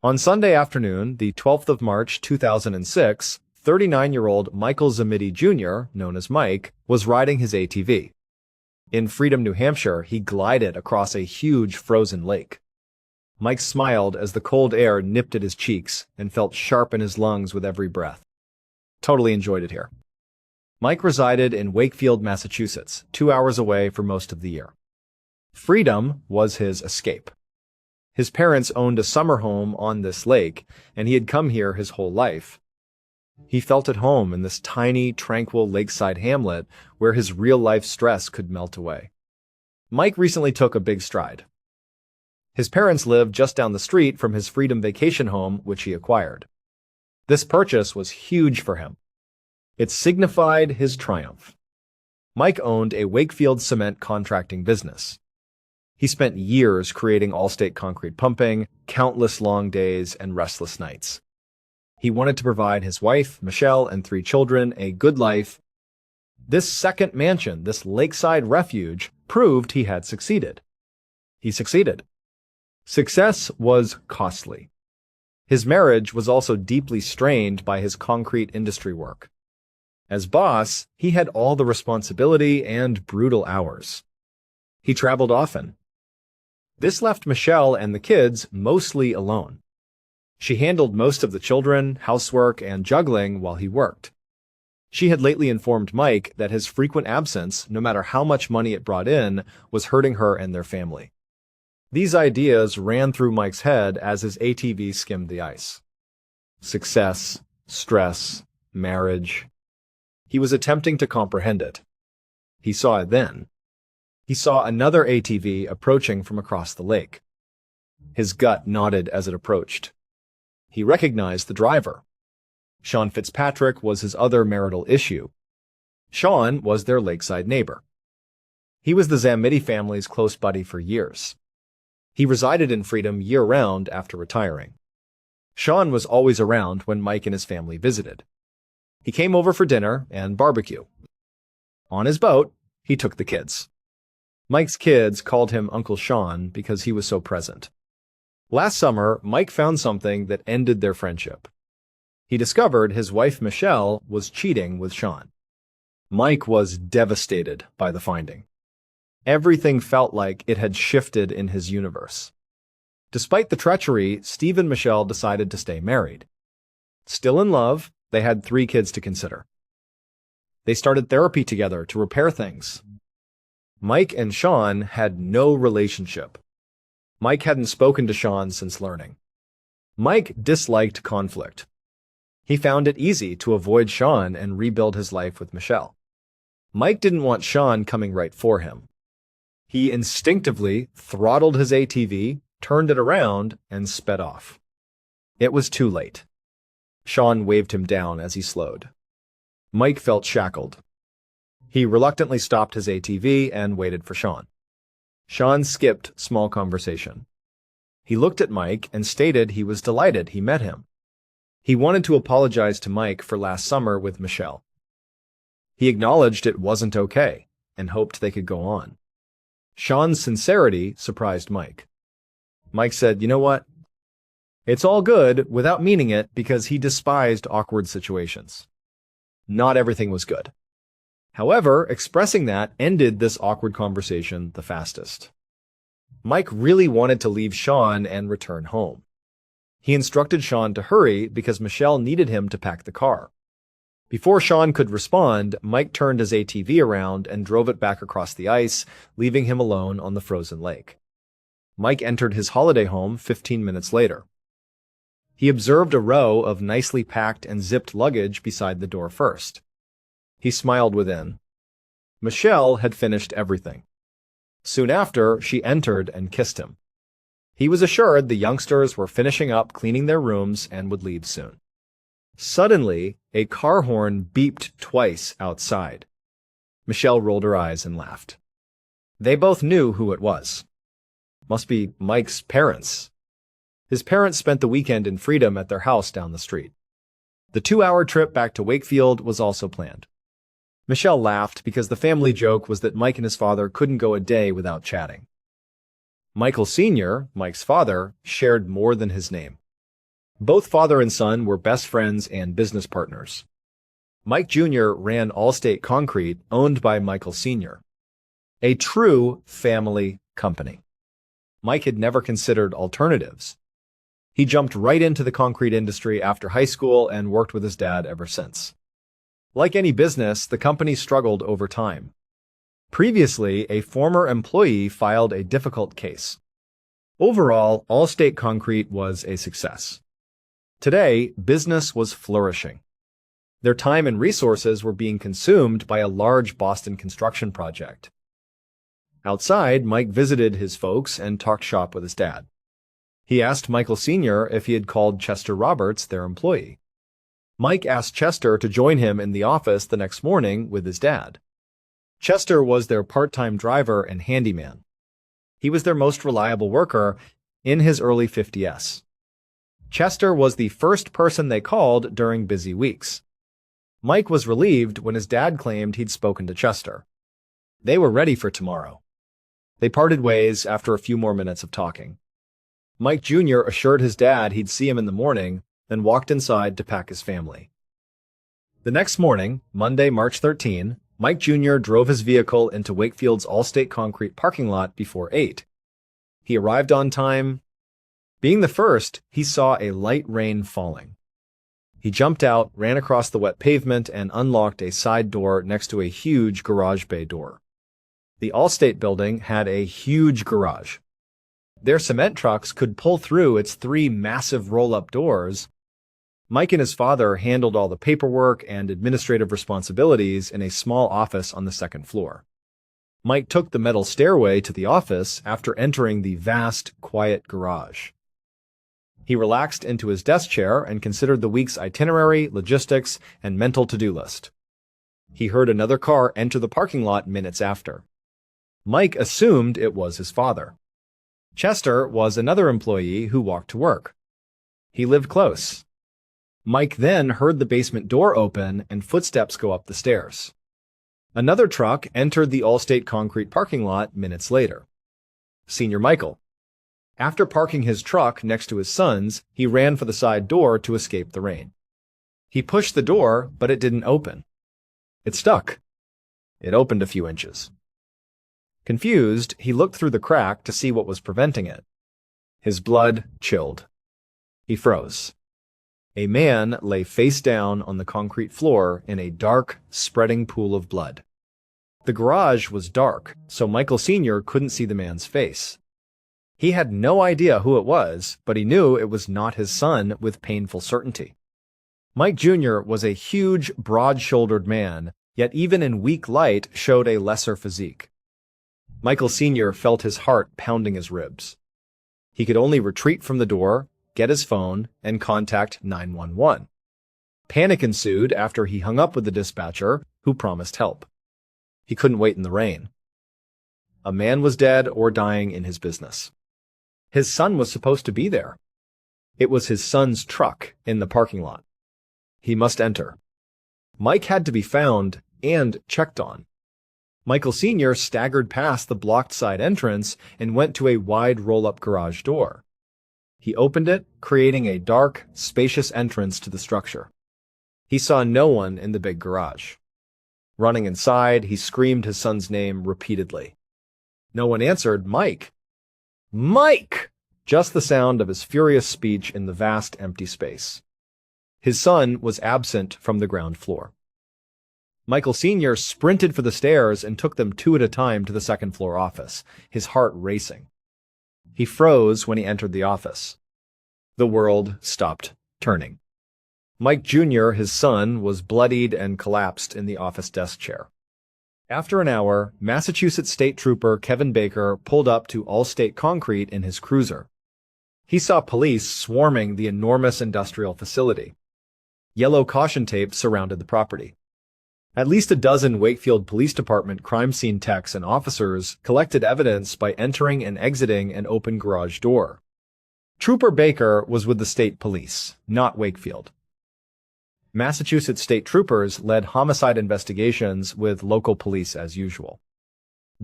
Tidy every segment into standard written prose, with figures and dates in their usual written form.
On Sunday afternoon, the 12th of March 2006, 39-year-old Michael Zamidi Jr., known as Mike, was riding his ATV. In Freedom, New Hampshire, he glided across a huge frozen lake. Mike smiled as the cold air nipped at his cheeks and felt sharp in his lungs with every breath. Totally enjoyed it here. Mike resided in Wakefield, Massachusetts, 2 hours away for most of the year. Freedom was his escape. His parents owned a summer home on this lake, and he had come here his whole life. He felt at home in this tiny, tranquil lakeside hamlet where his real-life stress could melt away. Mike recently took a big stride. His parents lived just down the street from his Freedom vacation home, which he acquired. This purchase was huge for him. It signified his triumph. Mike owned a Wakefield cement contracting business. He spent years creating all-state concrete pumping, countless long days, and restless nights. He wanted to provide his wife, Michelle, and 3 children a good life. This second mansion, this lakeside refuge, proved he had succeeded. He succeeded. Success was costly. His marriage was also deeply strained by his concrete industry work. As boss, he had all the responsibility and brutal hours. He traveled often. This left Michelle and the kids mostly alone. She handled most of the children, housework, and juggling while he worked. She had lately informed Mike that his frequent absence, no matter how much money it brought in, was hurting her and their family. These ideas ran through Mike's head as his ATV skimmed the ice. Success, stress, marriage. He was attempting to comprehend it. He saw it then. He saw another ATV approaching from across the lake. His gut nodded as it approached. He recognized the driver. Sean Fitzpatrick was his other marital issue. Sean was their lakeside neighbor. He was the Zamidi family's close buddy for years. He resided in Freedom year-round after retiring. Sean was always around when Mike and his family visited. He came over for dinner and barbecue. On his boat, he took the kids. Mike's kids called him Uncle Sean because he was so present. Last summer, Mike found something that ended their friendship. He discovered his wife Michelle was cheating with Sean. Mike was devastated by the finding. Everything felt like it had shifted in his universe. Despite the treachery, Steve and Michelle decided to stay married. Still in love, they had 3 kids to consider. They started therapy together to repair things. Mike and Sean had no relationship. Mike hadn't spoken to Sean since learning. Mike disliked conflict. He found it easy to avoid Sean and rebuild his life with Michelle. Mike didn't want Sean coming right for him. He instinctively throttled his ATV, turned it around, and sped off. It was too late. Sean waved him down as he slowed. Mike felt shackled. He reluctantly stopped his ATV and waited for Sean. Sean skipped small conversation. He looked at Mike and stated he was delighted he met him. He wanted to apologize to Mike for last summer with Michelle. He acknowledged it wasn't okay and hoped they could go on. Sean's sincerity surprised Mike. Mike said, "You know what? It's all good," without meaning it because he despised awkward situations. Not everything was good. However, expressing that ended this awkward conversation the fastest. Mike really wanted to leave Sean and return home. He instructed Sean to hurry because Michelle needed him to pack the car. Before Sean could respond, Mike turned his ATV around and drove it back across the ice, leaving him alone on the frozen lake. Mike entered his holiday home 15 minutes later. He observed a row of nicely packed and zipped luggage beside the door first. He smiled within. Michelle had finished everything. Soon after, she entered and kissed him. He was assured the youngsters were finishing up cleaning their rooms and would leave soon. Suddenly, a car horn beeped twice outside. Michelle rolled her eyes and laughed. They both knew who it was. Must be Mike's parents. His parents spent the weekend in Freedom at their house down the street. The 2-hour trip back to Wakefield was also planned. Michelle laughed because the family joke was that Mike and his father couldn't go a day without chatting. Michael Sr., Mike's father, shared more than his name. Both father and son were best friends and business partners. Mike Jr. ran Allstate Concrete, owned by Michael Sr., a true family company. Mike had never considered alternatives. He jumped right into the concrete industry after high school and worked with his dad ever since. Like any business, the company struggled over time. Previously, a former employee filed a difficult case. Overall, Allstate Concrete was a success. Today, business was flourishing. Their time and resources were being consumed by a large Boston construction project. Outside, Mike visited his folks and talked shop with his dad. He asked Michael Sr. if he had called Chester Roberts, their employee. Mike asked Chester to join him in the office the next morning with his dad. Chester was their part-time driver and handyman. He was their most reliable worker in his early 50s. Chester was the first person they called during busy weeks. Mike was relieved when his dad claimed he'd spoken to Chester. They were ready for tomorrow. They parted ways after a few more minutes of talking. Mike Jr. assured his dad he'd see him in the morning, then walked inside to pack his family. The next morning, Monday, March 13, Mike Jr. drove his vehicle into Wakefield's Allstate Concrete parking lot before 8. He arrived on time. Being the first, he saw a light rain falling. He jumped out, ran across the wet pavement, and unlocked a side door next to a huge garage bay door. The Allstate building had a huge garage. Their cement trucks could pull through its 3 massive roll-up doors. Mike and his father handled all the paperwork and administrative responsibilities in a small office on the second floor. Mike took the metal stairway to the office after entering the vast, quiet garage. He relaxed into his desk chair and considered the week's itinerary, logistics, and mental to-do list. He heard another car enter the parking lot minutes after. Mike assumed it was his father. Chester was another employee who walked to work. He lived close. Mike then heard the basement door open and footsteps go up the stairs. Another truck entered the Allstate Concrete parking lot minutes later. Senior Michael. After parking his truck next to his son's, he ran for the side door to escape the rain. He pushed the door, but it didn't open. It stuck. It opened a few inches. Confused, he looked through the crack to see what was preventing it. His blood chilled. He froze. A man lay face down on the concrete floor in a dark, spreading pool of blood. The garage was dark, so Michael Sr. couldn't see the man's face. He had no idea who it was, but he knew it was not his son with painful certainty. Mike Jr. was a huge, broad-shouldered man, yet even in weak light showed a lesser physique. Michael Sr. felt his heart pounding his ribs. He could only retreat from the door, get his phone, and contact 911. Panic ensued after he hung up with the dispatcher, who promised help. He couldn't wait in the rain. A man was dead or dying in his business. His son was supposed to be there. It was his son's truck in the parking lot. He must enter. Mike had to be found and checked on. Michael Sr. staggered past the blocked side entrance and went to a wide roll-up garage door. He opened it, creating a dark, spacious entrance to the structure. He saw no one in the big garage. Running inside, he screamed his son's name repeatedly. No one answered. Mike! Mike! Just the sound of his furious speech in the vast, empty space. His son was absent from the ground floor. Michael Sr. sprinted for the stairs and took them 2 at a time to the second-floor office, his heart racing. He froze when he entered the office. The world stopped turning. Mike Jr., his son, was bloodied and collapsed in the office desk chair. After an hour, Massachusetts State Trooper Kevin Baker pulled up to Allstate Concrete in his cruiser. He saw police swarming the enormous industrial facility. Yellow caution tape surrounded the property. At least a dozen Wakefield Police Department crime scene techs and officers collected evidence by entering and exiting an open garage door. Trooper Baker was with the state police, not Wakefield. Massachusetts state troopers led homicide investigations with local police as usual.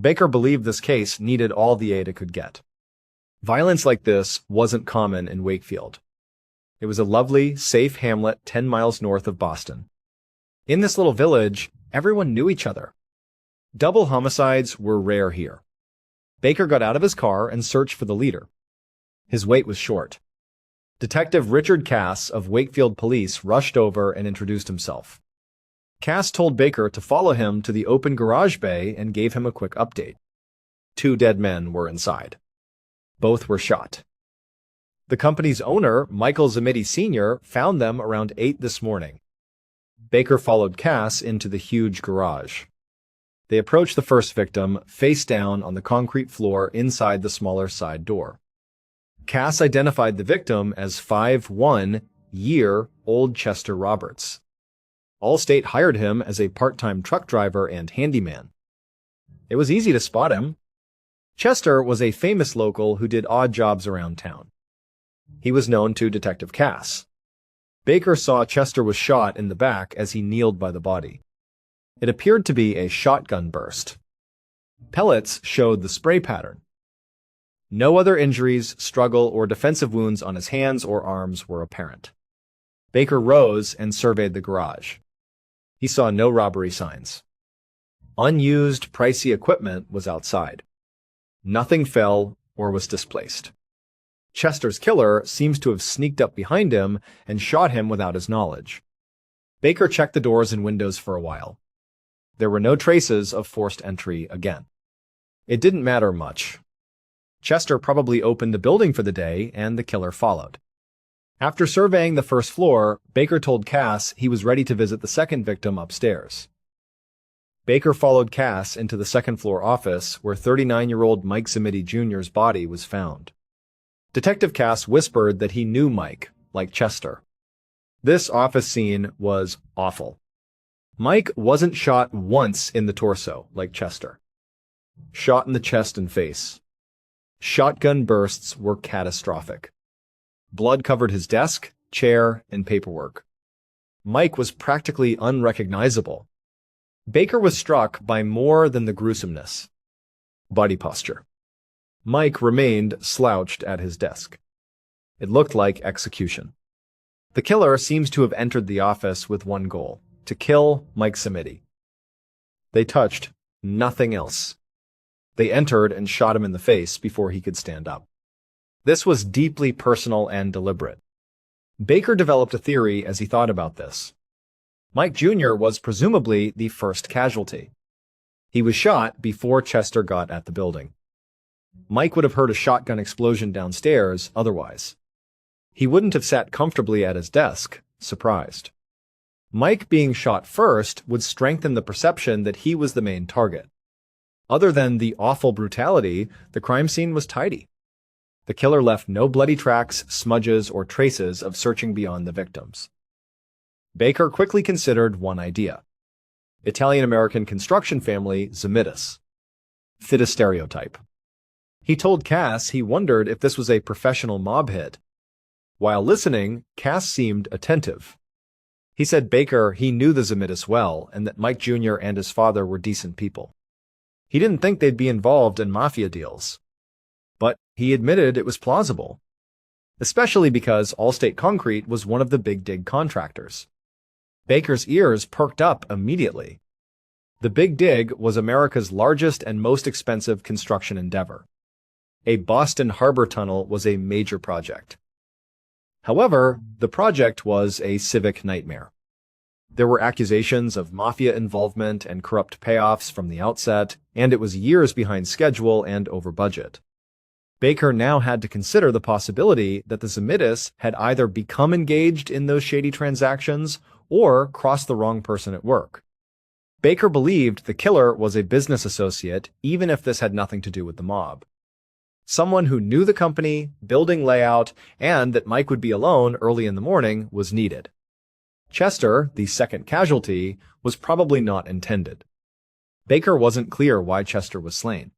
Baker believed this case needed all the aid it could get. Violence like this wasn't common in Wakefield. It was a lovely, safe hamlet 10 miles north of Boston. In this little village, everyone knew each other. Double homicides were rare here. Baker got out of his car and searched for the leader. His wait was short. Detective Richard Cass of Wakefield Police rushed over and introduced himself. Cass told Baker to follow him to the open garage bay and gave him a quick update. 2 dead men were inside. Both were shot. The company's owner, Michael Zamiti Sr., found them around 8 this morning. Baker followed Cass into the huge garage. They approached the first victim, face down on the concrete floor inside the smaller side door. Cass identified the victim as 51-year-old Chester Roberts. Allstate hired him as a part-time truck driver and handyman. It was easy to spot him. Chester was a famous local who did odd jobs around town. He was known to Detective Cass. Baker saw Chester was shot in the back as he kneeled by the body. It appeared to be a shotgun burst. Pellets showed the spray pattern. No other injuries, struggle, or defensive wounds on his hands or arms were apparent. Baker rose and surveyed the garage. He saw no robbery signs. Unused, pricey equipment was outside. Nothing fell or was displaced. Chester's killer seems to have sneaked up behind him and shot him without his knowledge. Baker checked the doors and windows for a while. There were no traces of forced entry again. It didn't matter much. Chester probably opened the building for the day, and the killer followed. After surveying the first floor, Baker told Cass he was ready to visit the second victim upstairs. Baker followed Cass into the second-floor office where 39-year-old Mike Zamiti Jr.'s body was found. Detective Cass whispered that he knew Mike, like Chester. This office scene was awful. Mike wasn't shot once in the torso, like Chester. Shot in the chest and face. Shotgun bursts were catastrophic. Blood covered his desk, chair, and paperwork. Mike was practically unrecognizable. Baker was struck by more than the gruesomeness. Body posture. Mike remained slouched at his desk. It looked like execution. The killer seems to have entered the office with one goal: to kill Mike Zamiti. They touched nothing else. They entered and shot him in the face before he could stand up. This was deeply personal and deliberate. Baker developed a theory as he thought about this. Mike Jr. was presumably the first casualty. He was shot before Chester got at the building. Mike would have heard a shotgun explosion downstairs otherwise. He wouldn't have sat comfortably at his desk, surprised. Mike being shot first would strengthen the perception that he was the main target. Other than the awful brutality, the crime scene was tidy. The killer left no bloody tracks, smudges, or traces of searching beyond the victims. Baker quickly considered one idea. Italian-American construction family Zamitis. Fit a stereotype. He told Cass he wondered if this was a professional mob hit. While listening, Cass seemed attentive. He said Baker he knew the Zamitis well and that Mike Jr. and his father were decent people. He didn't think they'd be involved in mafia deals. But he admitted it was plausible, especially because Allstate Concrete was one of the Big Dig contractors. Baker's ears perked up immediately. The Big Dig was America's largest and most expensive construction endeavor. A Boston Harbor tunnel was a major project. However, the project was a civic nightmare. There were accusations of mafia involvement and corrupt payoffs from the outset, and it was years behind schedule and over budget. Baker now had to consider the possibility that the Zamitis had either become engaged in those shady transactions or crossed the wrong person at work. Baker believed the killer was a business associate, even if this had nothing to do with the mob. Someone who knew the company, building layout, and that Mike would be alone early in the morning was needed. Chester, the second casualty, was probably not intended. Baker wasn't clear why Chester was slain.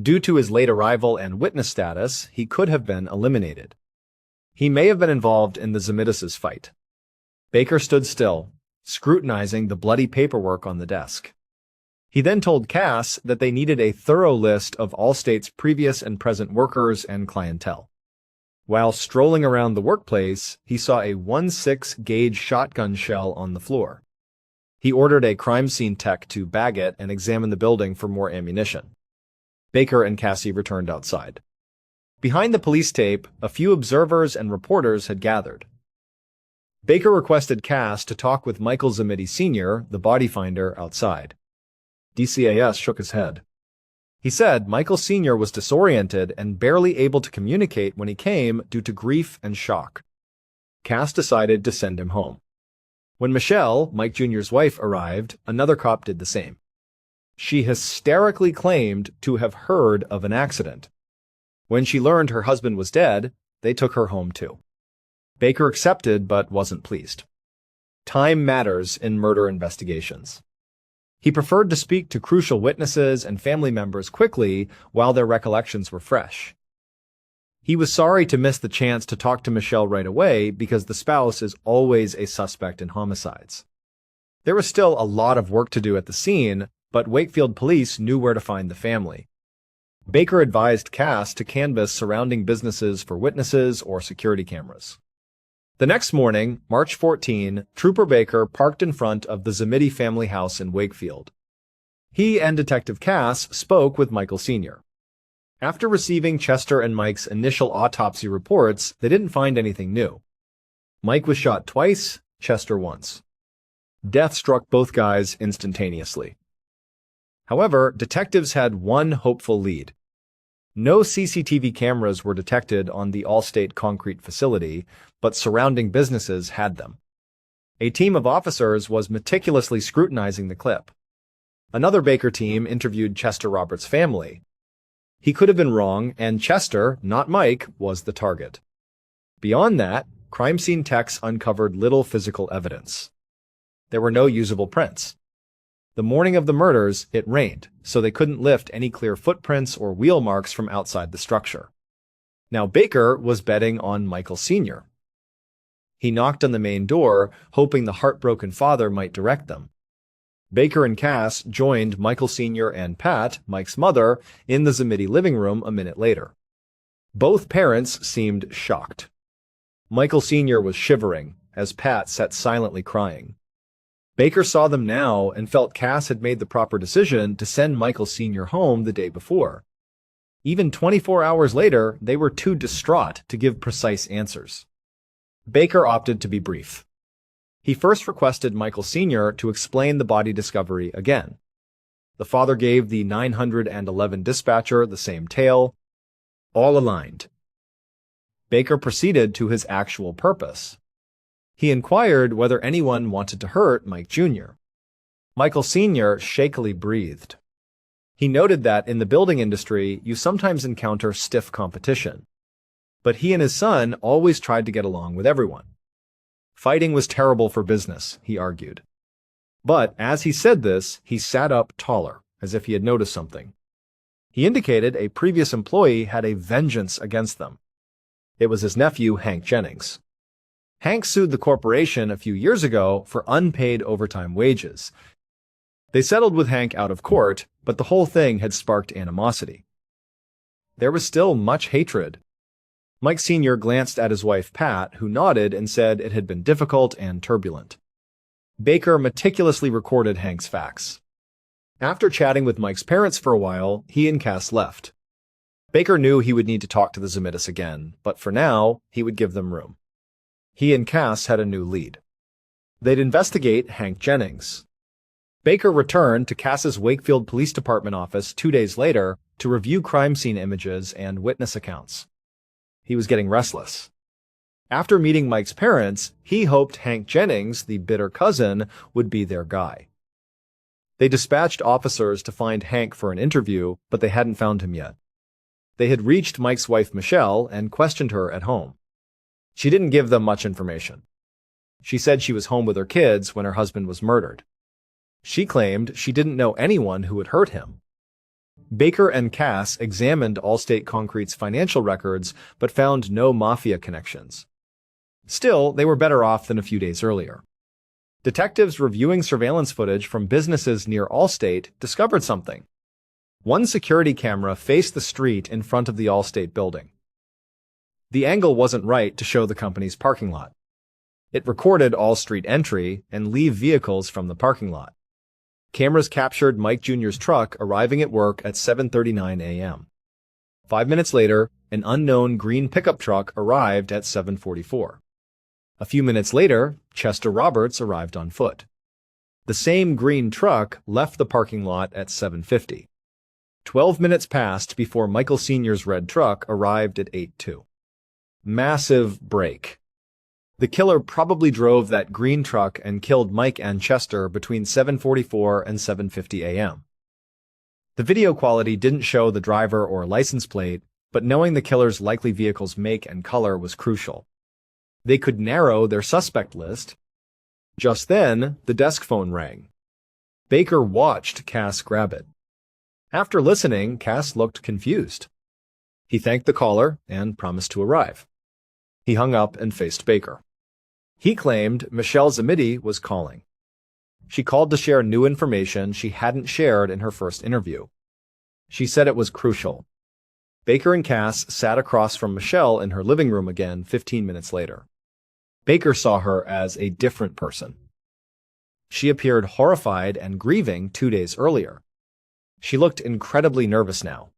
Due to his late arrival and witness status, he could have been eliminated. He may have been involved in the Zamitis' fight. Baker stood still, scrutinizing the bloody paperwork on the desk. He then told Cass that they needed a thorough list of Allstate's previous and present workers and clientele. While strolling around the workplace, he saw a 1.6 gauge shotgun shell on the floor. He ordered a crime scene tech to bag it and examine the building for more ammunition. Baker and Cassie returned outside. Behind the police tape, a few observers and reporters had gathered. Baker requested Cass to talk with Michael Zamiti Sr., the body finder, outside. DCAS shook his head. He said Michael Sr. was disoriented and barely able to communicate when he came due to grief and shock. Cass decided to send him home. When Michelle, Mike Jr.'s wife, arrived, another cop did the same. She hysterically claimed to have heard of an accident. When she learned her husband was dead, they took her home too. Baker accepted but wasn't pleased. Time matters in murder investigations. He preferred to speak to crucial witnesses and family members quickly while their recollections were fresh. He was sorry to miss the chance to talk to Michelle right away because the spouse is always a suspect in homicides. There was still a lot of work to do at the scene, but Wakefield police knew where to find the family. Baker advised Cass to canvass surrounding businesses for witnesses or security cameras. The next morning, March 14, Trooper Baker parked in front of the Zamiti family house in Wakefield. He and Detective Cass spoke with Michael Sr. After receiving Chester and Mike's initial autopsy reports, they didn't find anything new. Mike was shot twice, Chester once. Death struck both guys instantaneously. However, detectives had one hopeful lead. No CCTV cameras were detected on the Allstate concrete facility, but surrounding businesses had them. A team of officers was meticulously scrutinizing the clip. Another Baker team interviewed Chester Roberts' family. He could have been wrong, and Chester, not Mike, was the target. Beyond that, crime scene techs uncovered little physical evidence. There were no usable prints. The morning of the murders, it rained, so they couldn't lift any clear footprints or wheel marks from outside the structure. Now Baker was betting on Michael Sr. He knocked on the main door, hoping the heartbroken father might direct them. Baker and Cass joined Michael Sr. and Pat, Mike's mother, in the Zamiti living room a minute later. Both parents seemed shocked. Michael Sr. was shivering, as Pat sat silently crying. Baker saw them now and felt Cass had made the proper decision to send Michael Sr. home the day before. Even 24 hours later, they were too distraught to give precise answers. Baker opted to be brief. He first requested Michael Sr. to explain the body discovery again. The father gave the 911 dispatcher the same tale, all aligned. Baker proceeded to his actual purpose. He inquired whether anyone wanted to hurt Mike Jr. Michael Sr. shakily breathed. He noted that in the building industry, you sometimes encounter stiff competition. But he and his son always tried to get along with everyone. Fighting was terrible for business, he argued. But as he said this, he sat up taller, as if he had noticed something. He indicated a previous employee had a vengeance against them. It was his nephew, Hank Jennings. Hank sued the corporation a few years ago for unpaid overtime wages. They settled with Hank out of court, but the whole thing had sparked animosity. There was still much hatred. Mike Sr. glanced at his wife Pat, who nodded and said it had been difficult and turbulent. Baker meticulously recorded Hank's facts. After chatting with Mike's parents for a while, he and Cass left. Baker knew he would need to talk to the Zamitis again, but for now, he would give them room. He and Cass had a new lead. They'd investigate Hank Jennings. Baker returned to Cass's Wakefield Police Department office 2 days later to review crime scene images and witness accounts. He was getting restless. After meeting Mike's parents, he hoped Hank Jennings, the bitter cousin, would be their guy. They dispatched officers to find Hank for an interview, but they hadn't found him yet. They had reached Mike's wife Michelle and questioned her at home. She didn't give them much information. She said she was home with her kids when her husband was murdered. She claimed she didn't know anyone who had hurt him. Baker and Cass examined Allstate Concrete's financial records but found no mafia connections. Still, they were better off than a few days earlier. Detectives reviewing surveillance footage from businesses near Allstate discovered something. One security camera faced the street in front of the Allstate building. The angle wasn't right to show the company's parking lot. It recorded all street entry and leave vehicles from the parking lot. Cameras captured Mike Jr.'s truck arriving at work at 7:39 a.m. 5 minutes later, an unknown green pickup truck arrived at 7:44. A few minutes later, Chester Roberts arrived on foot. The same green truck left the parking lot at 7:50. 12 minutes passed before Michael Sr.'s red truck arrived at 8:02. Massive break. The killer probably drove that green truck and killed Mike and Chester between 7:44 and 7:50 a.m. The video quality didn't show the driver or license plate, but knowing the killer's likely vehicle's make and color was crucial. They could narrow their suspect list. Just then, the desk phone rang. Baker watched Cass grab it. After listening, Cass looked confused. He thanked the caller and promised to arrive. He hung up and faced Baker. He claimed Michelle Zamidi was calling. She called to share new information she hadn't shared in her first interview. She said it was crucial. Baker and Cass sat across from Michelle in her living room again 15 minutes later. Baker saw her as a different person. She appeared horrified and grieving 2 days earlier. She looked incredibly nervous now.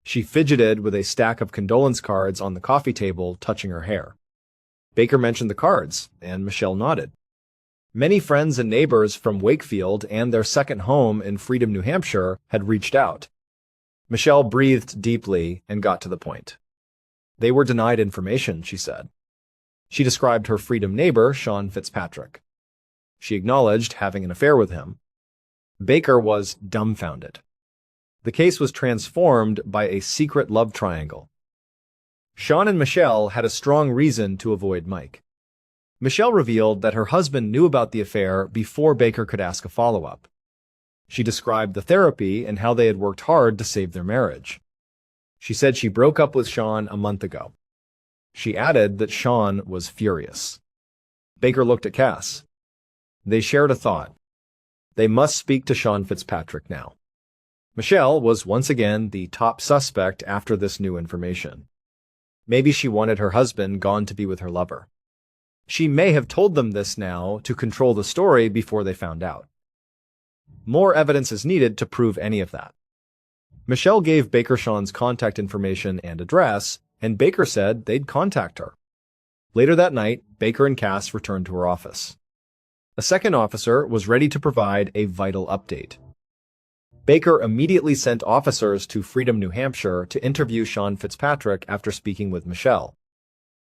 She fidgeted with a stack of condolence cards on the coffee table, touching her hair. Baker mentioned the cards, and Michelle nodded. Many friends and neighbors from Wakefield and their second home in Freedom, New Hampshire, had reached out. Michelle breathed deeply and got to the point. They were denied information, she said. She described her Freedom neighbor, Sean Fitzpatrick. She acknowledged having an affair with him. Baker was dumbfounded. The case was transformed by a secret love triangle. Sean and Michelle had a strong reason to avoid Mike. Michelle revealed that her husband knew about the affair before Baker could ask a follow-up. She described the therapy and how they had worked hard to save their marriage. She said she broke up with Sean a month ago. She added that Sean was furious. Baker looked at Cass. They shared a thought. They must speak to Sean Fitzpatrick now. Michelle was once again the top suspect after this new information. Maybe she wanted her husband gone to be with her lover. She may have told them this now to control the story before they found out. More evidence is needed to prove any of that. Michelle gave Baker Sean's contact information and address, and Baker said they'd contact her. Later that night, Baker and Cass returned to her office. A second officer was ready to provide a vital update. Baker immediately sent officers to Freedom, New Hampshire to interview Sean Fitzpatrick after speaking with Michelle.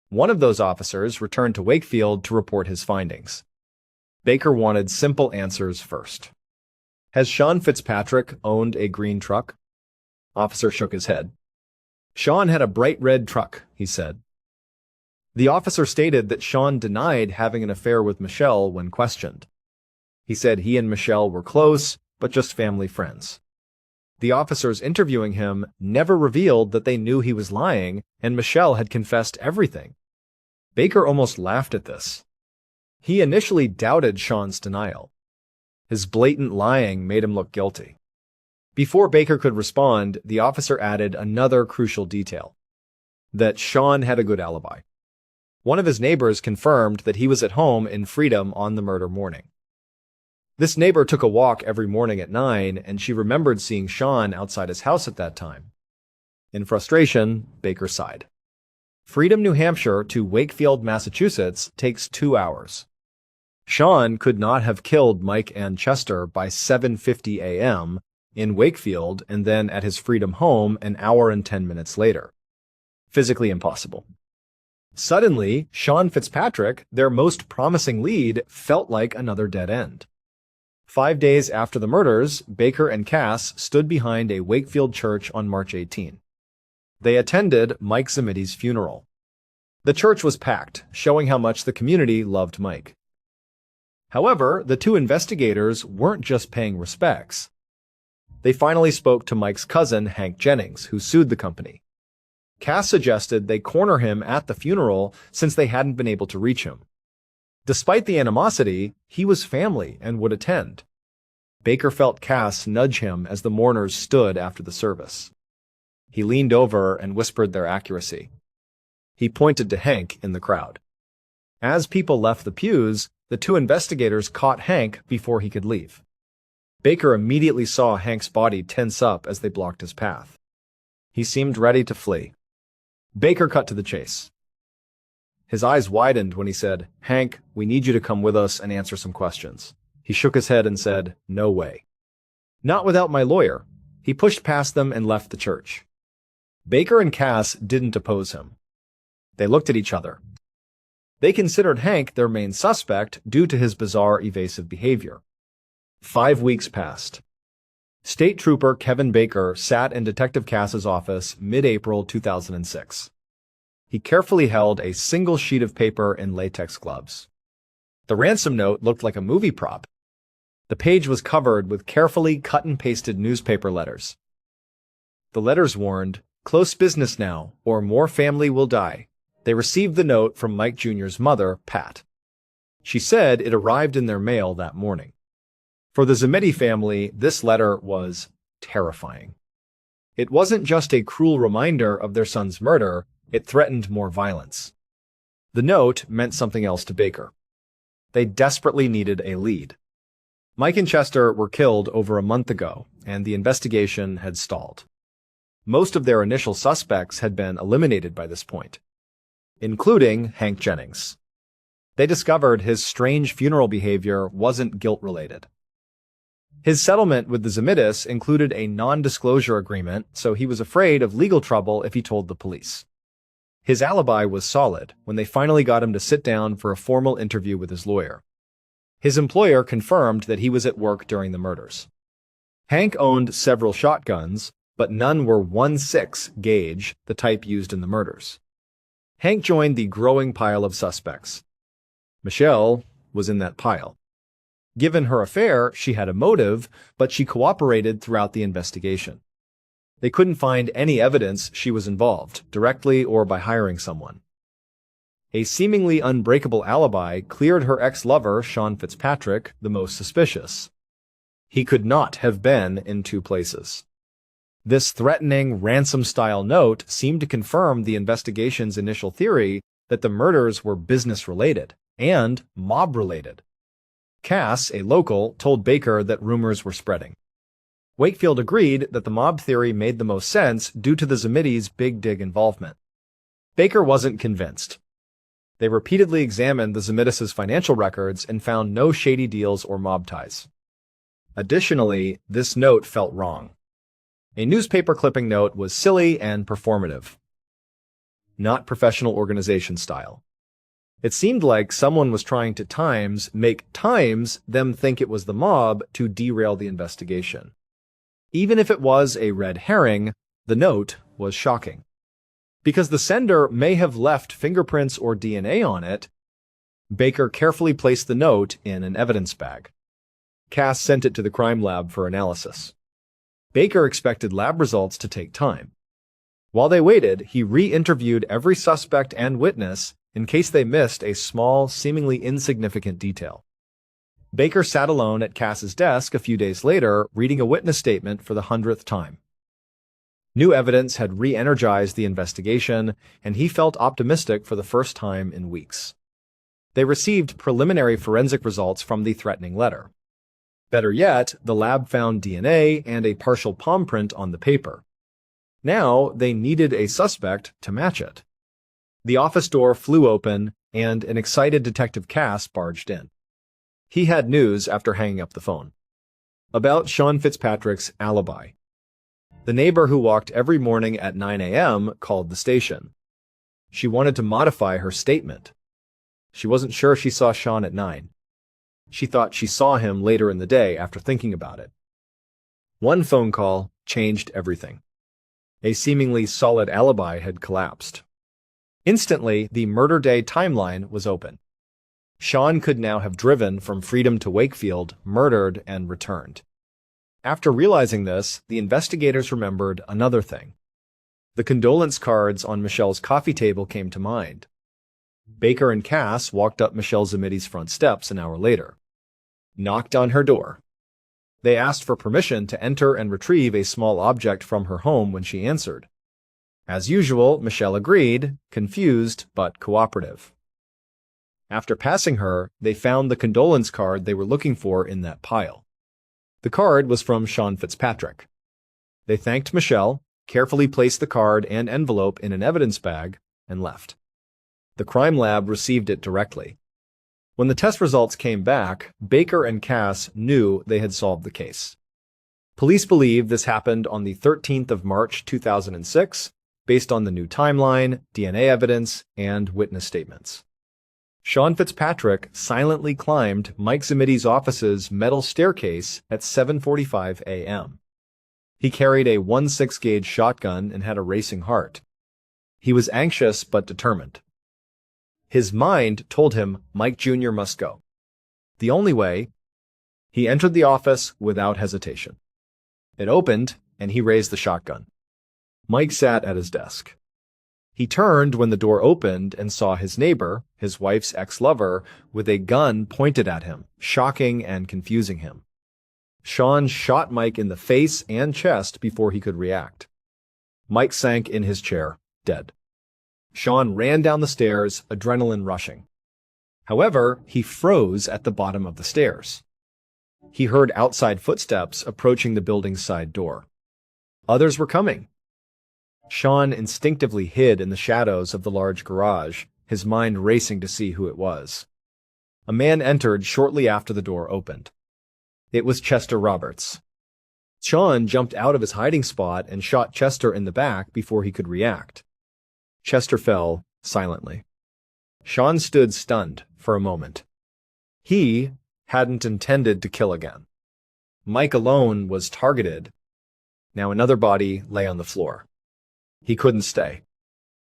One of those officers returned to Wakefield to report his findings. Baker wanted simple answers first. Has Sean Fitzpatrick owned a green truck? Officer shook his head. Sean had a bright red truck, he said. The officer stated that Sean denied having an affair with Michelle when questioned. He said he and Michelle were close, but just family friends. The officers interviewing him never revealed that they knew he was lying, and Michelle had confessed everything. Baker almost laughed at this. He initially doubted Sean's denial. His blatant lying made him look guilty. Before Baker could respond, the officer added another crucial detail: that Sean had a good alibi. One of his neighbors confirmed that he was at home in Freedom on the murder morning. This neighbor took a walk every morning at 9, and she remembered seeing Sean outside his house at that time. In frustration, Baker sighed. Freedom, New Hampshire to Wakefield, Massachusetts takes 2 hours. Sean could not have killed Mike and Chester by 7:50 a.m. in Wakefield and then at his Freedom home an hour and 10 minutes later. Physically impossible. Suddenly, Sean Fitzpatrick, their most promising lead, felt like another dead end. 5 days after the murders, Baker and Cass stood behind a Wakefield church on March 18. They attended Mike Zamidi's funeral. The church was packed, showing how much the community loved Mike. However, the two investigators weren't just paying respects. They finally spoke to Mike's cousin, Hank Jennings, who sued the company. Cass suggested they corner him at the funeral since they hadn't been able to reach him. Despite the animosity, he was family and would attend. Baker felt Cass nudge him as the mourners stood after the service. He leaned over and whispered their accuracy. He pointed to Hank in the crowd. As people left the pews, the two investigators caught Hank before he could leave. Baker immediately saw Hank's body tense up as they blocked his path. He seemed ready to flee. Baker cut to the chase. His eyes widened when he said, "Hank, we need you to come with us and answer some questions." He shook his head and said, "No way." "Not without my lawyer." He pushed past them and left the church. Baker and Cass didn't oppose him. They looked at each other. They considered Hank their main suspect due to his bizarre, evasive behavior. 5 weeks passed. State Trooper Kevin Baker sat in Detective Cass's office mid-April 2006. He carefully held a single sheet of paper in latex gloves. The ransom note looked like a movie prop. The page was covered with carefully cut and pasted newspaper letters. The letters warned, "Close business now, or more family will die." They received the note from Mike Jr.'s mother, Pat. She said it arrived in their mail that morning. For the Zemedy family, this letter was terrifying. It wasn't just a cruel reminder of their son's murder, it threatened more violence. The note meant something else to Baker. They desperately needed a lead. Mike and Chester were killed over a month ago, and the investigation had stalled. Most of their initial suspects had been eliminated by this point, including Hank Jennings. They discovered his strange funeral behavior wasn't guilt-related. His settlement with the Zemedis included a non-disclosure agreement, so he was afraid of legal trouble if he told the police. His alibi was solid when they finally got him to sit down for a formal interview with his lawyer. His employer confirmed that he was at work during the murders. Hank owned several shotguns, but none were 1/6 gauge, the type used in the murders. Hank joined the growing pile of suspects. Michelle was in that pile. Given her affair, she had a motive, but she cooperated throughout the investigation. They couldn't find any evidence she was involved, directly or by hiring someone. A seemingly unbreakable alibi cleared her ex-lover, Sean Fitzpatrick, the most suspicious. He could not have been in two places. This threatening, ransom-style note seemed to confirm the investigation's initial theory that the murders were business-related and mob-related. Cass, a local, told Baker that rumors were spreading. Wakefield agreed that the mob theory made the most sense due to the Zemedis' Big Dig involvement. Baker wasn't convinced. They repeatedly examined the Zemedis' financial records and found no shady deals or mob ties. Additionally, this note felt wrong. A newspaper clipping note was silly and performative, not professional organization style. It seemed like someone was trying to make them think it was the mob to derail the investigation. Even if it was a red herring, the note was shocking. Because the sender may have left fingerprints or DNA on it, Baker carefully placed the note in an evidence bag. Cass sent it to the crime lab for analysis. Baker expected lab results to take time. While they waited, he re-interviewed every suspect and witness in case they missed a small, seemingly insignificant detail. Baker sat alone at Cass's desk a few days later, reading a witness statement for the 100th time. New evidence had re-energized the investigation, and he felt optimistic for the first time in weeks. They received preliminary forensic results from the threatening letter. Better yet, the lab found DNA and a partial palm print on the paper. Now, they needed a suspect to match it. The office door flew open, and an excited Detective Cass barged in. He had news after hanging up the phone. About Sean Fitzpatrick's alibi. The neighbor who walked every morning at 9 a.m. called the station. She wanted to modify her statement. She wasn't sure she saw Sean at 9. She thought she saw him later in the day after thinking about it. One phone call changed everything. A seemingly solid alibi had collapsed. Instantly, the murder day timeline was open. Sean could now have driven from Freedom to Wakefield, murdered, and returned. After realizing this, the investigators remembered another thing. The condolence cards on Michelle's coffee table came to mind. Baker and Cass walked up Michelle Zemedi's front steps an hour later. Knocked on her door. They asked for permission to enter and retrieve a small object from her home when she answered. As usual, Michelle agreed, confused but cooperative. After passing her, they found the condolence card they were looking for in that pile. The card was from Sean Fitzpatrick. They thanked Michelle, carefully placed the card and envelope in an evidence bag, and left. The crime lab received it directly. When the test results came back, Baker and Cass knew they had solved the case. Police believe this happened on the 13th of March 2006, based on the new timeline, DNA evidence, and witness statements. Sean Fitzpatrick silently climbed Mike Zamity's office's metal staircase at 7:45 a.m. He carried a 1.6 gauge shotgun and had a racing heart. He was anxious but determined. His mind told him Mike Jr. must go. The only way, he entered the office without hesitation. It opened, and he raised the shotgun. Mike sat at his desk. He turned when the door opened and saw his neighbor, his wife's ex-lover, with a gun pointed at him, shocking and confusing him. Sean shot Mike in the face and chest before he could react. Mike sank in his chair, dead. Sean ran down the stairs, adrenaline rushing. However, he froze at the bottom of the stairs. He heard outside footsteps approaching the building's side door. Others were coming. Sean instinctively hid in the shadows of the large garage, his mind racing to see who it was. A man entered shortly after the door opened. It was Chester Roberts. Sean jumped out of his hiding spot and shot Chester in the back before he could react. Chester fell silently. Sean stood stunned for a moment. He hadn't intended to kill again. Mike alone was targeted. Now another body lay on the floor. He couldn't stay.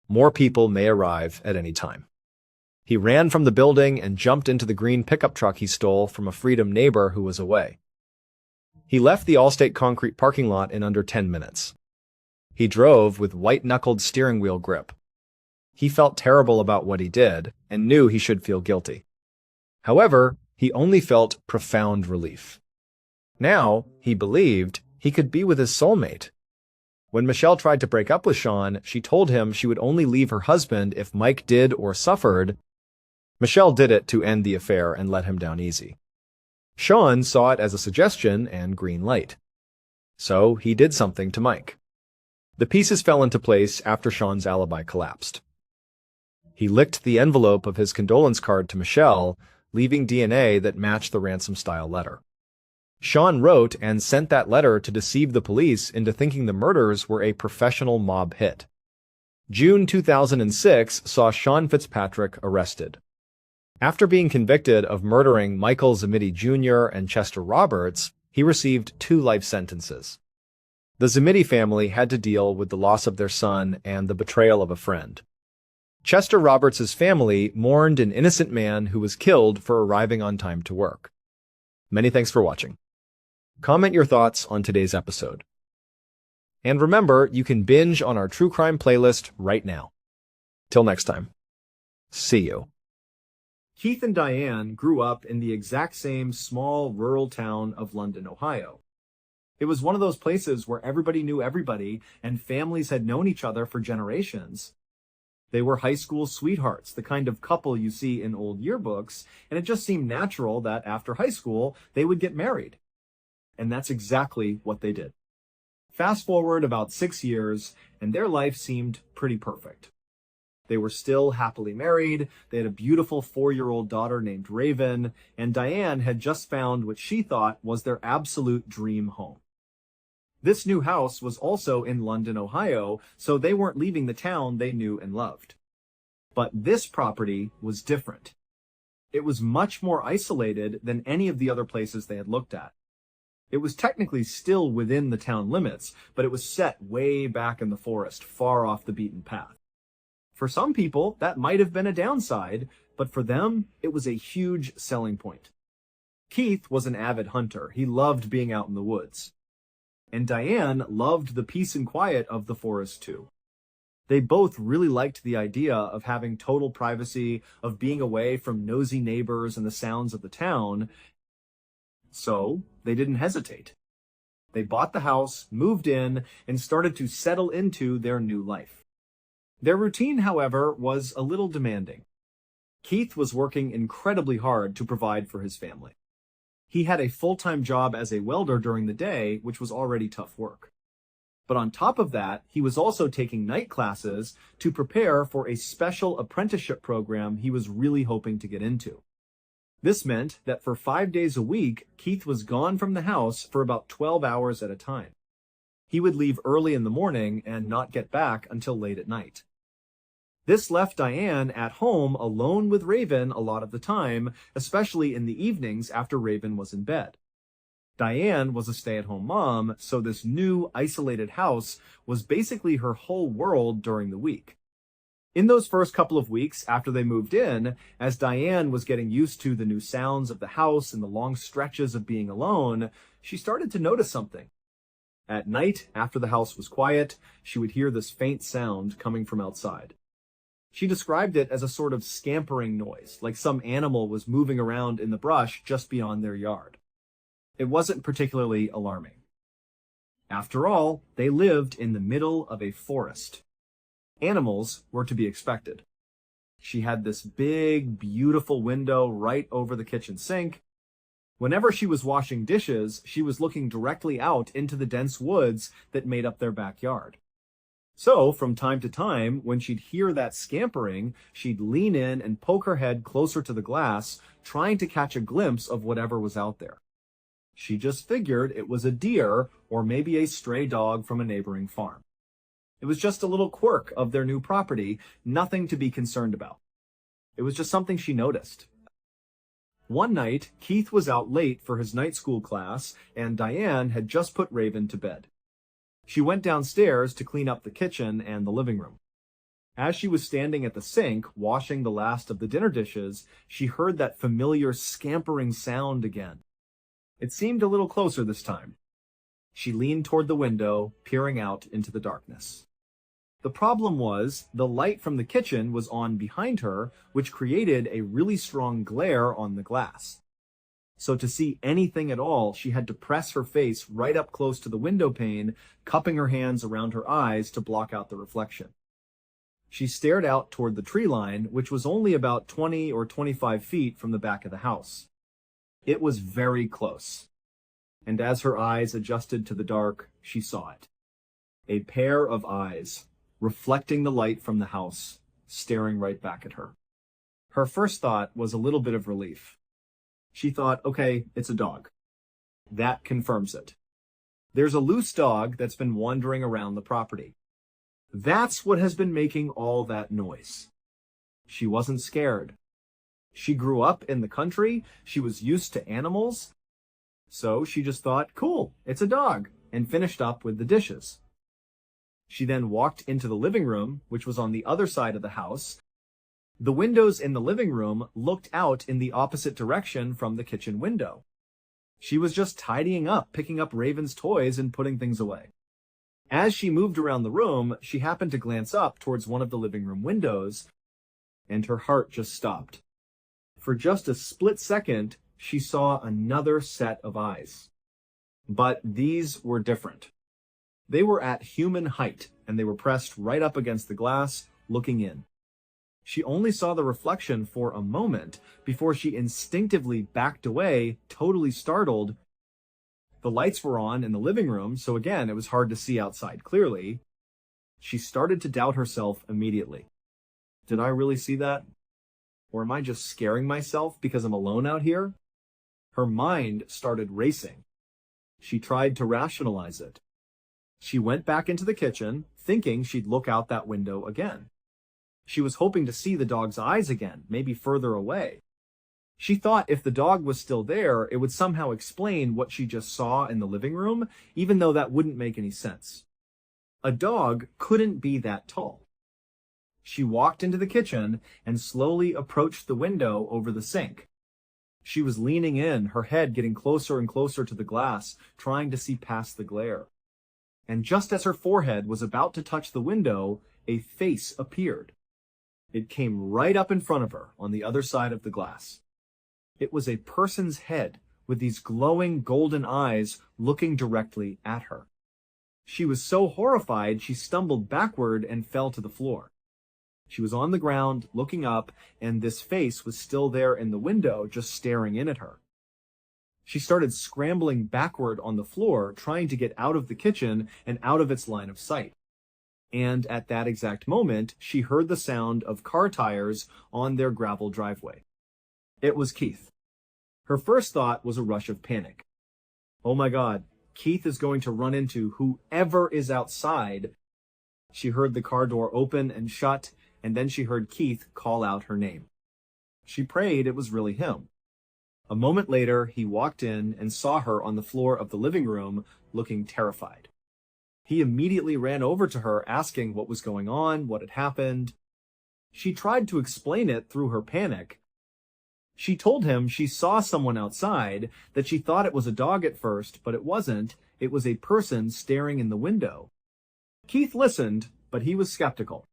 More people may arrive at any time. He ran from the building and jumped into the green pickup truck he stole from a Freedom neighbor who was away. He left the Allstate concrete parking lot in under 10 minutes. He drove with white-knuckled steering wheel grip. He felt terrible about what he did and knew he should feel guilty. However, he only felt profound relief. Now, he believed he could be with his soulmate. When Michelle tried to break up with Sean, she told him she would only leave her husband if Mike did or suffered. Michelle did it to end the affair and let him down easy. Sean saw it as a suggestion and green light. So he did something to Mike. The pieces fell into place after Sean's alibi collapsed. He licked the envelope of his condolence card to Michelle, leaving DNA that matched the ransom-style letter. Sean wrote and sent that letter to deceive the police into thinking the murders were a professional mob hit. June 2006 saw Sean Fitzpatrick arrested. After being convicted of murdering Michael Zamity Jr. and Chester Roberts, he received 2 life sentences. The Zamity family had to deal with the loss of their son and the betrayal of a friend. Chester Roberts' family mourned an innocent man who was killed for arriving on time to work. Many thanks for watching. Comment your thoughts on today's episode. And remember, you can binge on our true crime playlist right now. Till next time. See you. Keith and Diane grew up in the exact same small rural town of London, Ohio. It was one of those places where everybody knew everybody and families had known each other for generations. They were high school sweethearts, the kind of couple you see in old yearbooks, and it just seemed natural that after high school, they would get married. And that's exactly what they did. Fast forward about 6 years, and their life seemed pretty perfect. They were still happily married, they had a beautiful 4-year-old daughter named Raven, and Diane had just found what she thought was their absolute dream home. This new house was also in London, Ohio, so they weren't leaving the town they knew and loved. But this property was different. It was much more isolated than any of the other places they had looked at. It was technically still within the town limits, but it was set way back in the forest, far off the beaten path. For some people, that might have been a downside, but for them, it was a huge selling point. Keith was an avid hunter. He loved being out in the woods. And Diane loved the peace and quiet of the forest too. They both really liked the idea of having total privacy, of being away from nosy neighbors and the sounds of the town. So they didn't hesitate. They bought the house, moved in, and started to settle into their new life. Their routine, however, was a little demanding. Keith was working incredibly hard to provide for his family. He had a full-time job as a welder during the day, which was already tough work. But on top of that, he was also taking night classes to prepare for a special apprenticeship program he was really hoping to get into. This meant that for 5 days a week, Keith was gone from the house for about 12 hours at a time. He would leave early in the morning and not get back until late at night. This left Diane at home alone with Raven a lot of the time, especially in the evenings after Raven was in bed. Diane was a stay-at-home mom, so this new, isolated house was basically her whole world during the week. In those first couple of weeks after they moved in, as Diane was getting used to the new sounds of the house and the long stretches of being alone, she started to notice something. At night, after the house was quiet, she would hear this faint sound coming from outside. She described it as a sort of scampering noise, like some animal was moving around in the brush just beyond their yard. It wasn't particularly alarming. After all, they lived in the middle of a forest. Animals were to be expected. She had this big, beautiful window right over the kitchen sink. Whenever she was washing dishes, she was looking directly out into the dense woods that made up their backyard. So, from time to time, when she'd hear that scampering, she'd lean in and poke her head closer to the glass, trying to catch a glimpse of whatever was out there. She just figured it was a deer or maybe a stray dog from a neighboring farm. It was just a little quirk of their new property, nothing to be concerned about. It was just something she noticed. One night, Keith was out late for his night school class, and Diane had just put Raven to bed. She went downstairs to clean up the kitchen and the living room. As she was standing at the sink, washing the last of the dinner dishes, she heard that familiar scampering sound again. It seemed a little closer this time. She leaned toward the window, peering out into the darkness. The problem was, the light from the kitchen was on behind her, which created a really strong glare on the glass. So to see anything at all, she had to press her face right up close to the window pane, cupping her hands around her eyes to block out the reflection. She stared out toward the tree line, which was only about 20 or 25 feet from the back of the house. It was very close. And as her eyes adjusted to the dark, she saw it. A pair of eyes, reflecting the light from the house, staring right back at her. Her first thought was a little bit of relief. She thought, okay, it's a dog. That confirms it. There's a loose dog that's been wandering around the property. That's what has been making all that noise. She wasn't scared. She grew up in the country, she was used to animals, so she just thought, cool, it's a dog, and finished up with the dishes. She then walked into the living room, which was on the other side of the house. The windows in the living room looked out in the opposite direction from the kitchen window. She was just tidying up, picking up Raven's toys and putting things away. As she moved around the room, she happened to glance up towards one of the living room windows, and her heart just stopped. For just a split second, she saw another set of eyes. But these were different. They were at human height, and they were pressed right up against the glass, looking in. She only saw the reflection for a moment before she instinctively backed away, totally startled. The lights were on in the living room, so again, it was hard to see outside clearly. She started to doubt herself immediately. Did I really see that? Or am I just scaring myself because I'm alone out here? Her mind started racing. She tried to rationalize it. She went back into the kitchen, thinking she'd look out that window again. She was hoping to see the dog's eyes again, maybe further away. She thought if the dog was still there, it would somehow explain what she just saw in the living room, even though that wouldn't make any sense. A dog couldn't be that tall. She walked into the kitchen and slowly approached the window over the sink. She was leaning in, her head getting closer and closer to the glass, trying to see past the glare. And just as her forehead was about to touch the window, a face appeared. It came right up in front of her on the other side of the glass. It was a person's head with these glowing golden eyes looking directly at her. She was so horrified she stumbled backward and fell to the floor. She was on the ground, looking up, and this face was still there in the window, just staring in at her. She started scrambling backward on the floor, trying to get out of the kitchen and out of its line of sight. And at that exact moment, she heard the sound of car tires on their gravel driveway. It was Keith. Her first thought was a rush of panic. Oh my God, Keith is going to run into whoever is outside. She heard the car door open and shut, and then she heard Keith call out her name. She prayed it was really him. A moment later, he walked in and saw her on the floor of the living room, looking terrified. He immediately ran over to her, asking what was going on, what had happened. She tried to explain it through her panic. She told him she saw someone outside, that she thought it was a dog at first, but it wasn't. It was a person staring in the window. Keith listened, but he was skeptical.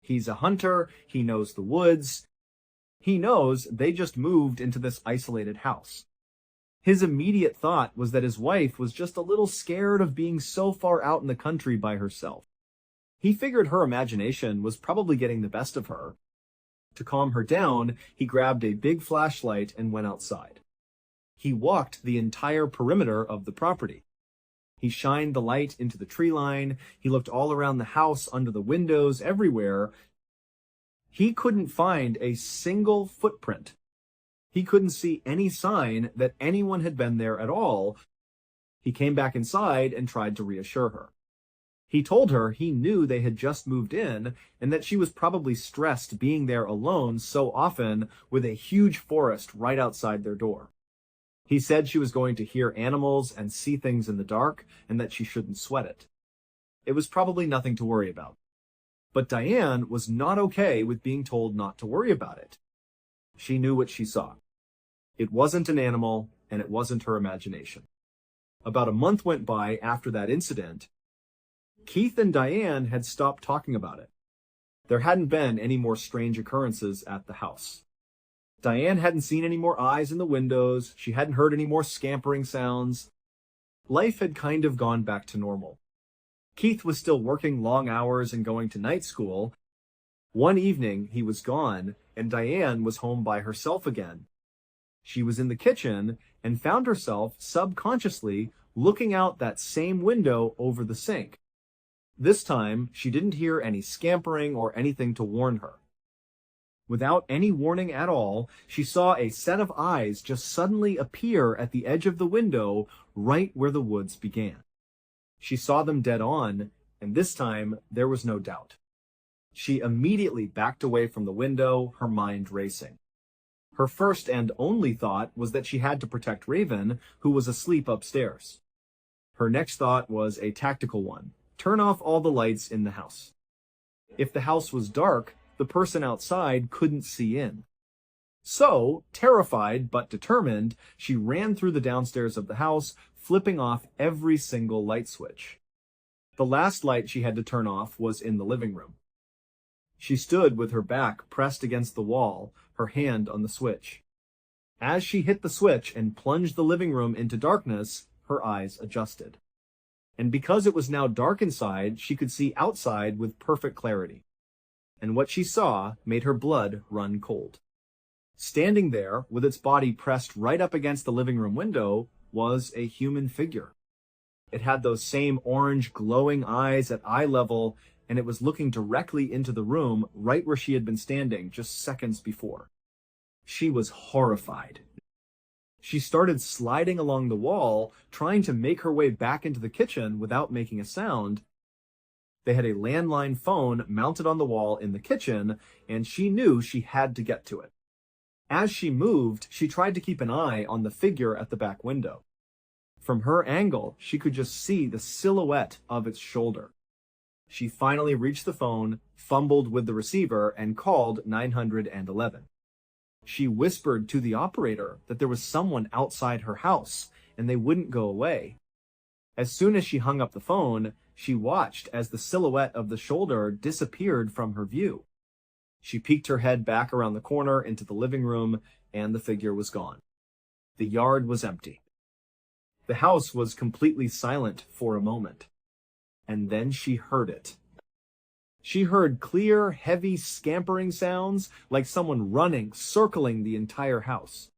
He's a hunter, he knows the woods. He knows they just moved into this isolated house. His immediate thought was that his wife was just a little scared of being so far out in the country by herself. He figured her imagination was probably getting the best of her. To calm her down, he grabbed a big flashlight and went outside. He walked the entire perimeter of the property. He shined the light into the tree line. He looked all around the house, under the windows, everywhere. He couldn't find a single footprint. He couldn't see any sign that anyone had been there at all. He came back inside and tried to reassure her. He told her he knew they had just moved in and that she was probably stressed being there alone so often with a huge forest right outside their door. He said she was going to hear animals and see things in the dark and that she shouldn't sweat it. It was probably nothing to worry about. But Diane was not okay with being told not to worry about it. She knew what she saw. It wasn't an animal, and it wasn't her imagination. About a month went by after that incident. Keith and Diane had stopped talking about it. There hadn't been any more strange occurrences at the house. Diane hadn't seen any more eyes in the windows. She hadn't heard any more scampering sounds. Life had kind of gone back to normal. Keith was still working long hours and going to night school. One evening, he was gone, and Diane was home by herself again. She was in the kitchen and found herself subconsciously looking out that same window over the sink. This time, she didn't hear any scampering or anything to warn her. Without any warning at all, she saw a set of eyes just suddenly appear at the edge of the window right where the woods began. She saw them dead on, and this time there was no doubt. She immediately backed away from the window, her mind racing. Her first and only thought was that she had to protect Raven, who was asleep upstairs. Her next thought was a tactical one: turn off all the lights in the house. If the house was dark, the person outside couldn't see in. So, terrified but determined, she ran through the downstairs of the house, flipping off every single light switch. The last light she had to turn off was in the living room. She stood with her back pressed against the wall, her hand on the switch. As she hit the switch and plunged the living room into darkness, her eyes adjusted. And because it was now dark inside, she could see outside with perfect clarity. And what she saw made her blood run cold. Standing there, with its body pressed right up against the living room window, was a human figure. It had those same orange glowing eyes at eye level, and it was looking directly into the room right where she had been standing just seconds before. She was horrified. She started sliding along the wall, trying to make her way back into the kitchen without making a sound. They had a landline phone mounted on the wall in the kitchen, and she knew she had to get to it. As she moved, she tried to keep an eye on the figure at the back window. From her angle, she could just see the silhouette of its shoulder. She finally reached the phone, fumbled with the receiver, and called 911. She whispered to the operator that there was someone outside her house, and they wouldn't go away. As soon as she hung up the phone, she watched as the silhouette of the shoulder disappeared from her view. She peeked her head back around the corner into the living room, and the figure was gone. The yard was empty. The house was completely silent for a moment. And then she heard it. She heard clear, heavy scampering sounds, like someone running, circling the entire house.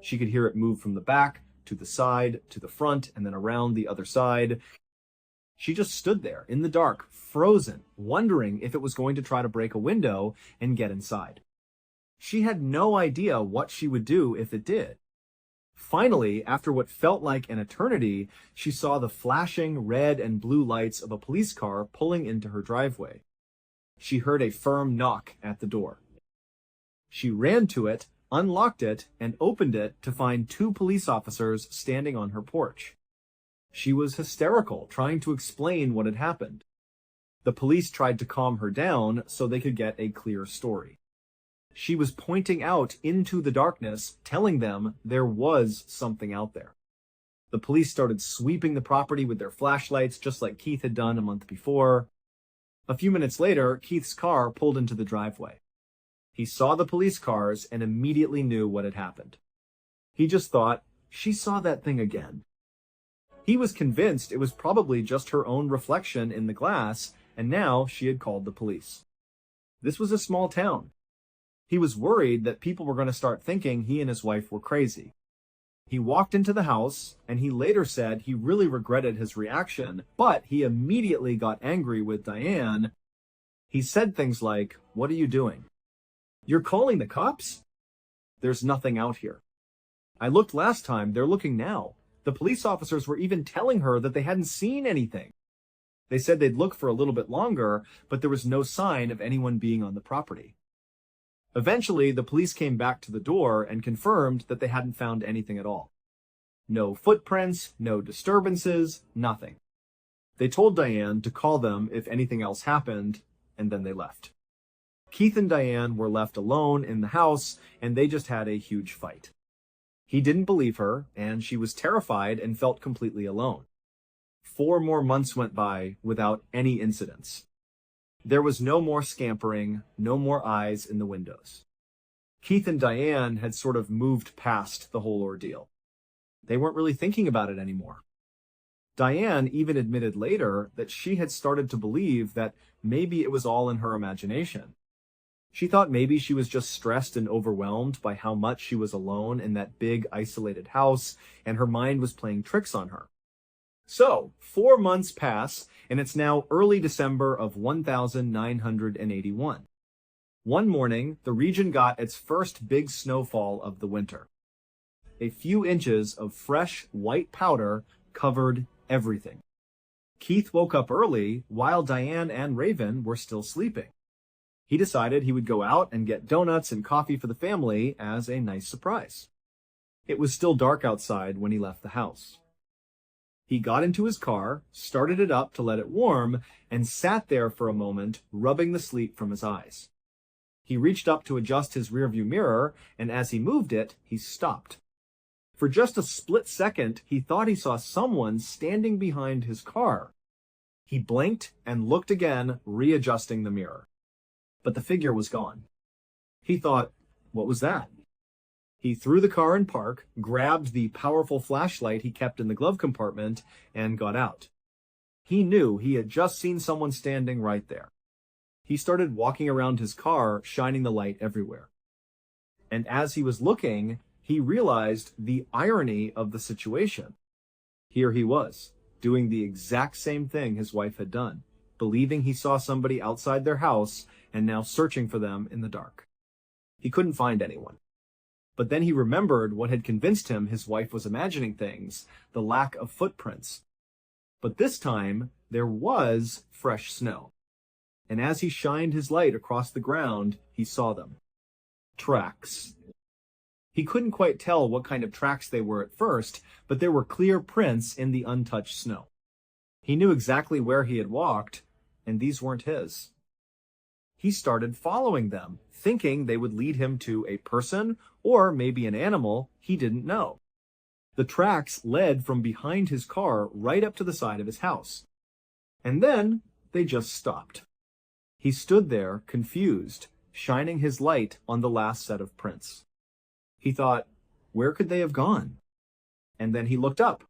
She could hear it move from the back, to the side, to the front, and then around the other side. She just stood there, in the dark, frozen, wondering if it was going to try to break a window and get inside. She had no idea what she would do if it did. Finally, after what felt like an eternity, she saw the flashing red and blue lights of a police car pulling into her driveway. She heard a firm knock at the door. She ran to it, unlocked it, and opened it to find two police officers standing on her porch. She was hysterical, trying to explain what had happened. The police tried to calm her down so they could get a clear story. She was pointing out into the darkness, telling them there was something out there. The police started sweeping the property with their flashlights, just like Keith had done a month before. A few minutes later, Keith's car pulled into the driveway. He saw the police cars and immediately knew what had happened. He just thought, she saw that thing again. He was convinced it was probably just her own reflection in the glass, and now she had called the police. This was a small town. He was worried that people were going to start thinking he and his wife were crazy. He walked into the house, and he later said he really regretted his reaction, but he immediately got angry with Diane. He said things like, "What are you doing? You're calling the cops? There's nothing out here. I looked last time, they're looking now. The police officers were even telling her that they hadn't seen anything. They said they'd look for a little bit longer, but there was no sign of anyone being on the property." Eventually, the police came back to the door and confirmed that they hadn't found anything at all. No footprints, no disturbances, nothing. They told Diane to call them if anything else happened, and then they left. Keith and Diane were left alone in the house, and they just had a huge fight. He didn't believe her, and she was terrified and felt completely alone. 4 more months went by without any incidents. There was no more scampering, no more eyes in the windows. Keith and Diane had sort of moved past the whole ordeal. They weren't really thinking about it anymore. Diane even admitted later that she had started to believe that maybe it was all in her imagination. She thought maybe she was just stressed and overwhelmed by how much she was alone in that big, isolated house, and her mind was playing tricks on her. So, 4 months pass, and it's now early December of 1981. One morning, the region got its first big snowfall of the winter. A few inches of fresh, white powder covered everything. Keith woke up early while Diane and Raven were still sleeping. He decided he would go out and get donuts and coffee for the family as a nice surprise. It was still dark outside when he left the house. He got into his car, started it up to let it warm, and sat there for a moment, rubbing the sleep from his eyes. He reached up to adjust his rearview mirror, and as he moved it, he stopped. For just a split second, he thought he saw someone standing behind his car. He blinked and looked again, readjusting the mirror. But the figure was gone. He thought, what was that? He threw the car in park, grabbed the powerful flashlight he kept in the glove compartment, and got out. He knew he had just seen someone standing right there. He started walking around his car, shining the light everywhere. And as he was looking, he realized the irony of the situation. Here he was, doing the exact same thing his wife had done, believing he saw somebody outside their house and now searching for them in the dark. He couldn't find anyone. But then he remembered what had convinced him his wife was imagining things, the lack of footprints. But this time, there was fresh snow. And as he shined his light across the ground, he saw them. Tracks. He couldn't quite tell what kind of tracks they were at first, but there were clear prints in the untouched snow. He knew exactly where he had walked, and these weren't his. He started following them, thinking they would lead him to a person or maybe an animal he didn't know. The tracks led from behind his car right up to the side of his house. And then they just stopped. He stood there, confused, shining his light on the last set of prints. He thought, where could they have gone? And then he looked up.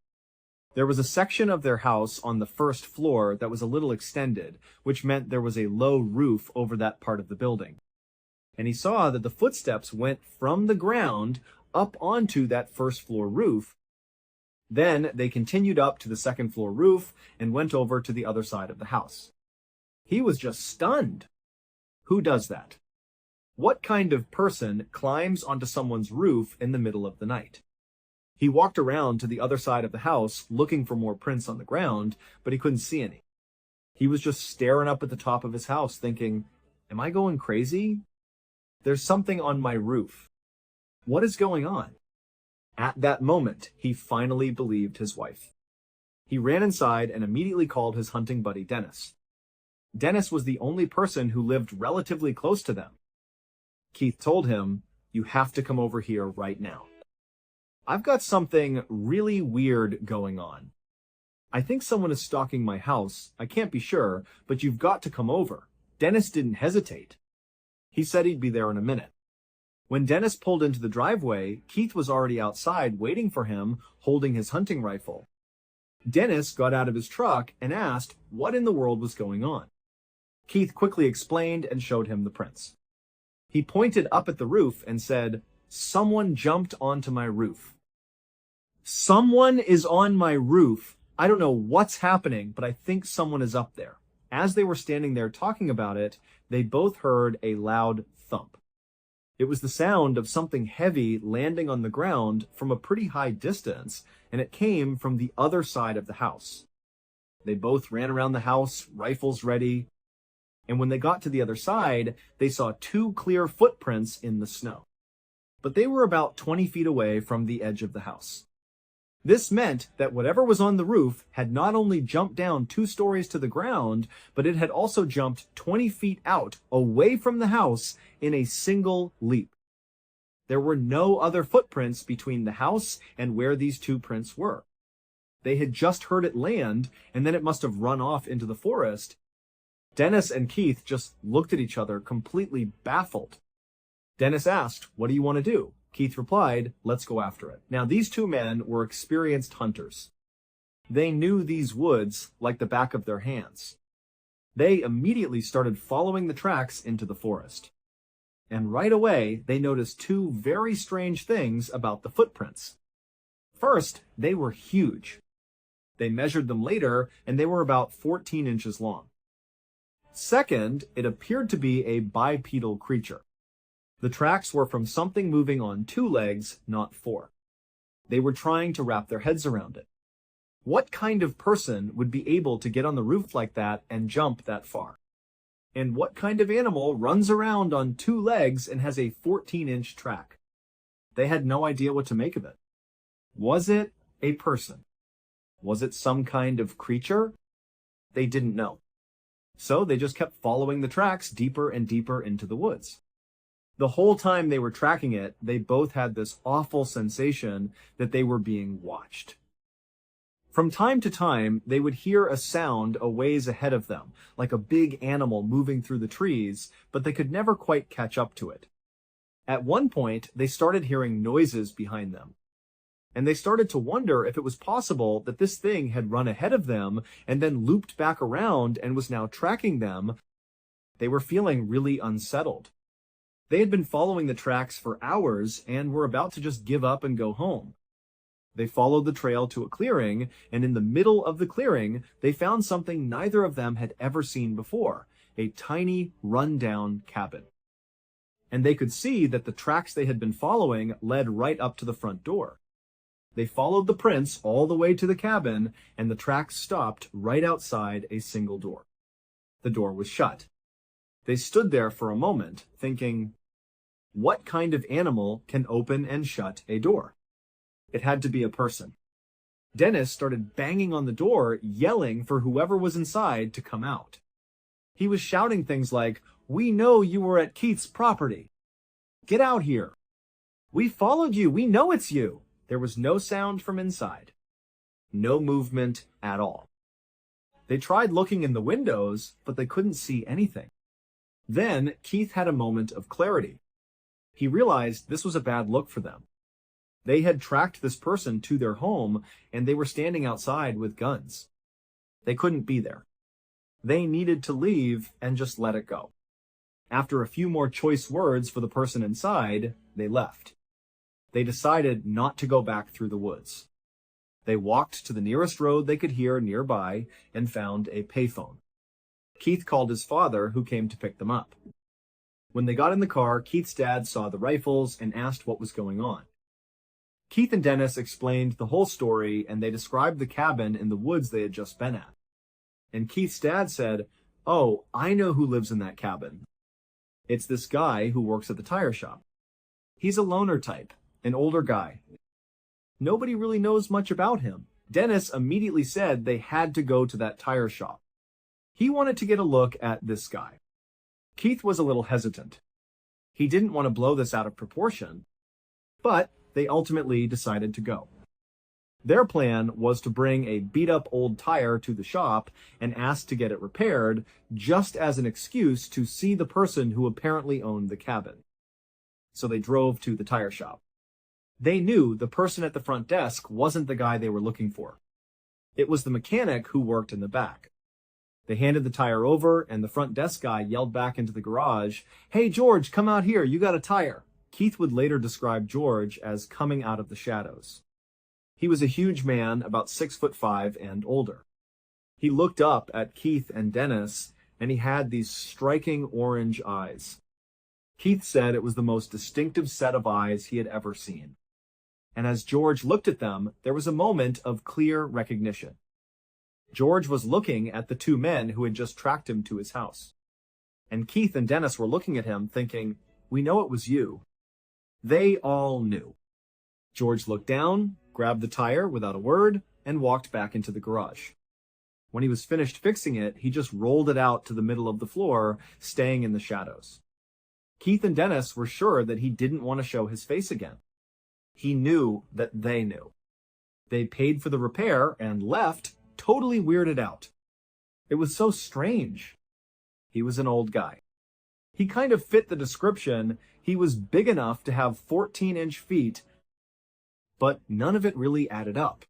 There was a section of their house on the first floor that was a little extended, which meant there was a low roof over that part of the building. And he saw that the footsteps went from the ground up onto that first floor roof. Then they continued up to the second floor roof and went over to the other side of the house. He was just stunned. Who does that? What kind of person climbs onto someone's roof in the middle of the night? He walked around to the other side of the house looking for more prints on the ground, but he couldn't see any. He was just staring up at the top of his house thinking, am I going crazy? There's something on my roof. What is going on? At that moment, he finally believed his wife. He ran inside and immediately called his hunting buddy Dennis. Dennis was the only person who lived relatively close to them. Keith told him, you have to come over here right now. I've got something really weird going on. I think someone is stalking my house. I can't be sure, but you've got to come over. Dennis didn't hesitate. He said he'd be there in a minute. When Dennis pulled into the driveway, Keith was already outside waiting for him, holding his hunting rifle. Dennis got out of his truck and asked what in the world was going on. Keith quickly explained and showed him the prints. He pointed up at the roof and said, someone jumped onto my roof. Someone is on my roof. I don't know what's happening, but I think someone is up there. As they were standing there talking about it, they both heard a loud thump. It was the sound of something heavy landing on the ground from a pretty high distance, and it came from the other side of the house. They both ran around the house, rifles ready, and when they got to the other side, they saw two clear footprints in the snow. But they were about 20 feet away from the edge of the house. This meant that whatever was on the roof had not only jumped down 2 stories to the ground, but it had also jumped 20 feet out away from the house in a single leap. There were no other footprints between the house and where these 2 prints were. They had just heard it land, and then it must have run off into the forest. Dennis and Keith just looked at each other, completely baffled. Dennis asked, what do you want to do? Keith replied, let's go after it. Now, these 2 men were experienced hunters. They knew these woods like the back of their hands. They immediately started following the tracks into the forest. And right away, they noticed 2 very strange things about the footprints. First, they were huge. They measured them later, and they were about 14 inches long. Second, it appeared to be a bipedal creature. The tracks were from something moving on 2 legs, not 4. They were trying to wrap their heads around it. What kind of person would be able to get on the roof like that and jump that far? And what kind of animal runs around on 2 legs and has a 14-inch track? They had no idea what to make of it. Was it a person? Was it some kind of creature? They didn't know. So they just kept following the tracks deeper and deeper into the woods. The whole time they were tracking it, they both had this awful sensation that they were being watched. From time to time, they would hear a sound a ways ahead of them, like a big animal moving through the trees, but they could never quite catch up to it. At one point, they started hearing noises behind them. And they started to wonder if it was possible that this thing had run ahead of them and then looped back around and was now tracking them. They were feeling really unsettled. They had been following the tracks for hours and were about to just give up and go home. They followed the trail to a clearing, and in the middle of the clearing, they found something neither of them had ever seen before, a tiny, run-down cabin. And they could see that the tracks they had been following led right up to the front door. They followed the prints all the way to the cabin, and the tracks stopped right outside a single door. The door was shut. They stood there for a moment, thinking, what kind of animal can open and shut a door? It had to be a person. Dennis started banging on the door, yelling for whoever was inside to come out. He was shouting things like, we know you were at Keith's property. Get out here. We followed you. We know it's you. There was no sound from inside. No movement at all. They tried looking in the windows, but they couldn't see anything. Then Keith had a moment of clarity. He realized this was a bad look for them. They had tracked this person to their home, and they were standing outside with guns. They couldn't be there. They needed to leave and just let it go. After a few more choice words for the person inside, they left. They decided not to go back through the woods. They walked to the nearest road they could hear nearby and found a payphone. Keith called his father, who came to pick them up. When they got in the car, Keith's dad saw the rifles and asked what was going on. Keith and Dennis explained the whole story, and they described the cabin in the woods they had just been at. And Keith's dad said, "Oh, I know who lives in that cabin. It's this guy who works at the tire shop. He's a loner type, an older guy. Nobody really knows much about him." Dennis immediately said they had to go to that tire shop. He wanted to get a look at this guy. Keith was a little hesitant. He didn't want to blow this out of proportion, but they ultimately decided to go. Their plan was to bring a beat-up old tire to the shop and ask to get it repaired, just as an excuse to see the person who apparently owned the cabin. So they drove to the tire shop. They knew the person at the front desk wasn't the guy they were looking for. It was the mechanic who worked in the back. They handed the tire over, and the front desk guy yelled back into the garage, "Hey, George, come out here, you got a tire." Keith would later describe George as coming out of the shadows. He was a huge man, about 6'5" and older. He looked up at Keith and Dennis, and he had these striking orange eyes. Keith said it was the most distinctive set of eyes he had ever seen. And as George looked at them, there was a moment of clear recognition. George was looking at the two men who had just tracked him to his house. And Keith and Dennis were looking at him thinking, "We know it was you." They all knew. George looked down, grabbed the tire without a word, and walked back into the garage. When he was finished fixing it, he just rolled it out to the middle of the floor, staying in the shadows. Keith and Dennis were sure that he didn't want to show his face again. He knew that they knew. They paid for the repair and left, totally weirded out. It was so strange. He was an old guy. He kind of fit the description. He was big enough to have 14-inch feet, but none of it really added up.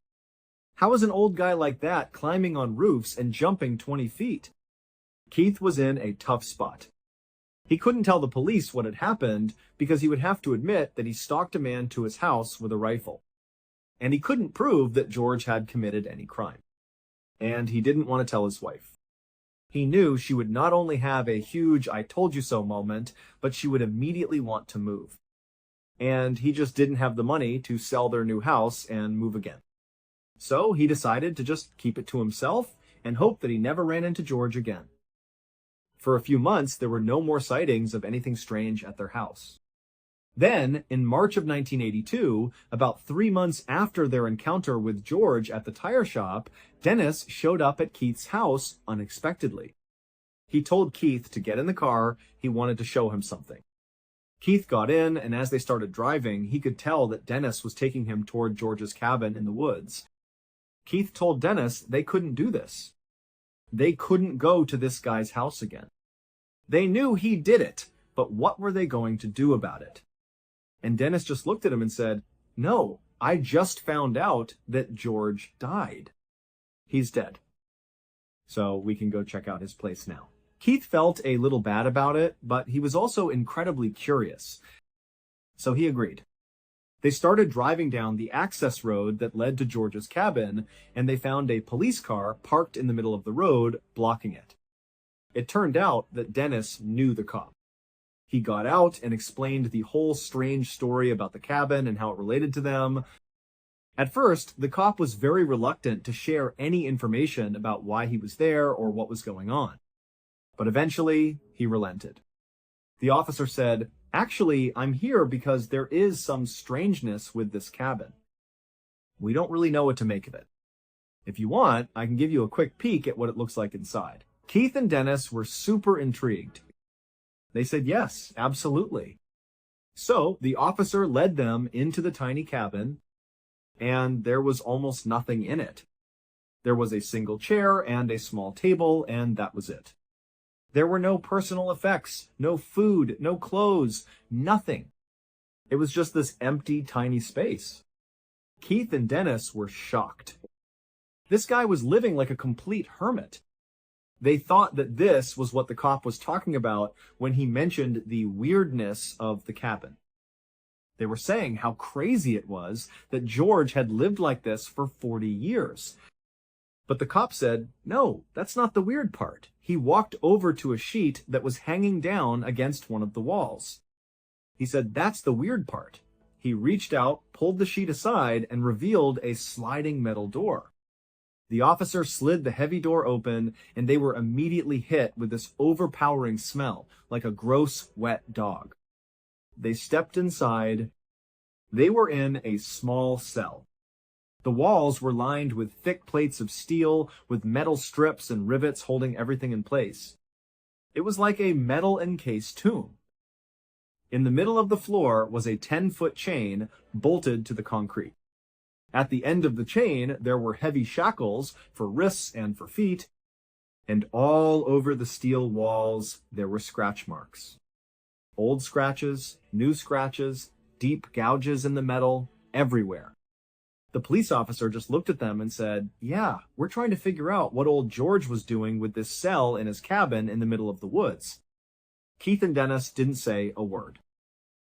How is an old guy like that climbing on roofs and jumping 20 feet? Keith was in a tough spot. He couldn't tell the police what had happened because he would have to admit that he stalked a man to his house with a rifle. And he couldn't prove that George had committed any crime. And he didn't want to tell his wife. He knew she would not only have a huge "I told you so" moment, but she would immediately want to move. And he just didn't have the money to sell their new house and move again. So he decided to just keep it to himself and hope that he never ran into George again. For a few months, there were no more sightings of anything strange at their house. Then, in March of 1982, about 3 months after their encounter with George at the tire shop, Dennis showed up at Keith's house unexpectedly. He told Keith to get in the car. He wanted to show him something. Keith got in, and as they started driving, he could tell that Dennis was taking him toward George's cabin in the woods. Keith told Dennis they couldn't do this. They couldn't go to this guy's house again. They knew he did it, but what were they going to do about it? And Dennis just looked at him and said, "No, I just found out that George died. He's dead. So we can go check out his place now." Keith felt a little bad about it, but he was also incredibly curious. So he agreed. They started driving down the access road that led to George's cabin, and they found a police car parked in the middle of the road, blocking it. It turned out that Dennis knew the cop. He got out and explained the whole strange story about the cabin and how it related to them. At first, the cop was very reluctant to share any information about why he was there or what was going on. But eventually, he relented. The officer said, "Actually, I'm here because there is some strangeness with this cabin. We don't really know what to make of it. If you want, I can give you a quick peek at what it looks like inside." Keith and Dennis were super intrigued. They said yes, absolutely. So the officer led them into the tiny cabin, and there was almost nothing in it. There was a single chair and a small table, and that was it. There were no personal effects, no food, no clothes, nothing. It was just this empty, tiny space. Keith and Dennis were shocked. This guy was living like a complete hermit. They thought that this was what the cop was talking about when he mentioned the weirdness of the cabin. They were saying how crazy it was that George had lived like this for 40 years. But the cop said, no, that's not the weird part. He walked over to a sheet that was hanging down against one of the walls. He said, that's the weird part. He reached out, pulled the sheet aside, and revealed a sliding metal door. The officer slid the heavy door open, and they were immediately hit with this overpowering smell, like a gross, wet dog. They stepped inside. They were in a small cell. The walls were lined with thick plates of steel, with metal strips and rivets holding everything in place. It was like a metal-encased tomb. In the middle of the floor was a 10-foot chain bolted to the concrete. At the end of the chain, there were heavy shackles for wrists and for feet, and all over the steel walls, there were scratch marks. Old scratches, new scratches, deep gouges in the metal, everywhere. The police officer just looked at them and said, yeah, we're trying to figure out what old George was doing with this cell in his cabin in the middle of the woods. Keith and Dennis didn't say a word.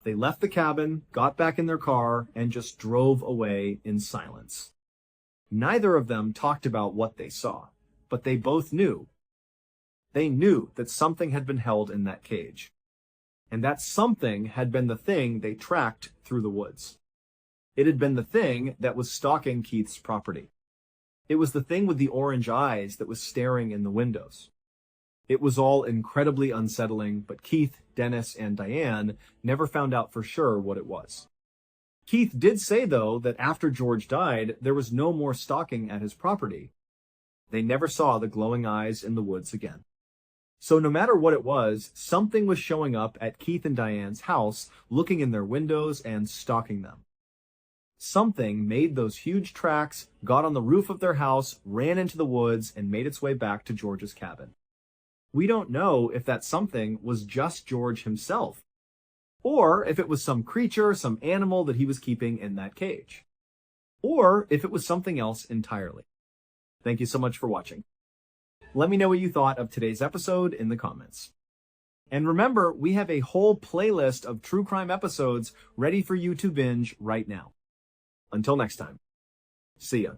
They left the cabin, got back in their car, and just drove away in silence. Neither of them talked about what they saw, but they both knew. They knew that something had been held in that cage. And that something had been the thing they tracked through the woods. It had been the thing that was stalking Keith's property. It was the thing with the orange eyes that was staring in the windows. It was all incredibly unsettling, but Keith, Dennis, and Diane never found out for sure what it was. Keith did say, though, that after George died, there was no more stalking at his property. They never saw the glowing eyes in the woods again. So no matter what it was, something was showing up at Keith and Diane's house, looking in their windows and stalking them. Something made those huge tracks, got on the roof of their house, ran into the woods, and made its way back to George's cabin. We don't know if that something was just George himself, or if it was some creature, some animal that he was keeping in that cage, or if it was something else entirely. Thank you so much for watching. Let me know what you thought of today's episode in the comments. And remember, we have a whole playlist of true crime episodes ready for you to binge right now. Until next time, see ya.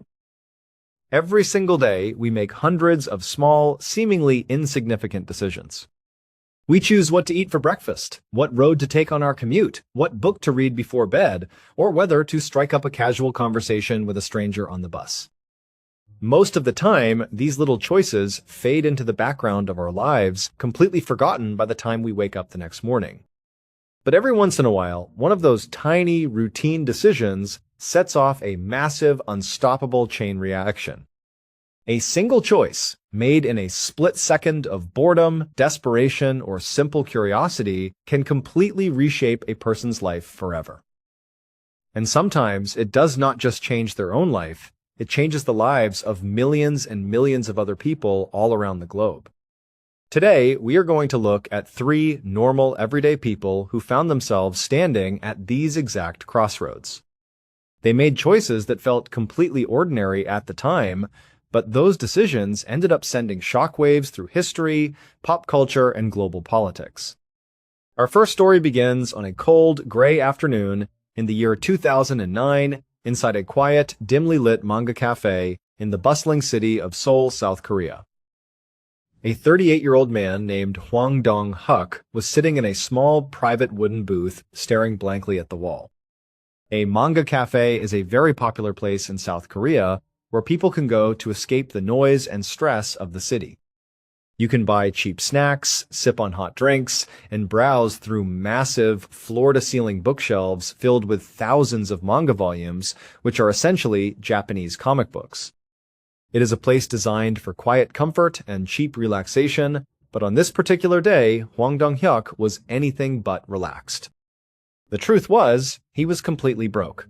Every single day, we make hundreds of small, seemingly insignificant decisions. We choose what to eat for breakfast, what road to take on our commute, what book to read before bed, or whether to strike up a casual conversation with a stranger on the bus. Most of the time, these little choices fade into the background of our lives, completely forgotten by the time we wake up the next morning. But every once in a while, one of those tiny, routine decisions sets off a massive, unstoppable chain reaction. A single choice, made in a split second of boredom, desperation, or simple curiosity, can completely reshape a person's life forever. And sometimes it does not just change their own life, it changes the lives of millions and millions of other people all around the globe. Today, we are going to look at 3 normal, everyday people who found themselves standing at these exact crossroads. They made choices that felt completely ordinary at the time, but those decisions ended up sending shockwaves through history, pop culture, and global politics. Our first story begins on a cold, gray afternoon in the year 2009 inside a quiet, dimly lit manga cafe in the bustling city of Seoul, South Korea. A 38-year-old man named Hwang Dong-huk was sitting in a small, private wooden booth, staring blankly at the wall. A manga cafe is a very popular place in South Korea where people can go to escape the noise and stress of the city. You can buy cheap snacks, sip on hot drinks, and browse through massive, floor-to-ceiling bookshelves filled with thousands of manga volumes, which are essentially Japanese comic books. It is a place designed for quiet comfort and cheap relaxation, but on this particular day, Hwang Dong-hyuk was anything but relaxed. The truth was, he was completely broke.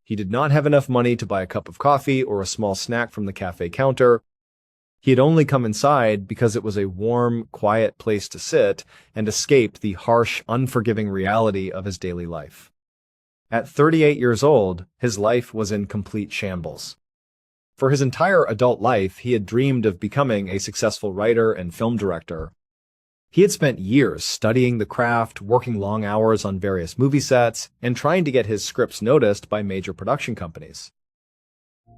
He did not have enough money to buy a cup of coffee or a small snack from the cafe counter. He had only come inside because it was a warm, quiet place to sit and escape the harsh, unforgiving reality of his daily life. At 38 years old, his life was in complete shambles. For his entire adult life, he had dreamed of becoming a successful writer and film director. He had spent years studying the craft, working long hours on various movie sets, and trying to get his scripts noticed by major production companies.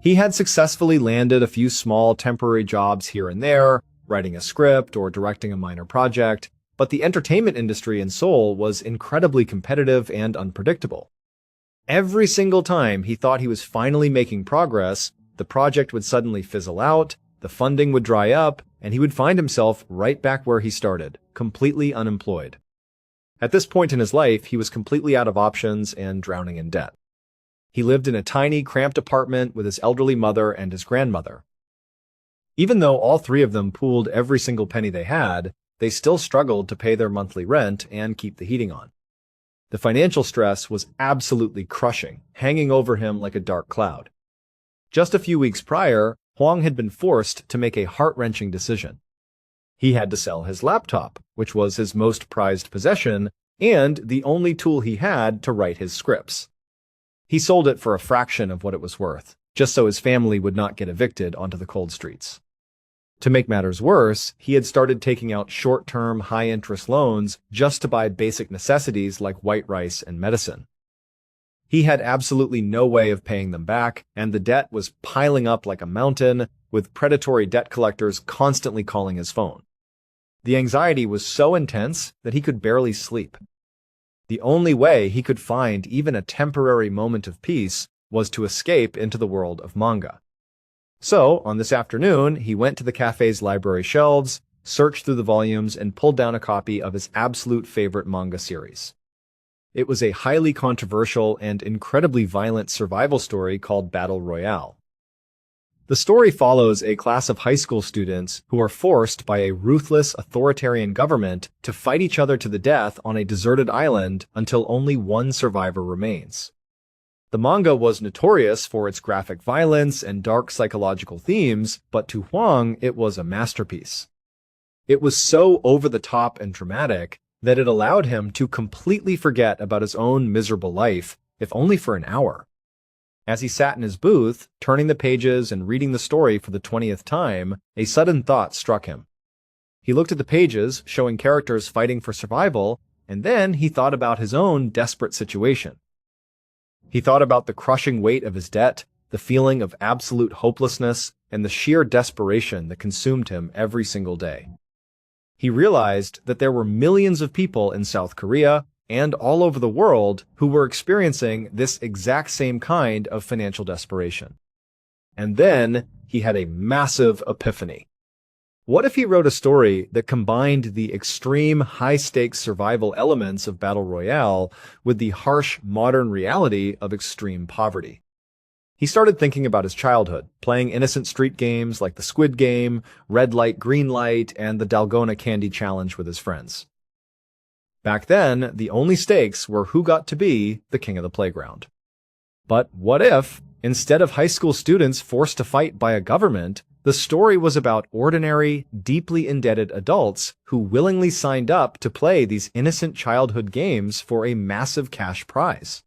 He had successfully landed a few small temporary jobs here and there, writing a script or directing a minor project, but the entertainment industry in Seoul was incredibly competitive and unpredictable. Every single time he thought he was finally making progress, the project would suddenly fizzle out, the funding would dry up, and he would find himself right back where he started, completely unemployed. At this point in his life, he was completely out of options and drowning in debt. He lived in a tiny, cramped apartment with his elderly mother and his grandmother. Even though all three of them pooled every single penny they had, they still struggled to pay their monthly rent and keep the heating on. The financial stress was absolutely crushing, hanging over him like a dark cloud. Just a few weeks prior, Hwang had been forced to make a heart-wrenching decision. He had to sell his laptop, which was his most prized possession, and the only tool he had to write his scripts. He sold it for a fraction of what it was worth, just so his family would not get evicted onto the cold streets. To make matters worse, he had started taking out short-term, high-interest loans just to buy basic necessities like white rice and medicine. He had absolutely no way of paying them back, and the debt was piling up like a mountain, with predatory debt collectors constantly calling his phone. The anxiety was so intense that he could barely sleep. The only way he could find even a temporary moment of peace was to escape into the world of manga. So, on this afternoon, he went to the cafe's library shelves, searched through the volumes, and pulled down a copy of his absolute favorite manga series. It was a highly controversial and incredibly violent survival story called Battle Royale. The story follows a class of high school students who are forced by a ruthless authoritarian government to fight each other to the death on a deserted island until only one survivor remains. The manga was notorious for its graphic violence and dark psychological themes, but to Hwang it was a masterpiece. It was so over-the-top and dramatic that it allowed him to completely forget about his own miserable life, if only for an hour. As he sat in his booth, turning the pages and reading the story for the 20th time, a sudden thought struck him. He looked at the pages, showing characters fighting for survival, and then he thought about his own desperate situation. He thought about the crushing weight of his debt, the feeling of absolute hopelessness, and the sheer desperation that consumed him every single day. He realized that there were millions of people in South Korea and all over the world who were experiencing this exact same kind of financial desperation. And then he had a massive epiphany. What if he wrote a story that combined the extreme high-stakes survival elements of Battle Royale with the harsh modern reality of extreme poverty? He started thinking about his childhood, playing innocent street games like the Squid Game, Red Light, Green Light, and the Dalgona Candy Challenge with his friends. Back then, the only stakes were who got to be the king of the playground. But what if, instead of high school students forced to fight by a government, the story was about ordinary, deeply indebted adults who willingly signed up to play these innocent childhood games for a massive cash prize?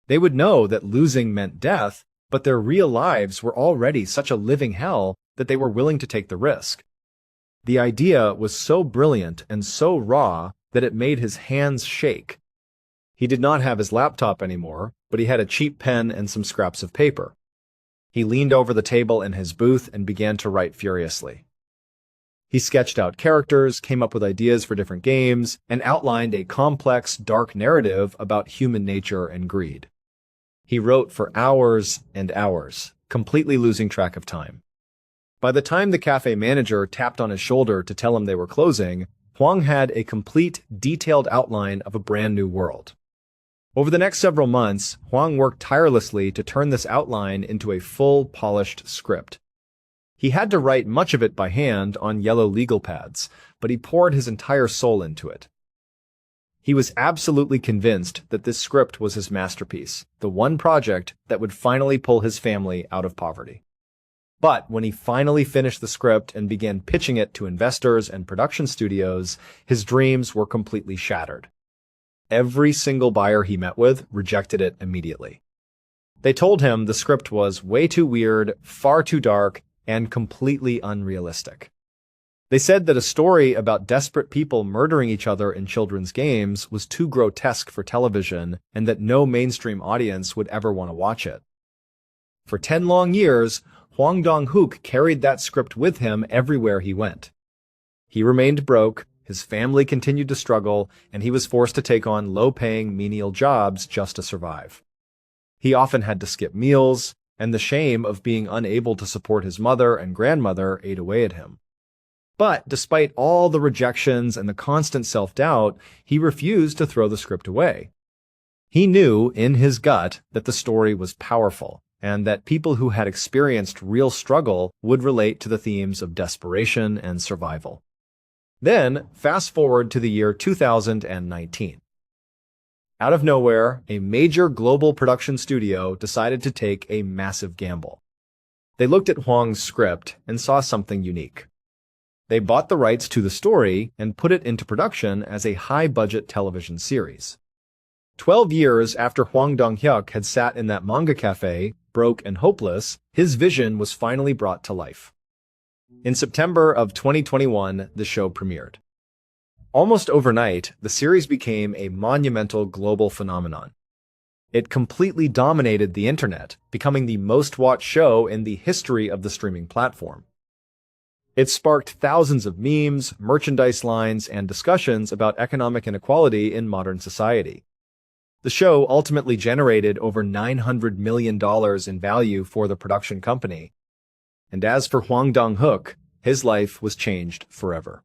They would know that losing meant death, but their real lives were already such a living hell that they were willing to take the risk. The idea was so brilliant and so raw that it made his hands shake. He did not have his laptop anymore, but he had a cheap pen and some scraps of paper. He leaned over the table in his booth and began to write furiously. He sketched out characters, came up with ideas for different games, and outlined a complex, dark narrative about human nature and greed. He wrote for hours and hours, completely losing track of time. By the time the cafe manager tapped on his shoulder to tell him they were closing, Hwang had a complete, detailed outline of a brand new world. Over the next several months, Hwang worked tirelessly to turn this outline into a full, polished script. He had to write much of it by hand on yellow legal pads, but he poured his entire soul into it. He was absolutely convinced that this script was his masterpiece, the one project that would finally pull his family out of poverty. But when he finally finished the script and began pitching it to investors and production studios, his dreams were completely shattered. Every single buyer he met with rejected it immediately. They told him the script was way too weird, far too dark, and completely unrealistic. They said that a story about desperate people murdering each other in children's games was too grotesque for television and that no mainstream audience would ever want to watch it. For 10 long years, Hwang Dong-hook carried that script with him everywhere he went. He remained broke, his family continued to struggle, and he was forced to take on low-paying menial jobs just to survive. He often had to skip meals, and the shame of being unable to support his mother and grandmother ate away at him. But despite all the rejections and the constant self-doubt, he refused to throw the script away. He knew in his gut that the story was powerful, and that people who had experienced real struggle would relate to the themes of desperation and survival. Then, fast forward to the year 2019. Out of nowhere, a major global production studio decided to take a massive gamble. They looked at Hwang's script and saw something unique. They bought the rights to the story and put it into production as a high-budget television series. 12 years after Hwang Dong-hyuk had sat in that manga cafe, broke and hopeless, his vision was finally brought to life. In September of 2021, the show premiered. Almost overnight, the series became a monumental global phenomenon. It completely dominated the internet, becoming the most-watched show in the history of the streaming platform. It sparked thousands of memes, merchandise lines, and discussions about economic inequality in modern society. The show ultimately generated over $900 million in value for the production company. And as for Hwang Dong-hook, his life was changed forever.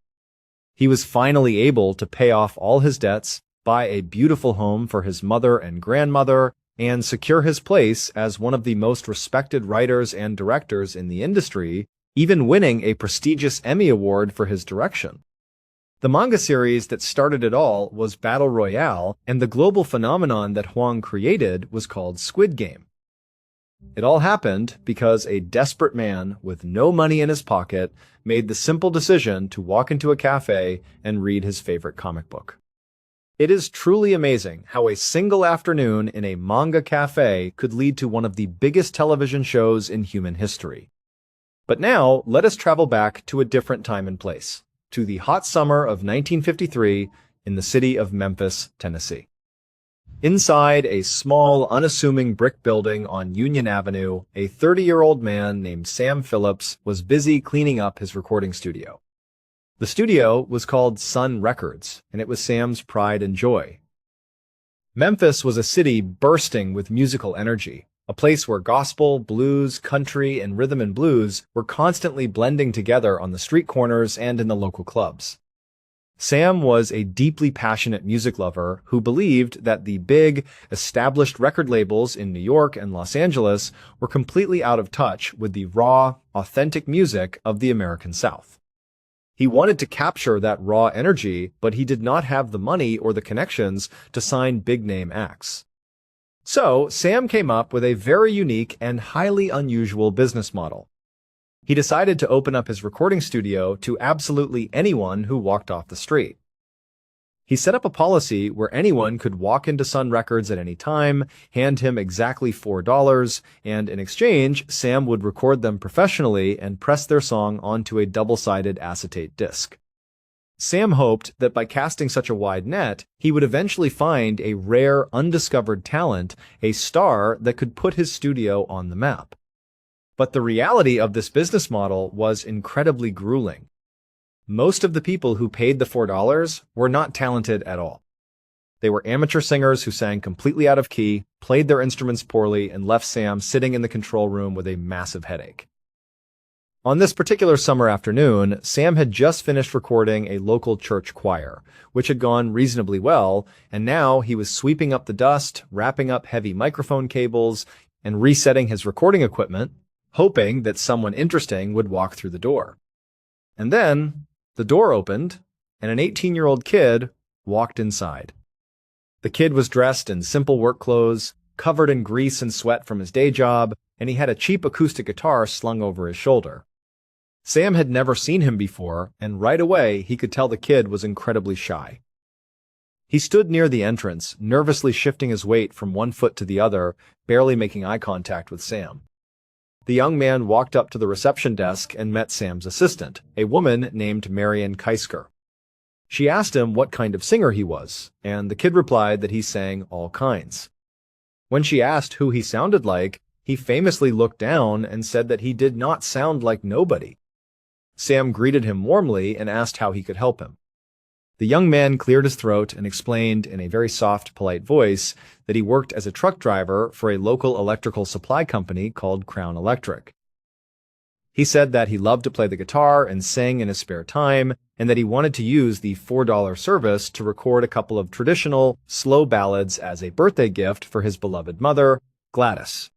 He was finally able to pay off all his debts, buy a beautiful home for his mother and grandmother, and secure his place as one of the most respected writers and directors in the industry, even winning a prestigious Emmy Award for his direction. The manga series that started it all was Battle Royale, and the global phenomenon that Hwang created was called Squid Game. It all happened because a desperate man with no money in his pocket made the simple decision to walk into a cafe and read his favorite comic book. It is truly amazing how a single afternoon in a manga cafe could lead to one of the biggest television shows in human history. But now, let us travel back to a different time and place, to the hot summer of 1953 in the city of Memphis, Tennessee. Inside a small, unassuming brick building on Union Avenue, a 30-year-old man named Sam Phillips was busy cleaning up his recording studio. The studio was called Sun Records, and it was Sam's pride and joy. Memphis was a city bursting with musical energy, a place where gospel, blues, country, and rhythm and blues were constantly blending together on the street corners and in the local clubs. Sam was a deeply passionate music lover who believed that the big, established record labels in New York and Los Angeles were completely out of touch with the raw, authentic music of the American South. He wanted to capture that raw energy, but he did not have the money or the connections to sign big-name acts. So, Sam came up with a very unique and highly unusual business model. He decided to open up his recording studio to absolutely anyone who walked off the street. He set up a policy where anyone could walk into Sun Records at any time, hand him exactly $4, and in exchange, Sam would record them professionally and press their song onto a double-sided acetate disc. Sam hoped that by casting such a wide net, he would eventually find a rare, undiscovered talent, a star that could put his studio on the map. But the reality of this business model was incredibly grueling. Most of the people who paid the $4 were not talented at all. They were amateur singers who sang completely out of key, played their instruments poorly, and left Sam sitting in the control room with a massive headache. On this particular summer afternoon, Sam had just finished recording a local church choir, which had gone reasonably well, and now he was sweeping up the dust, wrapping up heavy microphone cables, and resetting his recording equipment, hoping that someone interesting would walk through the door. And then, the door opened, and an 18-year-old kid walked inside. The kid was dressed in simple work clothes, covered in grease and sweat from his day job, and he had a cheap acoustic guitar slung over his shoulder. Sam had never seen him before, and right away he could tell the kid was incredibly shy. He stood near the entrance, nervously shifting his weight from one foot to the other, barely making eye contact with Sam. The young man walked up to the reception desk and met Sam's assistant, a woman named Marian Keisker. She asked him what kind of singer he was, and the kid replied that he sang all kinds. When she asked who he sounded like, he famously looked down and said that he did not sound like nobody. Sam greeted him warmly and asked how he could help him. The young man cleared his throat and explained in a very soft, polite voice that he worked as a truck driver for a local electrical supply company called Crown Electric. He said that he loved to play the guitar and sing in his spare time, and that he wanted to use the $4 service to record a couple of traditional, slow ballads as a birthday gift for his beloved mother, Gladys.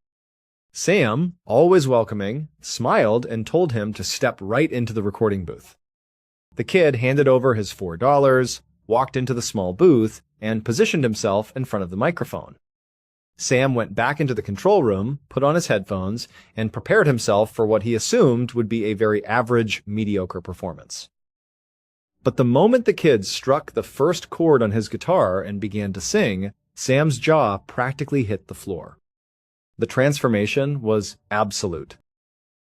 Sam, always welcoming, smiled and told him to step right into the recording booth. The kid handed over his $4, walked into the small booth, and positioned himself in front of the microphone. Sam went back into the control room, put on his headphones, and prepared himself for what he assumed would be a very average, mediocre performance. But the moment the kid struck the first chord on his guitar and began to sing, Sam's jaw practically hit the floor. The transformation was absolute.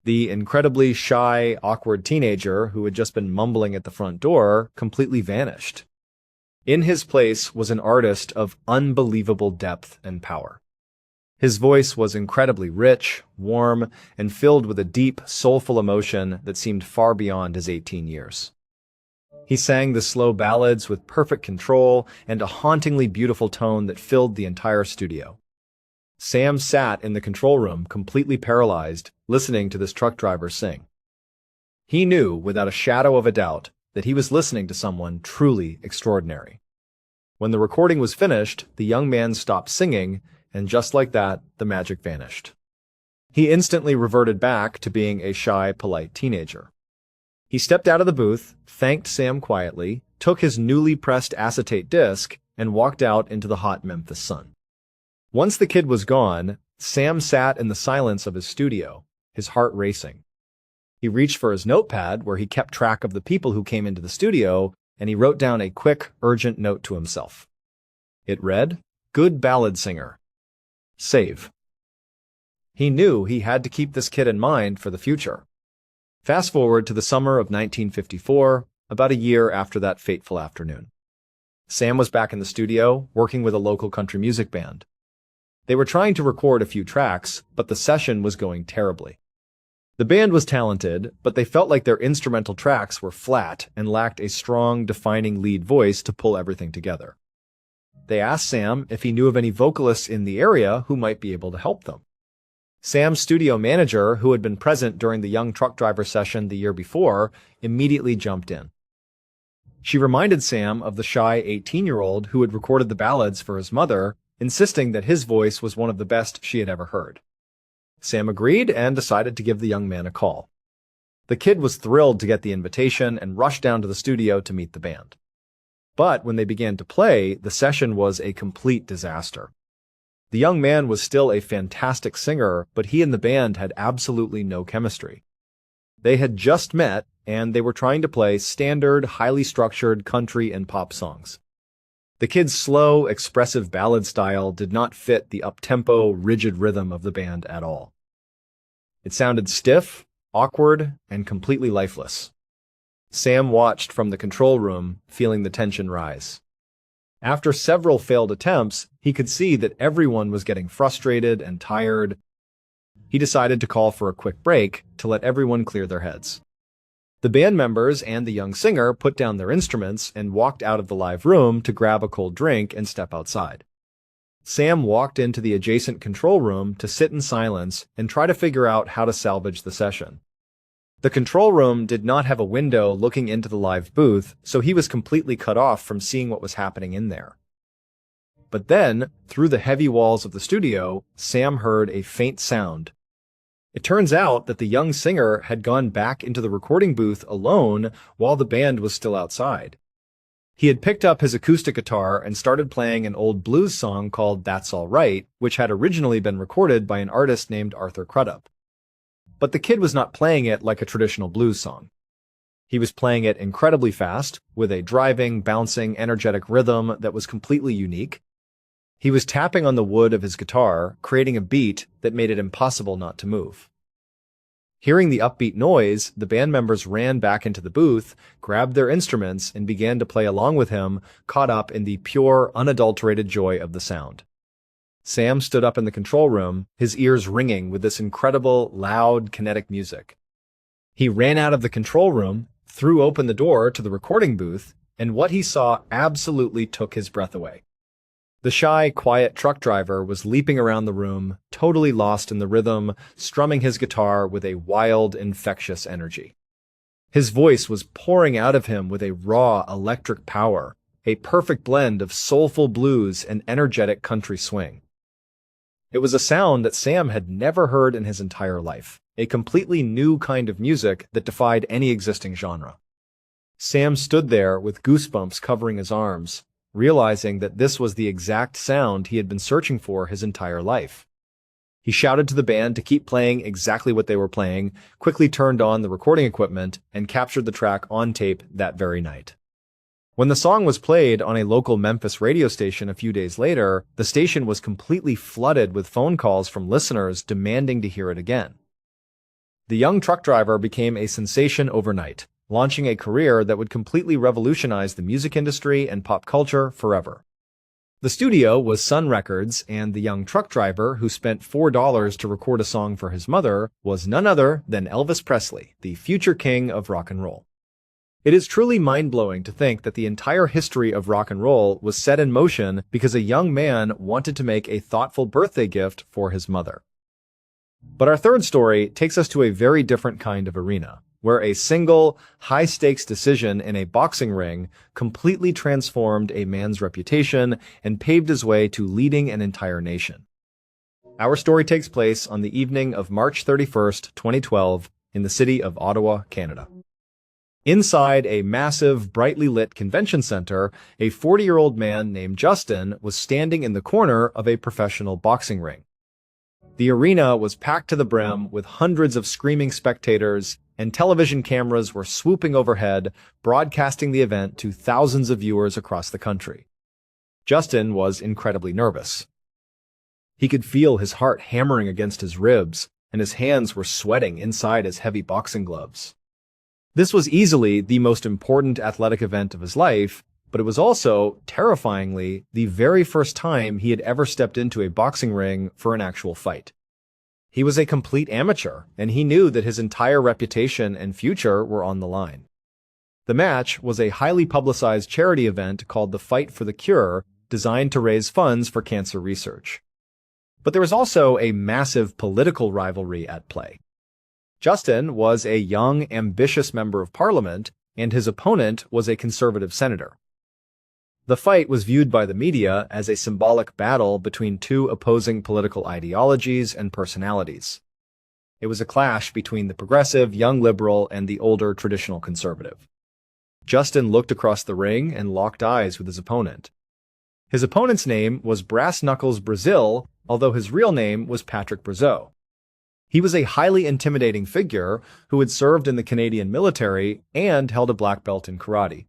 The incredibly shy, awkward teenager who had just been mumbling at the front door completely vanished. In his place was an artist of unbelievable depth and power. His voice was incredibly rich, warm, and filled with a deep, soulful emotion that seemed far beyond his 18 years. He sang the slow ballads with perfect control and a hauntingly beautiful tone that filled the entire studio. Sam sat in the control room, completely paralyzed, listening to this truck driver sing. He knew, without a shadow of a doubt, that he was listening to someone truly extraordinary. When the recording was finished, the young man stopped singing, and just like that, the magic vanished. He instantly reverted back to being a shy, polite teenager. He stepped out of the booth, thanked Sam quietly, took his newly pressed acetate disc, and walked out into the hot Memphis sun. Once the kid was gone, Sam sat in the silence of his studio, his heart racing. He reached for his notepad where he kept track of the people who came into the studio, and he wrote down a quick, urgent note to himself. It read, "Good ballad singer. Save." He knew he had to keep this kid in mind for the future. Fast forward to the summer of 1954, about a year after that fateful afternoon. Sam was back in the studio, working with a local country music band. They were trying to record a few tracks, but the session was going terribly. The band was talented, but they felt like their instrumental tracks were flat and lacked a strong, defining lead voice to pull everything together. They asked Sam if he knew of any vocalists in the area who might be able to help them. Sam's studio manager, who had been present during the young truck driver session the year before, immediately jumped in. She reminded Sam of the shy 18-year-old who had recorded the ballads for his mother, insisting that his voice was one of the best she had ever heard. Sam agreed and decided to give the young man a call. The kid was thrilled to get the invitation and rushed down to the studio to meet the band. But when they began to play, the session was a complete disaster. The young man was still a fantastic singer, but he and the band had absolutely no chemistry. They had just met, and they were trying to play standard, highly structured country and pop songs. The kid's slow, expressive ballad style did not fit the up-tempo, rigid rhythm of the band at all. It sounded stiff, awkward, and completely lifeless. Sam watched from the control room, feeling the tension rise. After several failed attempts, he could see that everyone was getting frustrated and tired. He decided to call for a quick break to let everyone clear their heads. The band members and the young singer put down their instruments and walked out of the live room to grab a cold drink and step outside. Sam walked into the adjacent control room to sit in silence and try to figure out how to salvage the session. The control room did not have a window looking into the live booth, so he was completely cut off from seeing what was happening in there. But then, through the heavy walls of the studio, Sam heard a faint sound. It turns out that the young singer had gone back into the recording booth alone while the band was still outside. He had picked up his acoustic guitar and started playing an old blues song called That's All Right, which had originally been recorded by an artist named Arthur Crudup. But the kid was not playing it like a traditional blues song. He was playing it incredibly fast, with a driving, bouncing, energetic rhythm that was completely unique. He was tapping on the wood of his guitar, creating a beat that made it impossible not to move. Hearing the upbeat noise, the band members ran back into the booth, grabbed their instruments, and began to play along with him, caught up in the pure, unadulterated joy of the sound. Sam stood up in the control room, his ears ringing with this incredible, loud, kinetic music. He ran out of the control room, threw open the door to the recording booth, and what he saw absolutely took his breath away. The shy, quiet truck driver was leaping around the room, totally lost in the rhythm, strumming his guitar with a wild, infectious energy. His voice was pouring out of him with a raw, electric power, a perfect blend of soulful blues and energetic country swing. It was a sound that Sam had never heard in his entire life, a completely new kind of music that defied any existing genre. Sam stood there with goosebumps covering his arms, realizing that this was the exact sound he had been searching for his entire life. He shouted to the band to keep playing exactly what they were playing, quickly turned on the recording equipment, and captured the track on tape that very night. When the song was played on a local Memphis radio station a few days later, the station was completely flooded with phone calls from listeners demanding to hear it again. The young truck driver became a sensation overnight, launching a career that would completely revolutionize the music industry and pop culture forever. The studio was Sun Records, and the young truck driver who spent $4 to record a song for his mother was none other than Elvis Presley, the future king of rock and roll. It is truly mind-blowing to think that the entire history of rock and roll was set in motion because a young man wanted to make a thoughtful birthday gift for his mother. But our third story takes us to a very different kind of arena, where a single, high-stakes decision in a boxing ring completely transformed a man's reputation and paved his way to leading an entire nation. Our story takes place on the evening of March 31st, 2012, in the city of Ottawa, Canada. Inside a massive, brightly lit convention center, a 40-year-old man named Justin was standing in the corner of a professional boxing ring. The arena was packed to the brim with hundreds of screaming spectators, and television cameras were swooping overhead, broadcasting the event to thousands of viewers across the country. Justin was incredibly nervous. He could feel his heart hammering against his ribs, and his hands were sweating inside his heavy boxing gloves. This was easily the most important athletic event of his life, but it was also, terrifyingly, the very first time he had ever stepped into a boxing ring for an actual fight. He was a complete amateur, and he knew that his entire reputation and future were on the line. The match was a highly publicized charity event called the Fight for the Cure, designed to raise funds for cancer research. But there was also a massive political rivalry at play. Justin was a young, ambitious member of parliament, and his opponent was a conservative senator. The fight was viewed by the media as a symbolic battle between two opposing political ideologies and personalities. It was a clash between the progressive young liberal and the older traditional conservative. Justin looked across the ring and locked eyes with his opponent. His opponent's name was Brass Knuckles Brazil, although his real name was Patrick Brazeau. He was a highly intimidating figure who had served in the Canadian military and held a black belt in karate.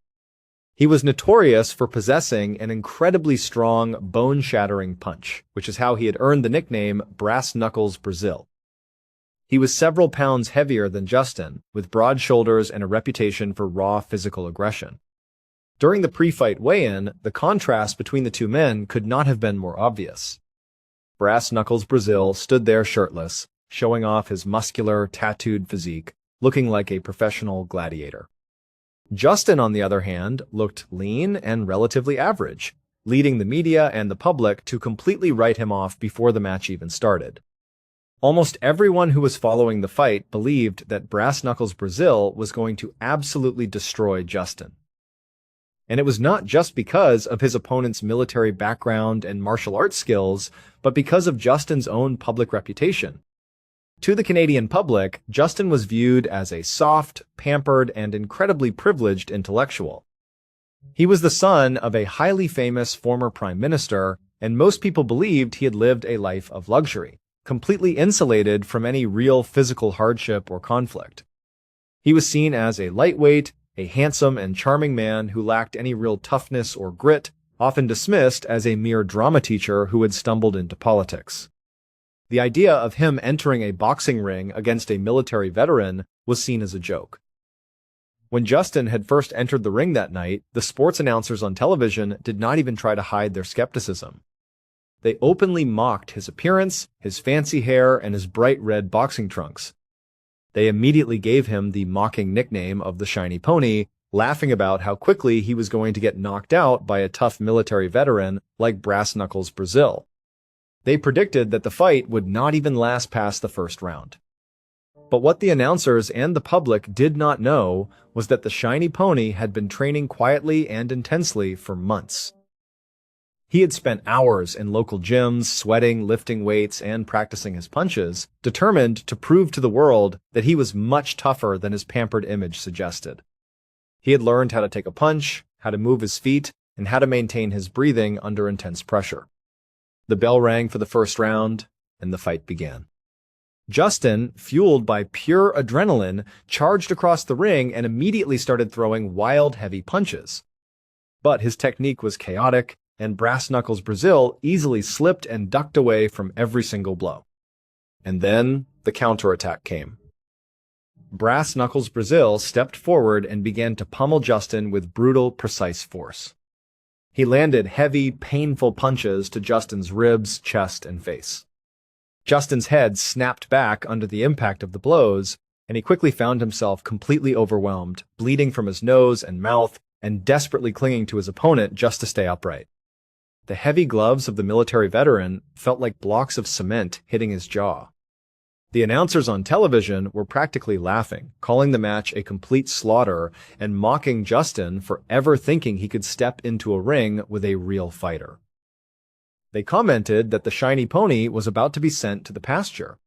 He was notorious for possessing an incredibly strong, bone-shattering punch, which is how he had earned the nickname Brass Knuckles Brazil. He was several pounds heavier than Justin, with broad shoulders and a reputation for raw physical aggression. During the pre-fight weigh-in, the contrast between the two men could not have been more obvious. Brass Knuckles Brazil stood there shirtless, showing off his muscular, tattooed physique, looking like a professional gladiator. Justin, on the other hand, looked lean and relatively average, leading the media and the public to completely write him off before the match even started. Almost everyone who was following the fight believed that Brass Knuckles Brazil was going to absolutely destroy Justin. And it was not just because of his opponent's military background and martial arts skills, but because of Justin's own public reputation. To the Canadian public, Justin was viewed as a soft, pampered, and incredibly privileged intellectual. He was the son of a highly famous former prime minister, and most people believed he had lived a life of luxury, completely insulated from any real physical hardship or conflict. He was seen as a lightweight, a handsome and charming man who lacked any real toughness or grit, often dismissed as a mere drama teacher who had stumbled into politics. The idea of him entering a boxing ring against a military veteran was seen as a joke. When Justin had first entered the ring that night, the sports announcers on television did not even try to hide their skepticism. They openly mocked his appearance, his fancy hair, and his bright red boxing trunks. They immediately gave him the mocking nickname of the Shiny Pony, laughing about how quickly he was going to get knocked out by a tough military veteran like Brass Knuckles Brazil. They predicted that the fight would not even last past the first round. But what the announcers and the public did not know was that the Shiny Pony had been training quietly and intensely for months. He had spent hours in local gyms, sweating, lifting weights, and practicing his punches, determined to prove to the world that he was much tougher than his pampered image suggested. He had learned how to take a punch, how to move his feet, and how to maintain his breathing under intense pressure. The bell rang for the first round, and the fight began. Justin, fueled by pure adrenaline, charged across the ring and immediately started throwing wild, heavy punches. But his technique was chaotic, and Brass Knuckles Brazil easily slipped and ducked away from every single blow. And then the counterattack came. Brass Knuckles Brazil stepped forward and began to pummel Justin with brutal, precise force. He landed heavy, painful punches to Justin's ribs, chest, and face. Justin's head snapped back under the impact of the blows, and he quickly found himself completely overwhelmed, bleeding from his nose and mouth, and desperately clinging to his opponent just to stay upright. The heavy gloves of the military veteran felt like blocks of cement hitting his jaw. The announcers on television were practically laughing, calling the match a complete slaughter and mocking Justin for ever thinking he could step into a ring with a real fighter. They commented that the Shiny Pony was about to be sent to the pasture.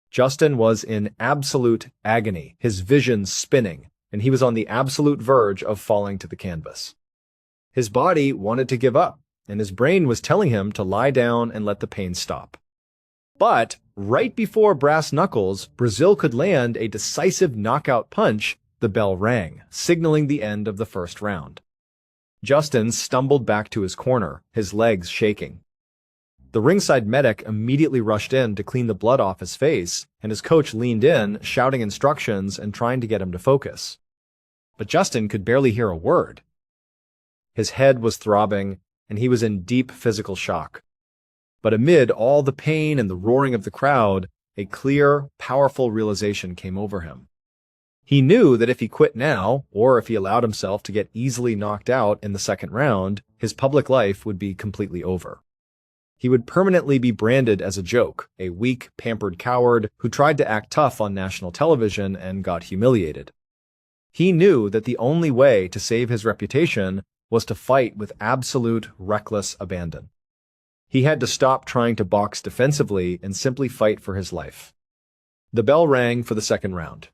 Justin was in absolute agony, his vision spinning, and he was on the absolute verge of falling to the canvas. His body wanted to give up, and his brain was telling him to lie down and let the pain stop. But right before Brass Knuckles Brazil could land a decisive knockout punch, the bell rang, signaling the end of the first round. Justin stumbled back to his corner, his legs shaking. The ringside medic immediately rushed in to clean the blood off his face, and his coach leaned in, shouting instructions and trying to get him to focus. But Justin could barely hear a word. His head was throbbing, and he was in deep physical shock. But amid all the pain and the roaring of the crowd, a clear, powerful realization came over him. He knew that if he quit now, or if he allowed himself to get easily knocked out in the second round, his public life would be completely over. He would permanently be branded as a joke, a weak, pampered coward who tried to act tough on national television and got humiliated. He knew that the only way to save his reputation was to fight with absolute, reckless abandon. He had to stop trying to box defensively and simply fight for his life. The bell rang for the second round.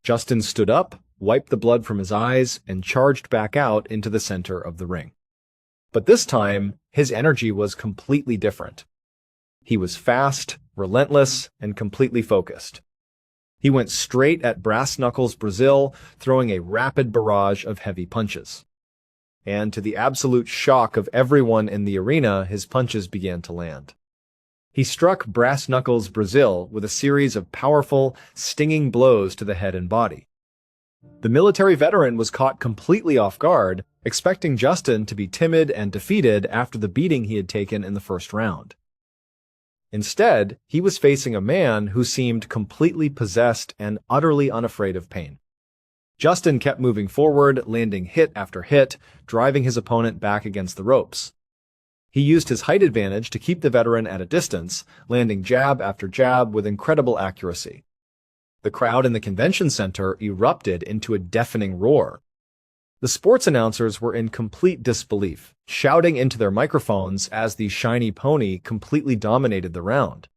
Justin stood up, wiped the blood from his eyes, and charged back out into the center of the ring. But this time, his energy was completely different. He was fast, relentless, and completely focused. He went straight at Brass Knuckles Brazil, throwing a rapid barrage of heavy punches. And to the absolute shock of everyone in the arena, his punches began to land. He struck Brass Knuckles Brazil with a series of powerful, stinging blows to the head and body. The military veteran was caught completely off guard, expecting Justin to be timid and defeated after the beating he had taken in the first round. Instead, he was facing a man who seemed completely possessed and utterly unafraid of pain. Justin kept moving forward, landing hit after hit, driving his opponent back against the ropes. He used his height advantage to keep the veteran at a distance, landing jab after jab with incredible accuracy. The crowd in the convention center erupted into a deafening roar. The sports announcers were in complete disbelief, shouting into their microphones as the Shiny Pony completely dominated the round.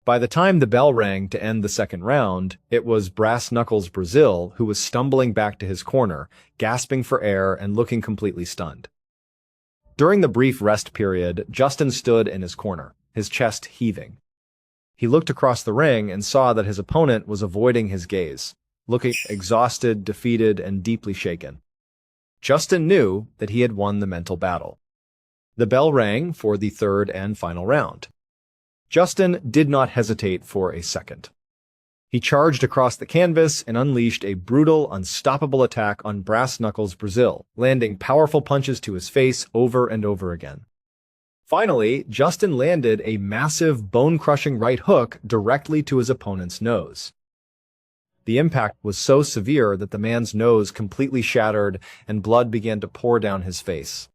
By the time the bell rang to end the second round, it was Brass Knuckles Brazil who was stumbling back to his corner, gasping for air and looking completely stunned. During the brief rest period, Justin stood in his corner, his chest heaving. He looked across the ring and saw that his opponent was avoiding his gaze, looking exhausted, defeated, and deeply shaken. Justin knew that he had won the mental battle. The bell rang for the third and final round. Justin did not hesitate for a second. He charged across the canvas and unleashed a brutal, unstoppable attack on Brass Knuckles Brazil, landing powerful punches to his face over and over again. Finally, Justin landed a massive, bone-crushing right hook directly to his opponent's nose. The impact was so severe that the man's nose completely shattered and blood began to pour down his face.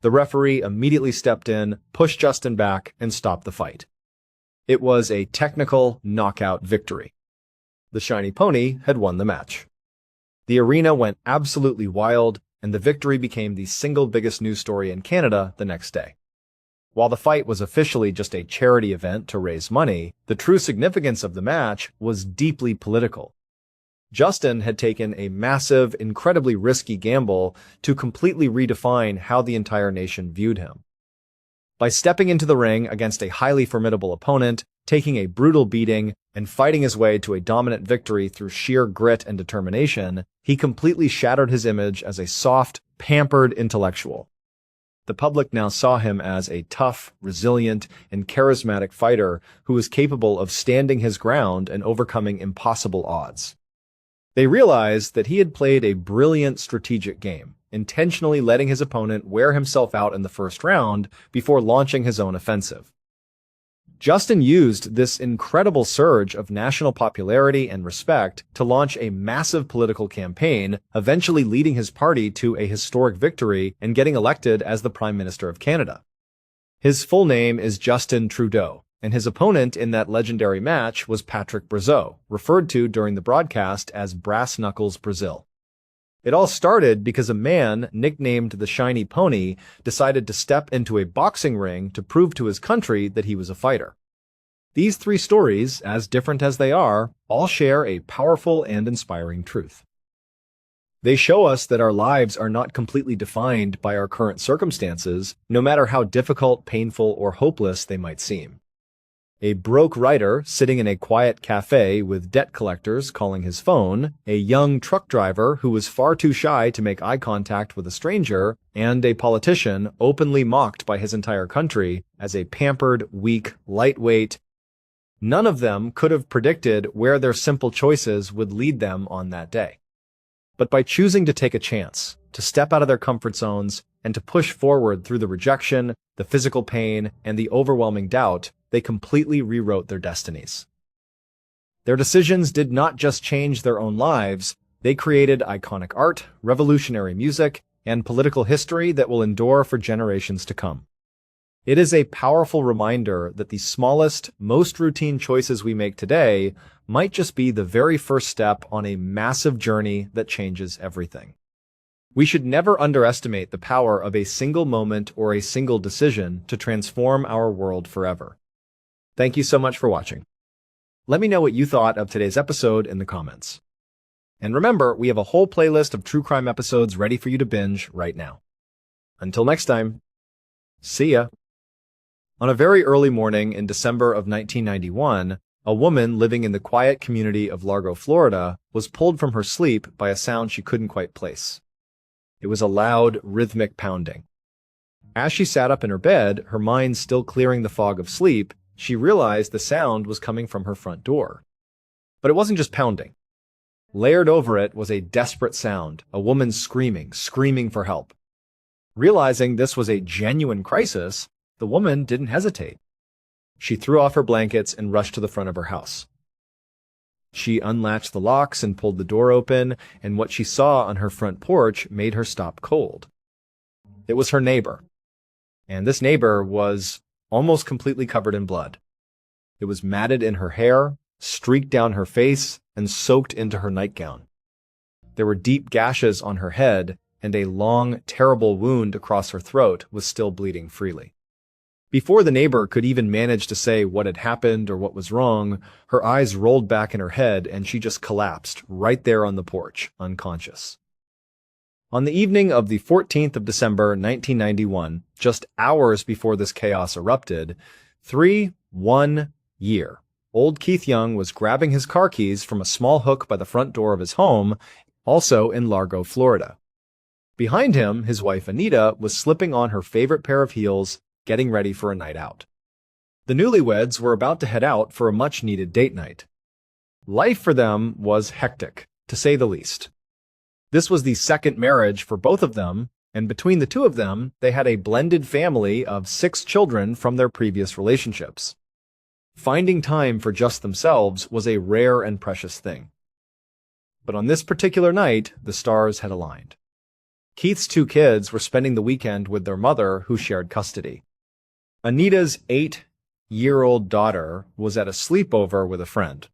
The referee immediately stepped in, pushed Justin back, and stopped the fight. It was a technical knockout victory. The shiny pony had won the match. The arena went absolutely wild, and the victory became the single biggest news story in Canada the next day. While the fight was officially just a charity event to raise money, the true significance of the match was deeply political. Justin had taken a massive, incredibly risky gamble to completely redefine how the entire nation viewed him. By stepping into the ring against a highly formidable opponent, taking a brutal beating, and fighting his way to a dominant victory through sheer grit and determination, he completely shattered his image as a soft, pampered intellectual. The public now saw him as a tough, resilient, and charismatic fighter who was capable of standing his ground and overcoming impossible odds. They realized that he had played a brilliant strategic game, intentionally letting his opponent wear himself out in the first round before launching his own offensive. Justin used this incredible surge of national popularity and respect to launch a massive political campaign, eventually leading his party to a historic victory and getting elected as the Prime Minister of Canada. His full name is Justin Trudeau, and his opponent in that legendary match was Patrick Brazeau, referred to during the broadcast as Brass Knuckles Brazil. It all started because a man, nicknamed the Shiny Pony, decided to step into a boxing ring to prove to his country that he was a fighter. These three stories, as different as they are, all share a powerful and inspiring truth. They show us that our lives are not completely defined by our current circumstances, no matter how difficult, painful, or hopeless they might seem. A broke writer sitting in a quiet cafe with debt collectors calling his phone, a young truck driver who was far too shy to make eye contact with a stranger, and a politician openly mocked by his entire country as a pampered, weak, lightweight. None of them could have predicted where their simple choices would lead them on that day. But by choosing to take a chance, to step out of their comfort zones, and to push forward through the rejection, the physical pain, and the overwhelming doubt, they completely rewrote their destinies. Their decisions did not just change their own lives, they created iconic art, revolutionary music, and political history that will endure for generations to come. It is a powerful reminder that the smallest, most routine choices we make today might just be the very first step on a massive journey that changes everything. We should never underestimate the power of a single moment or a single decision to transform our world forever. Thank you so much for watching. Let me know what you thought of today's episode in the comments. And remember, we have a whole playlist of true crime episodes ready for you to binge right now. Until next time, see ya. On a very early morning in December of 1991, a woman living in the quiet community of Largo, Florida, was pulled from her sleep by a sound she couldn't quite place. It was a loud, rhythmic pounding. As she sat up in her bed, her mind still clearing the fog of sleep, she realized the sound was coming from her front door. But it wasn't just pounding. Layered over it was a desperate sound, a woman screaming for help. Realizing this was a genuine crisis, the woman didn't hesitate. She threw off her blankets and rushed to the front of her house. She unlatched the locks and pulled the door open, and what she saw on her front porch made her stop cold. It was her neighbor. And this neighbor was almost completely covered in blood. It was matted in her hair, streaked down her face, and soaked into her nightgown. There were deep gashes on her head, and a long, terrible wound across her throat was still bleeding freely. Before the neighbor could even manage to say what had happened or what was wrong, her eyes rolled back in her head and she just collapsed right there on the porch, unconscious. On the evening of the 14th of December, 1991, just hours before this chaos erupted, 1-year-old Keith Young was grabbing his car keys from a small hook by the front door of his home, also in Largo, Florida. Behind him, his wife Anita was slipping on her favorite pair of heels, getting ready for a night out. The newlyweds were about to head out for a much-needed date night. Life for them was hectic, to say the least. This was the second marriage for both of them, and between the two of them, they had a blended family of 6 children from their previous relationships. Finding time for just themselves was a rare and precious thing. But on this particular night, the stars had aligned. Keith's 2 kids were spending the weekend with their mother, who shared custody. Anita's 8-year-old daughter was at a sleepover with a friend,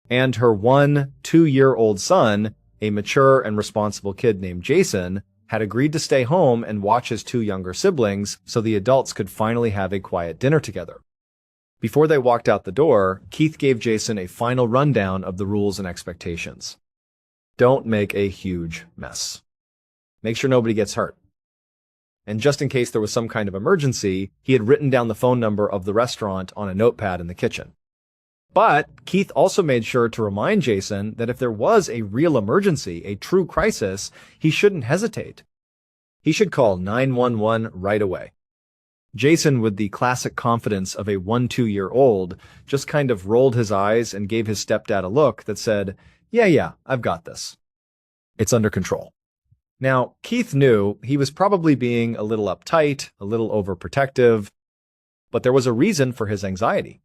and her 2-year-old son, a mature and responsible kid named Jason, had agreed to stay home and watch his 2 younger siblings so the adults could finally have a quiet dinner together. Before they walked out the door, Keith gave Jason a final rundown of the rules and expectations. Don't make a huge mess. Make sure nobody gets hurt. And just in case there was some kind of emergency, he had written down the phone number of the restaurant on a notepad in the kitchen. But Keith also made sure to remind Jason that if there was a real emergency, a true crisis, he shouldn't hesitate. He should call 911 right away. Jason, with the classic confidence of a 1-2-year-old, just kind of rolled his eyes and gave his stepdad a look that said, Yeah, I've got this. It's under control. Now, Keith knew he was probably being a little uptight, a little overprotective, but there was a reason for his anxiety.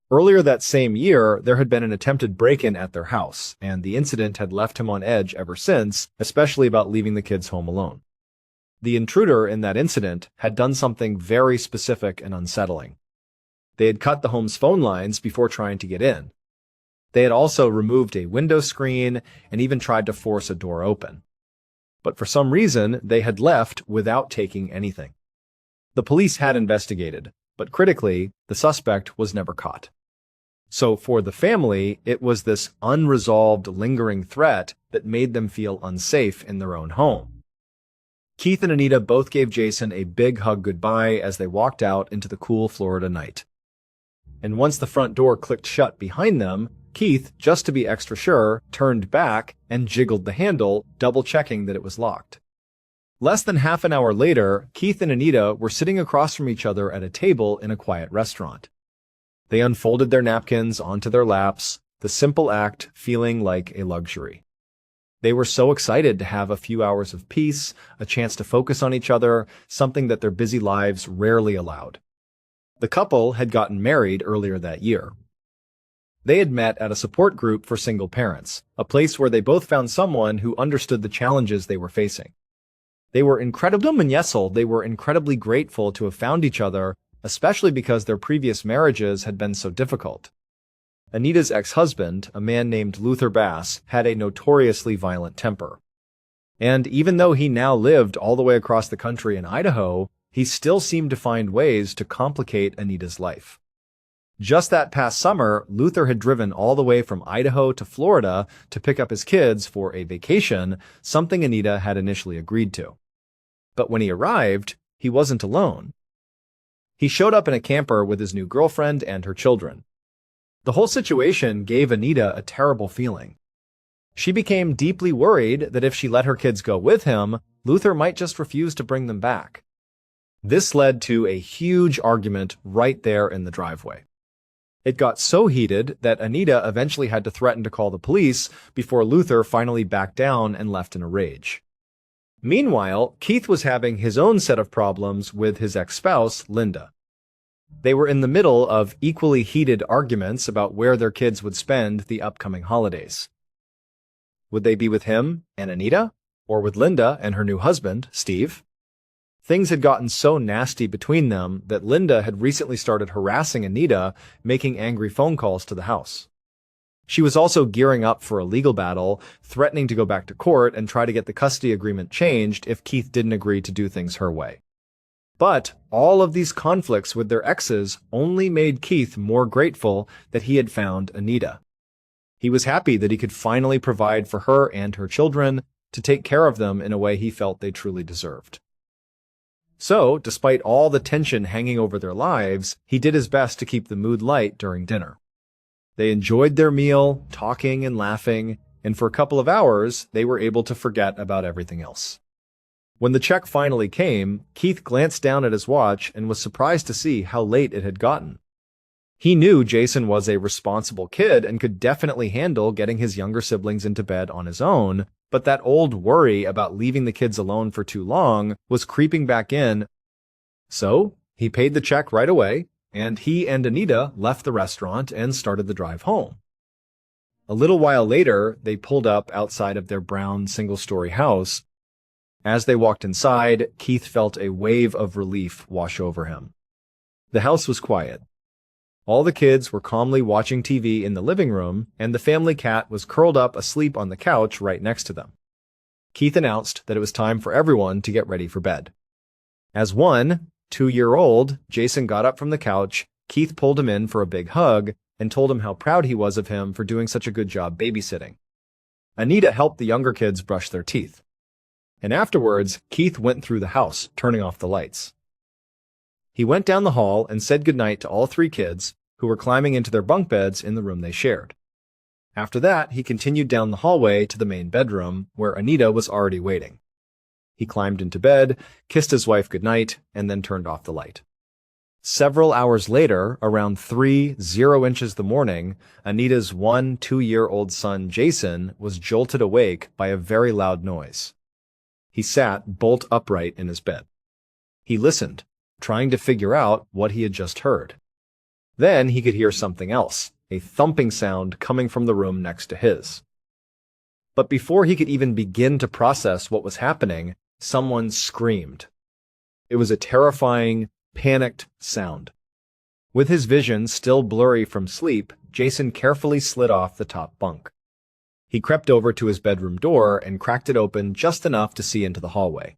Earlier that same year, there had been an attempted break-in at their house, and the incident had left him on edge ever since, especially about leaving the kids home alone. The intruder in that incident had done something very specific and unsettling. They had cut the home's phone lines before trying to get in. They had also removed a window screen and even tried to force a door open. But for some reason, they had left without taking anything. The police had investigated, but critically, the suspect was never caught. So for the family, it was this unresolved, lingering threat that made them feel unsafe in their own home. Keith and Anita both gave Jason a big hug goodbye as they walked out into the cool Florida night. And once the front door clicked shut behind them, Keith, just to be extra sure, turned back and jiggled the handle, double-checking that it was locked. Less than half an hour later, Keith and Anita were sitting across from each other at a table in a quiet restaurant. They unfolded their napkins onto their laps, the simple act feeling like a luxury. They were so excited to have a few hours of peace, a chance to focus on each other, something that their busy lives rarely allowed. The couple had gotten married earlier that year. They had met at a support group for single parents, a place where they both found someone who understood the challenges they were facing. They were incredibly grateful to have found each other, especially because their previous marriages had been so difficult. Anita's ex-husband, a man named Luther Bass, had a notoriously violent temper. And even though he now lived all the way across the country in Idaho, he still seemed to find ways to complicate Anita's life. Just that past summer, Luther had driven all the way from Idaho to Florida to pick up his kids for a vacation, something Anita had initially agreed to. But when he arrived, he wasn't alone. He showed up in a camper with his new girlfriend and her children. The whole situation gave Anita a terrible feeling. She became deeply worried that if she let her kids go with him, Luther might just refuse to bring them back. This led to a huge argument right there in the driveway. It got so heated that Anita eventually had to threaten to call the police before Luther finally backed down and left in a rage. Meanwhile, Keith was having his own set of problems with his ex-spouse, Linda. They were in the middle of equally heated arguments about where their kids would spend the upcoming holidays. Would they be with him and Anita, or with Linda and her new husband, Steve? Things had gotten so nasty between them that Linda had recently started harassing Anita, making angry phone calls to the house. She was also gearing up for a legal battle, threatening to go back to court and try to get the custody agreement changed if Keith didn't agree to do things her way. But all of these conflicts with their exes only made Keith more grateful that he had found Anita. He was happy that he could finally provide for her and her children, to take care of them in a way he felt they truly deserved. So, despite all the tension hanging over their lives, he did his best to keep the mood light during dinner. They enjoyed their meal, talking and laughing, and for a couple of hours, they were able to forget about everything else. When the check finally came, Keith glanced down at his watch and was surprised to see how late it had gotten. He knew Jason was a responsible kid and could definitely handle getting his younger siblings into bed on his own, but that old worry about leaving the kids alone for too long was creeping back in. So, he paid the check right away, and he and Anita left the restaurant and started the drive home. A little while later, they pulled up outside of their brown single-story house. As they walked inside, Keith felt a wave of relief wash over him. The house was quiet. All the kids were calmly watching TV in the living room, and the family cat was curled up asleep on the couch right next to them. Keith announced that it was time for everyone to get ready for bed. As one 2-year-old, Jason got up from the couch, Keith pulled him in for a big hug and told him how proud he was of him for doing such a good job babysitting. Anita helped the younger kids brush their teeth. And afterwards, Keith went through the house, turning off the lights. He went down the hall and said goodnight to all 3 kids, who were climbing into their bunk beds in the room they shared. After that, he continued down the hallway to the main bedroom, where Anita was already waiting. He climbed into bed, kissed his wife goodnight, and then turned off the light. Several hours later, around 3:00 inches the morning, Anita's 2-year-old son Jason was jolted awake by a very loud noise. He sat bolt upright in his bed. He listened, trying to figure out what he had just heard. Then he could hear something else, a thumping sound coming from the room next to his. But before he could even begin to process what was happening, someone screamed. It was a terrifying, panicked sound. With his vision still blurry from sleep, Jason carefully slid off the top bunk. He crept over to his bedroom door and cracked it open just enough to see into the hallway.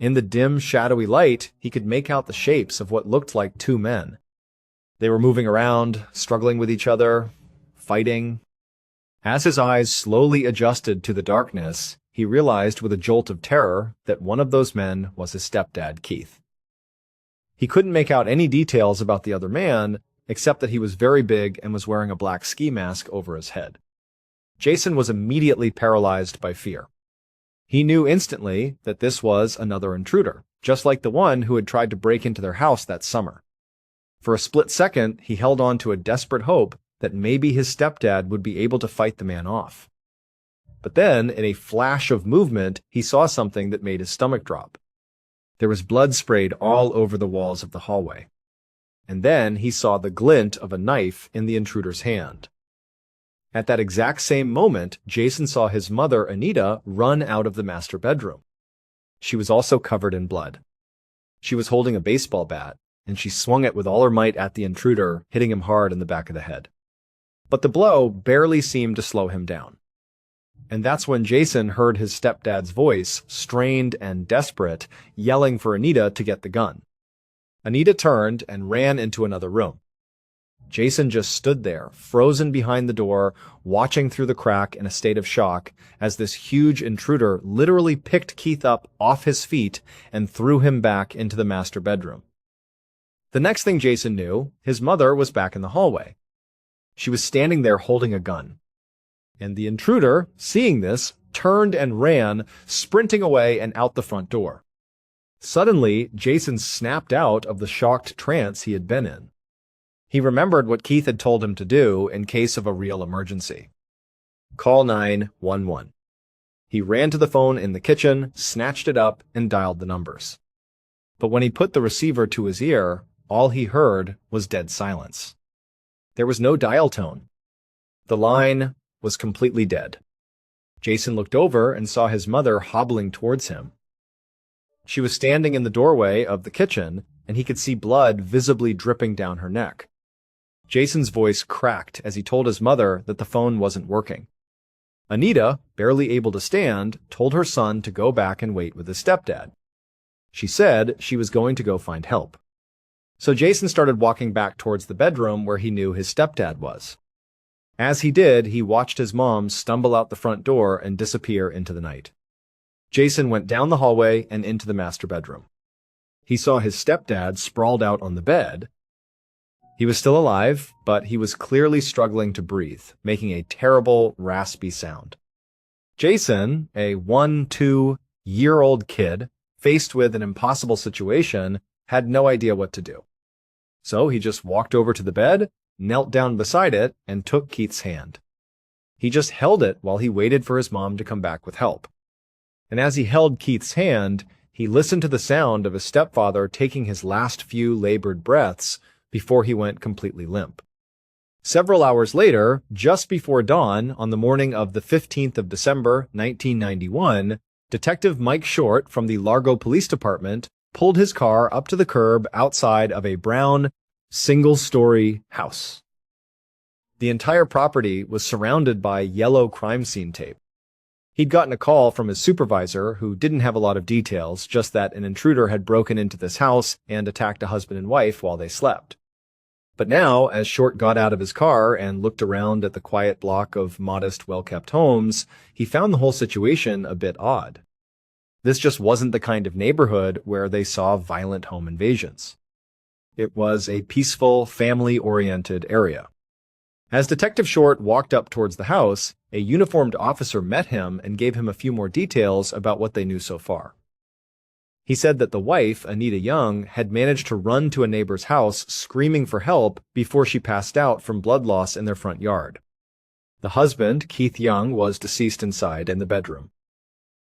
In the dim, shadowy light, he could make out the shapes of what looked like 2 men. They were moving around, struggling with each other, fighting. As his eyes slowly adjusted to the darkness, he realized with a jolt of terror that one of those men was his stepdad, Keith. He couldn't make out any details about the other man, except that he was very big and was wearing a black ski mask over his head. Jason was immediately paralyzed by fear. He knew instantly that this was another intruder, just like the one who had tried to break into their house that summer. For a split second, he held on to a desperate hope that maybe his stepdad would be able to fight the man off. But then, in a flash of movement, he saw something that made his stomach drop. There was blood sprayed all over the walls of the hallway. And then he saw the glint of a knife in the intruder's hand. At that exact same moment, Jason saw his mother, Anita, run out of the master bedroom. She was also covered in blood. She was holding a baseball bat, and she swung it with all her might at the intruder, hitting him hard in the back of the head. But the blow barely seemed to slow him down. And that's when Jason heard his stepdad's voice, strained and desperate, yelling for Anita to get the gun. Anita turned and ran into another room. Jason just stood there, frozen behind the door, watching through the crack in a state of shock as this huge intruder literally picked Keith up off his feet and threw him back into the master bedroom. The next thing Jason knew, his mother was back in the hallway. She was standing there holding a gun. And the intruder, seeing this, turned and ran, sprinting away and out the front door. Suddenly, Jason snapped out of the shocked trance he had been in. He remembered what Keith had told him to do in case of a real emergency. Call 911. He ran to the phone in the kitchen, snatched it up, and dialed the numbers. But when he put the receiver to his ear, all he heard was dead silence. There was no dial tone. The line was completely dead. Jason looked over and saw his mother hobbling towards him. She was standing in the doorway of the kitchen, and he could see blood visibly dripping down her neck. Jason's voice cracked as he told his mother that the phone wasn't working. Anita, barely able to stand, told her son to go back and wait with his stepdad. She said she was going to go find help. So Jason started walking back towards the bedroom where he knew his stepdad was. As he did, he watched his mom stumble out the front door and disappear into the night. Jason went down the hallway and into the master bedroom. He saw his stepdad sprawled out on the bed. He was still alive, but he was clearly struggling to breathe, making a terrible, raspy sound. Jason, a 1-2-year-old kid, faced with an impossible situation, had no idea what to do. So he just walked over to the bed, knelt down beside it, and took Keith's hand. He just held it while he waited for his mom to come back with help. And as he held Keith's hand, he listened to the sound of his stepfather taking his last few labored breaths before he went completely limp. Several hours later, just before dawn on the morning of the 15th of December, 1991, Detective Mike Short from the Largo Police Department pulled his car up to the curb outside of a brown, single-story house. The entire property was surrounded by yellow crime scene tape. He'd gotten a call from his supervisor, who didn't have a lot of details, just that an intruder had broken into this house and attacked a husband and wife while they slept. But now, as Short got out of his car and looked around at the quiet block of modest, well-kept homes, he found the whole situation a bit odd. This just wasn't the kind of neighborhood where they saw violent home invasions. It was a peaceful, family-oriented area. As Detective Short walked up towards the house, a uniformed officer met him and gave him a few more details about what they knew so far. He said that the wife, Anita Young, had managed to run to a neighbor's house screaming for help before she passed out from blood loss in their front yard. The husband, Keith Young, was deceased inside in the bedroom.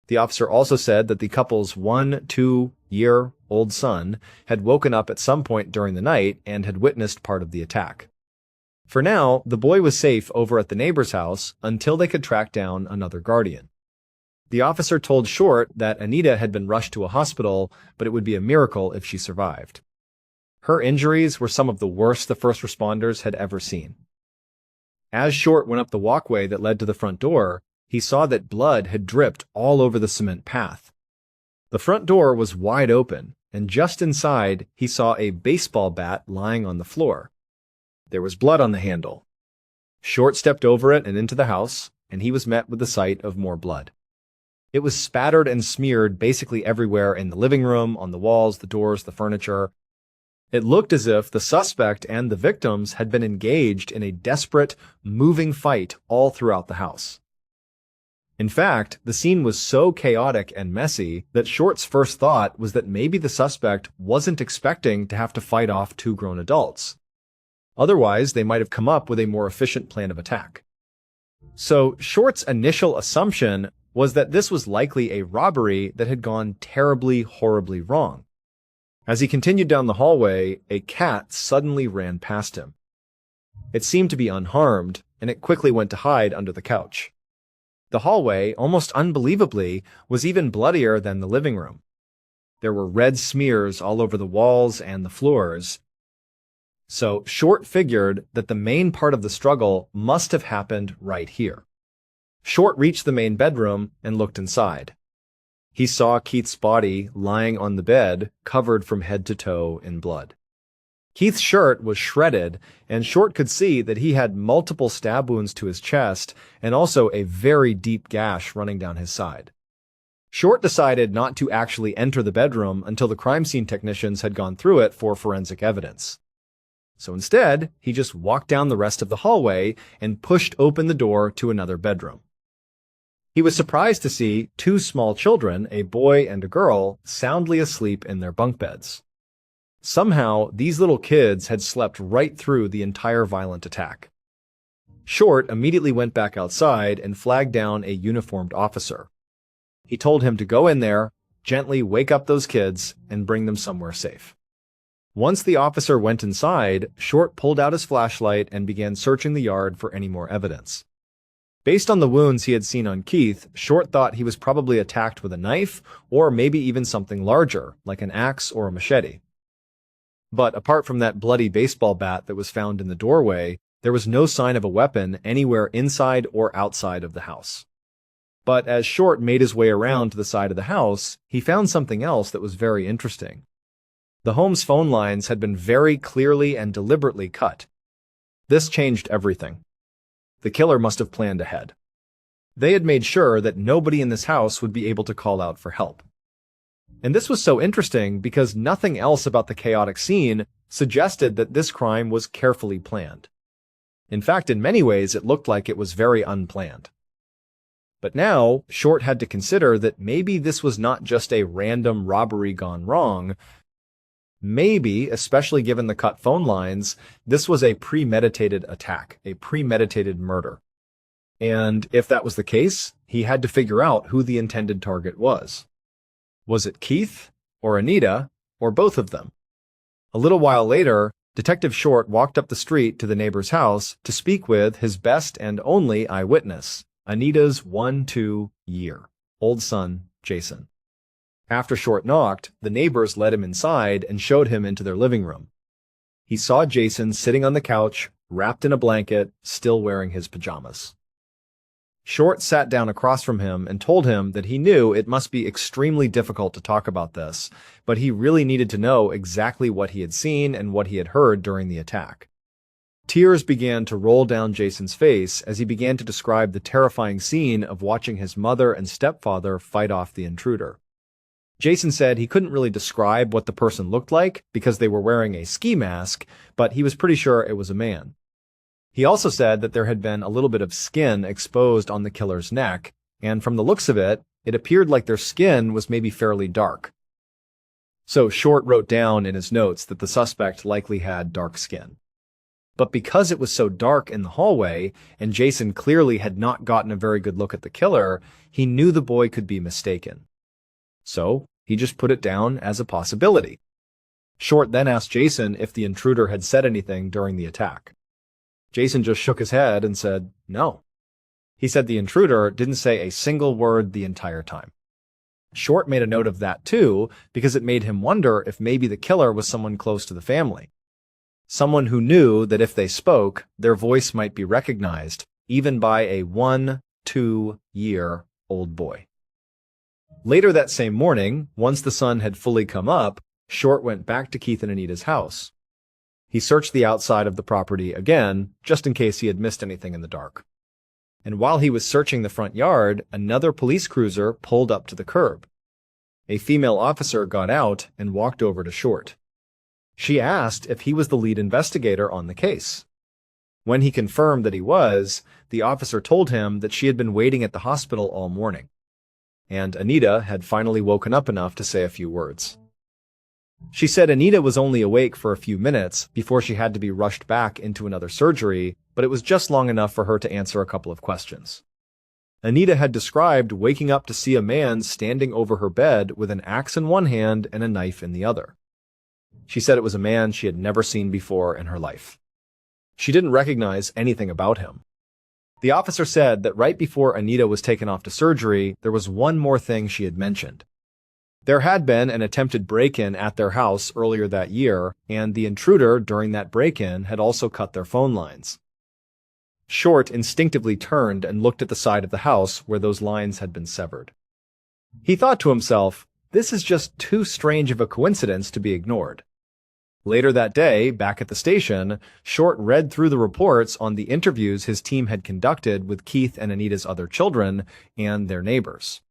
The officer also said that the couple's 1-2-year-old son had woken up at some point during the night and had witnessed part of the attack. For now, the boy was safe over at the neighbor's house until they could track down another guardian. The officer told Short that Anita had been rushed to a hospital, but it would be a miracle if she survived. Her injuries were some of the worst the first responders had ever seen. As Short went up the walkway that led to the front door, he saw that blood had dripped all over the cement path. The front door was wide open, and just inside he saw a baseball bat lying on the floor. There was blood on the handle. Short stepped over it and into the house, and he was met with the sight of more blood. It was spattered and smeared basically everywhere in the living room, on the walls, the doors, the furniture. It looked as if the suspect and the victims had been engaged in a desperate, moving fight all throughout the house. In fact, the scene was so chaotic and messy that Short's first thought was that maybe the suspect wasn't expecting to have to fight off two grown adults. Otherwise, they might have come up with a more efficient plan of attack. So, Short's initial assumption was that this was likely a robbery that had gone terribly, horribly wrong. As he continued down the hallway, a cat suddenly ran past him. It seemed to be unharmed, and it quickly went to hide under the couch. The hallway, almost unbelievably, was even bloodier than the living room. There were red smears all over the walls and the floors. So Short figured that the main part of the struggle must have happened right here. Short reached the main bedroom and looked inside. He saw Keith's body lying on the bed, covered from head to toe in blood. Keith's shirt was shredded, and Short could see that he had multiple stab wounds to his chest and also a very deep gash running down his side. Short decided not to actually enter the bedroom until the crime scene technicians had gone through it for forensic evidence. So instead, he just walked down the rest of the hallway and pushed open the door to another bedroom. He was surprised to see two small children, a boy and a girl, soundly asleep in their bunk beds. Somehow, these little kids had slept right through the entire violent attack. Short immediately went back outside and flagged down a uniformed officer. He told him to go in there, gently wake up those kids, and bring them somewhere safe. Once the officer went inside, Short pulled out his flashlight and began searching the yard for any more evidence. Based on the wounds he had seen on Keith, Short thought he was probably attacked with a knife or maybe even something larger, like an axe or a machete. But apart from that bloody baseball bat that was found in the doorway, there was no sign of a weapon anywhere inside or outside of the house. But as Short made his way around to the side of the house, he found something else that was very interesting. The home's phone lines had been very clearly and deliberately cut. This changed everything. The killer must have planned ahead. They had made sure that nobody in this house would be able to call out for help. And this was so interesting because nothing else about the chaotic scene suggested that this crime was carefully planned. In fact, in many ways, it looked like it was very unplanned. But now, Short had to consider that maybe this was not just a random robbery gone wrong. Maybe, especially given the cut phone lines, this was a premeditated attack, a premeditated murder. And if that was the case, he had to figure out who the intended target was. Was it Keith, or Anita, or both of them? A little while later, Detective Short walked up the street to the neighbor's house to speak with his best and only eyewitness, Anita's 1-2-year-old son, Jason. After Short knocked, the neighbors led him inside and showed him into their living room. He saw Jason sitting on the couch, wrapped in a blanket, still wearing his pajamas. Short sat down across from him and told him that he knew it must be extremely difficult to talk about this, but he really needed to know exactly what he had seen and what he had heard during the attack. Tears began to roll down Jason's face as he began to describe the terrifying scene of watching his mother and stepfather fight off the intruder. Jason said he couldn't really describe what the person looked like because they were wearing a ski mask, but he was pretty sure it was a man. He also said that there had been a little bit of skin exposed on the killer's neck, and from the looks of it, it appeared like their skin was maybe fairly dark. So Short wrote down in his notes that the suspect likely had dark skin. But because it was so dark in the hallway, and Jason clearly had not gotten a very good look at the killer, he knew the boy could be mistaken. So he just put it down as a possibility. Short then asked Jason if the intruder had said anything during the attack. Jason just shook his head and said, no. He said the intruder didn't say a single word the entire time. Short made a note of that too, because it made him wonder if maybe the killer was someone close to the family. Someone who knew that if they spoke, their voice might be recognized, even by a 1-2-year-old boy. Later that same morning, once the sun had fully come up, Short went back to Keith and Anita's house. He searched the outside of the property again, just in case he had missed anything in the dark. And while he was searching the front yard, another police cruiser pulled up to the curb. A female officer got out and walked over to Short. She asked if he was the lead investigator on the case. When he confirmed that he was, the officer told him that she had been waiting at the hospital all morning, and Anita had finally woken up enough to say a few words. She said Anita was only awake for a few minutes before she had to be rushed back into another surgery, but it was just long enough for her to answer a couple of questions. Anita had described waking up to see a man standing over her bed with an axe in one hand and a knife in the other. She said it was a man she had never seen before in her life. She didn't recognize anything about him. The officer said that right before Anita was taken off to surgery, there was one more thing she had mentioned. There had been an attempted break-in at their house earlier that year, and the intruder during that break-in had also cut their phone lines. Short instinctively turned and looked at the side of the house where those lines had been severed. He thought to himself, this is just too strange of a coincidence to be ignored. Later that day, back at the station, Short read through the reports on the interviews his team had conducted with Keith and Anita's other children and their neighbors.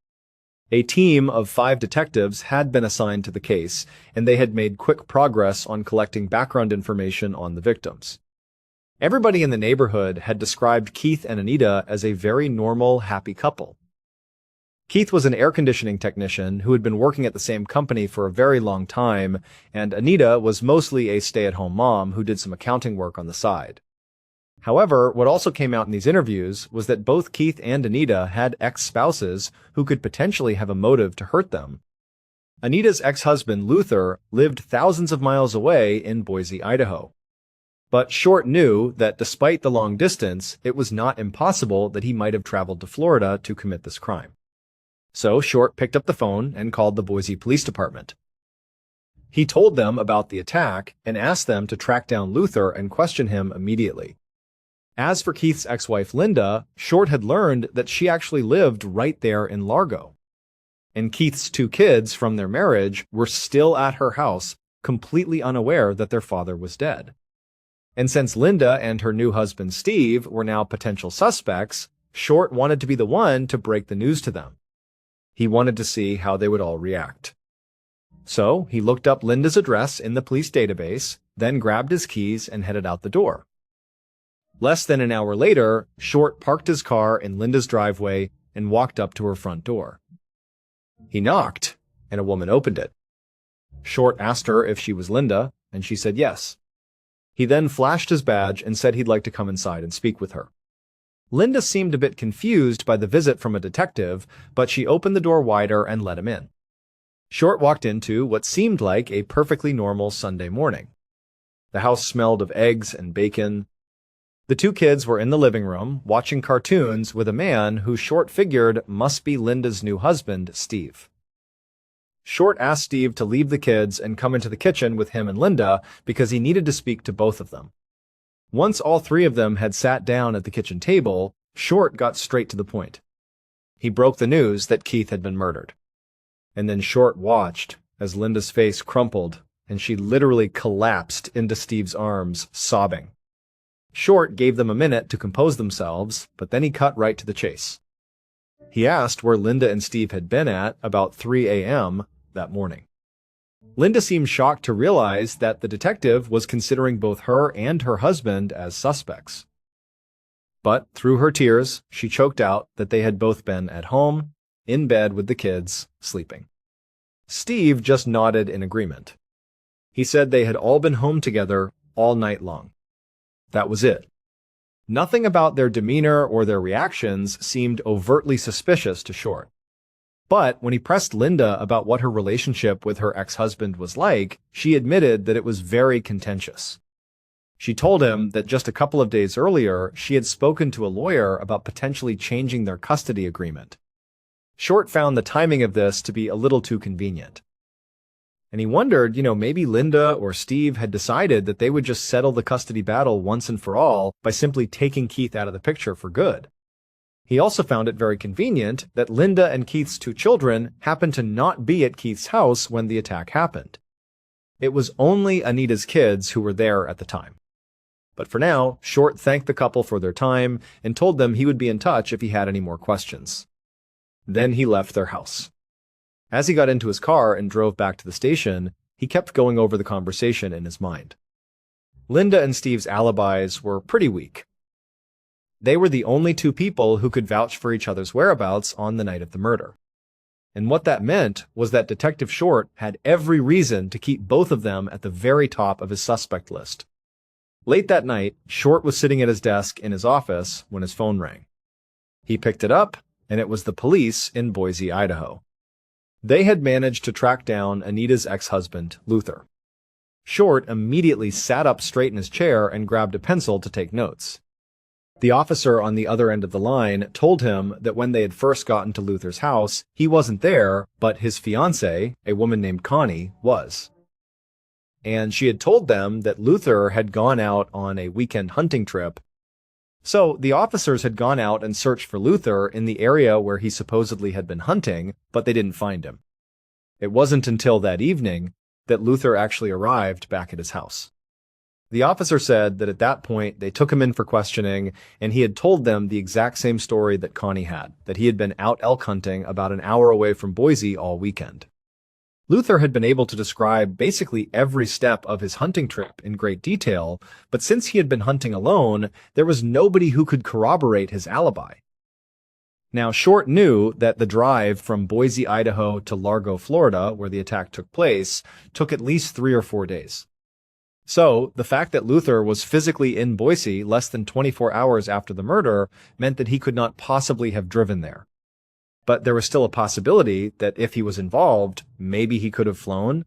A team of 5 detectives had been assigned to the case, and they had made quick progress on collecting background information on the victims. Everybody in the neighborhood had described Keith and Anita as a very normal, happy couple. Keith was an air conditioning technician who had been working at the same company for a very long time, and Anita was mostly a stay-at-home mom who did some accounting work on the side. However, what also came out in these interviews was that both Keith and Anita had ex-spouses who could potentially have a motive to hurt them. Anita's ex-husband, Luther, lived thousands of miles away in Boise, Idaho. But Short knew that despite the long distance, it was not impossible that he might have traveled to Florida to commit this crime. So Short picked up the phone and called the Boise Police Department. He told them about the attack and asked them to track down Luther and question him immediately. As for Keith's ex-wife Linda, Short had learned that she actually lived right there in Largo. And Keith's two kids from their marriage were still at her house, completely unaware that their father was dead. And since Linda and her new husband Steve were now potential suspects, Short wanted to be the one to break the news to them. He wanted to see how they would all react. So he looked up Linda's address in the police database, then grabbed his keys and headed out the door. Less than an hour later, Short parked his car in Linda's driveway and walked up to her front door. He knocked, and a woman opened it. Short asked her if she was Linda, and she said yes. He then flashed his badge and said he'd like to come inside and speak with her. Linda seemed a bit confused by the visit from a detective, but she opened the door wider and let him in. Short walked into what seemed like a perfectly normal Sunday morning. The house smelled of eggs and bacon. The two kids were in the living room, watching cartoons with a man who Short figured must be Linda's new husband, Steve. Short asked Steve to leave the kids and come into the kitchen with him and Linda because he needed to speak to both of them. Once all three of them had sat down at the kitchen table, Short got straight to the point. He broke the news that Keith had been murdered. And then Short watched as Linda's face crumpled and she literally collapsed into Steve's arms, sobbing. Short gave them a minute to compose themselves, but then he cut right to the chase. He asked where Linda and Steve had been at about 3 a.m. that morning. Linda seemed shocked to realize that the detective was considering both her and her husband as suspects. But through her tears, she choked out that they had both been at home, in bed with the kids, sleeping. Steve just nodded in agreement. He said they had all been home together all night long. That was it. Nothing about their demeanor or their reactions seemed overtly suspicious to Short. But when he pressed Linda about what her relationship with her ex-husband was like, she admitted that it was very contentious. She told him that just a couple of days earlier, she had spoken to a lawyer about potentially changing their custody agreement. Short found the timing of this to be a little too convenient. And he wondered, maybe Linda or Steve had decided that they would just settle the custody battle once and for all by simply taking Keith out of the picture for good. He also found it very convenient that Linda and Keith's two children happened to not be at Keith's house when the attack happened. It was only Anita's kids who were there at the time. But for now, Short thanked the couple for their time and told them he would be in touch if he had any more questions. Then he left their house. As he got into his car and drove back to the station, he kept going over the conversation in his mind. Linda and Steve's alibis were pretty weak. They were the only two people who could vouch for each other's whereabouts on the night of the murder. And what that meant was that Detective Short had every reason to keep both of them at the very top of his suspect list. Late that night, Short was sitting at his desk in his office when his phone rang. He picked it up, and it was the police in Boise, Idaho. They had managed to track down Anita's ex-husband, Luther. Short immediately sat up straight in his chair and grabbed a pencil to take notes. The officer on the other end of the line told him that when they had first gotten to Luther's house, he wasn't there, but his fiancée, a woman named Connie, was. And she had told them that Luther had gone out on a weekend hunting trip. So the officers had gone out and searched for Luther in the area where he supposedly had been hunting, but they didn't find him. It wasn't until that evening that Luther actually arrived back at his house. The officer said that at that point they took him in for questioning, and he had told them the exact same story that Connie had, that he had been out elk hunting about an hour away from Boise all weekend. Luther had been able to describe basically every step of his hunting trip in great detail, but since he had been hunting alone, there was nobody who could corroborate his alibi. Now, Short knew that the drive from Boise, Idaho to Largo, Florida, where the attack took place, took at least 3 or 4 days. So, the fact that Luther was physically in Boise less than 24 hours after the murder meant that he could not possibly have driven there. But there was still a possibility that if he was involved, maybe he could have flown.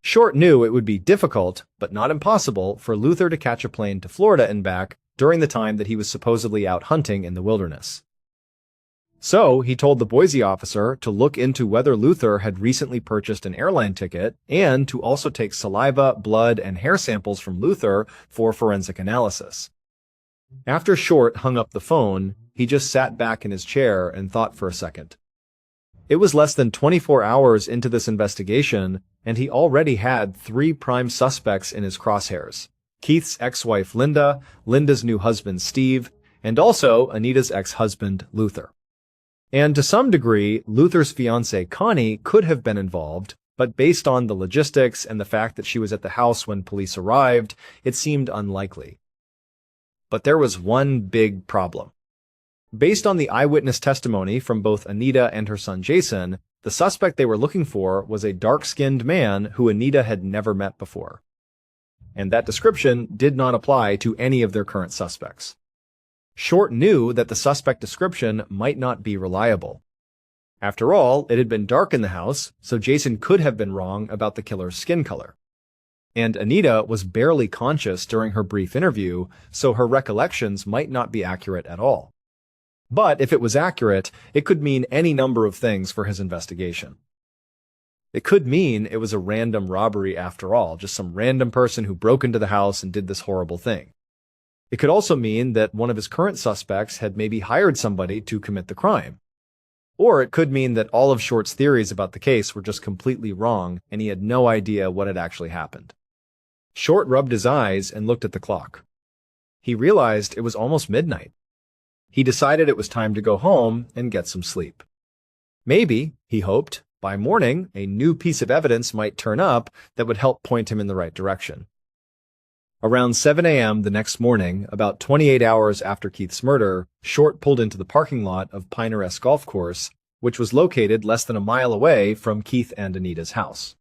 Short knew it would be difficult, but not impossible, for Luther to catch a plane to Florida and back during the time that he was supposedly out hunting in the wilderness. So he told the Boise officer to look into whether Luther had recently purchased an airline ticket and to also take saliva, blood, and hair samples from Luther for forensic analysis. After Short hung up the phone, he just sat back in his chair and thought for a second. It was less than 24 hours into this investigation, and he already had 3 prime suspects in his crosshairs: Keith's ex-wife Linda, Linda's new husband Steve, and also Anita's ex-husband Luther. And to some degree, Luther's fiancée Connie could have been involved, but based on the logistics and the fact that she was at the house when police arrived, it seemed unlikely. But there was one big problem. Based on the eyewitness testimony from both Anita and her son Jason, the suspect they were looking for was a dark-skinned man who Anita had never met before. And that description did not apply to any of their current suspects. Short knew that the suspect description might not be reliable. After all, it had been dark in the house, so Jason could have been wrong about the killer's skin color. And Anita was barely conscious during her brief interview, so her recollections might not be accurate at all. But if it was accurate, it could mean any number of things for his investigation. It could mean it was a random robbery after all, just some random person who broke into the house and did this horrible thing. It could also mean that one of his current suspects had maybe hired somebody to commit the crime. Or it could mean that all of Short's theories about the case were just completely wrong and he had no idea what had actually happened. Short rubbed his eyes and looked at the clock. He realized it was almost midnight. He decided it was time to go home and get some sleep. Maybe, he hoped, by morning, a new piece of evidence might turn up that would help point him in the right direction. Around 7 a.m. the next morning, about 28 hours after Keith's murder, Short pulled into the parking lot of Pinehurst Golf Course, which was located less than a mile away from Keith and Anita's house.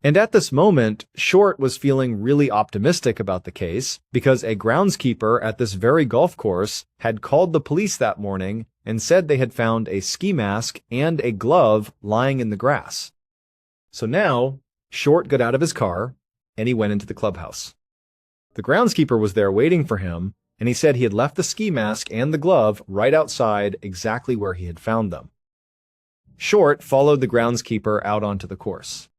And at this moment, Short was feeling really optimistic about the case because a groundskeeper at this very golf course had called the police that morning and said they had found a ski mask and a glove lying in the grass. So now, Short got out of his car and he went into the clubhouse. The groundskeeper was there waiting for him, and he said he had left the ski mask and the glove right outside exactly where he had found them. Short followed the groundskeeper out onto the course.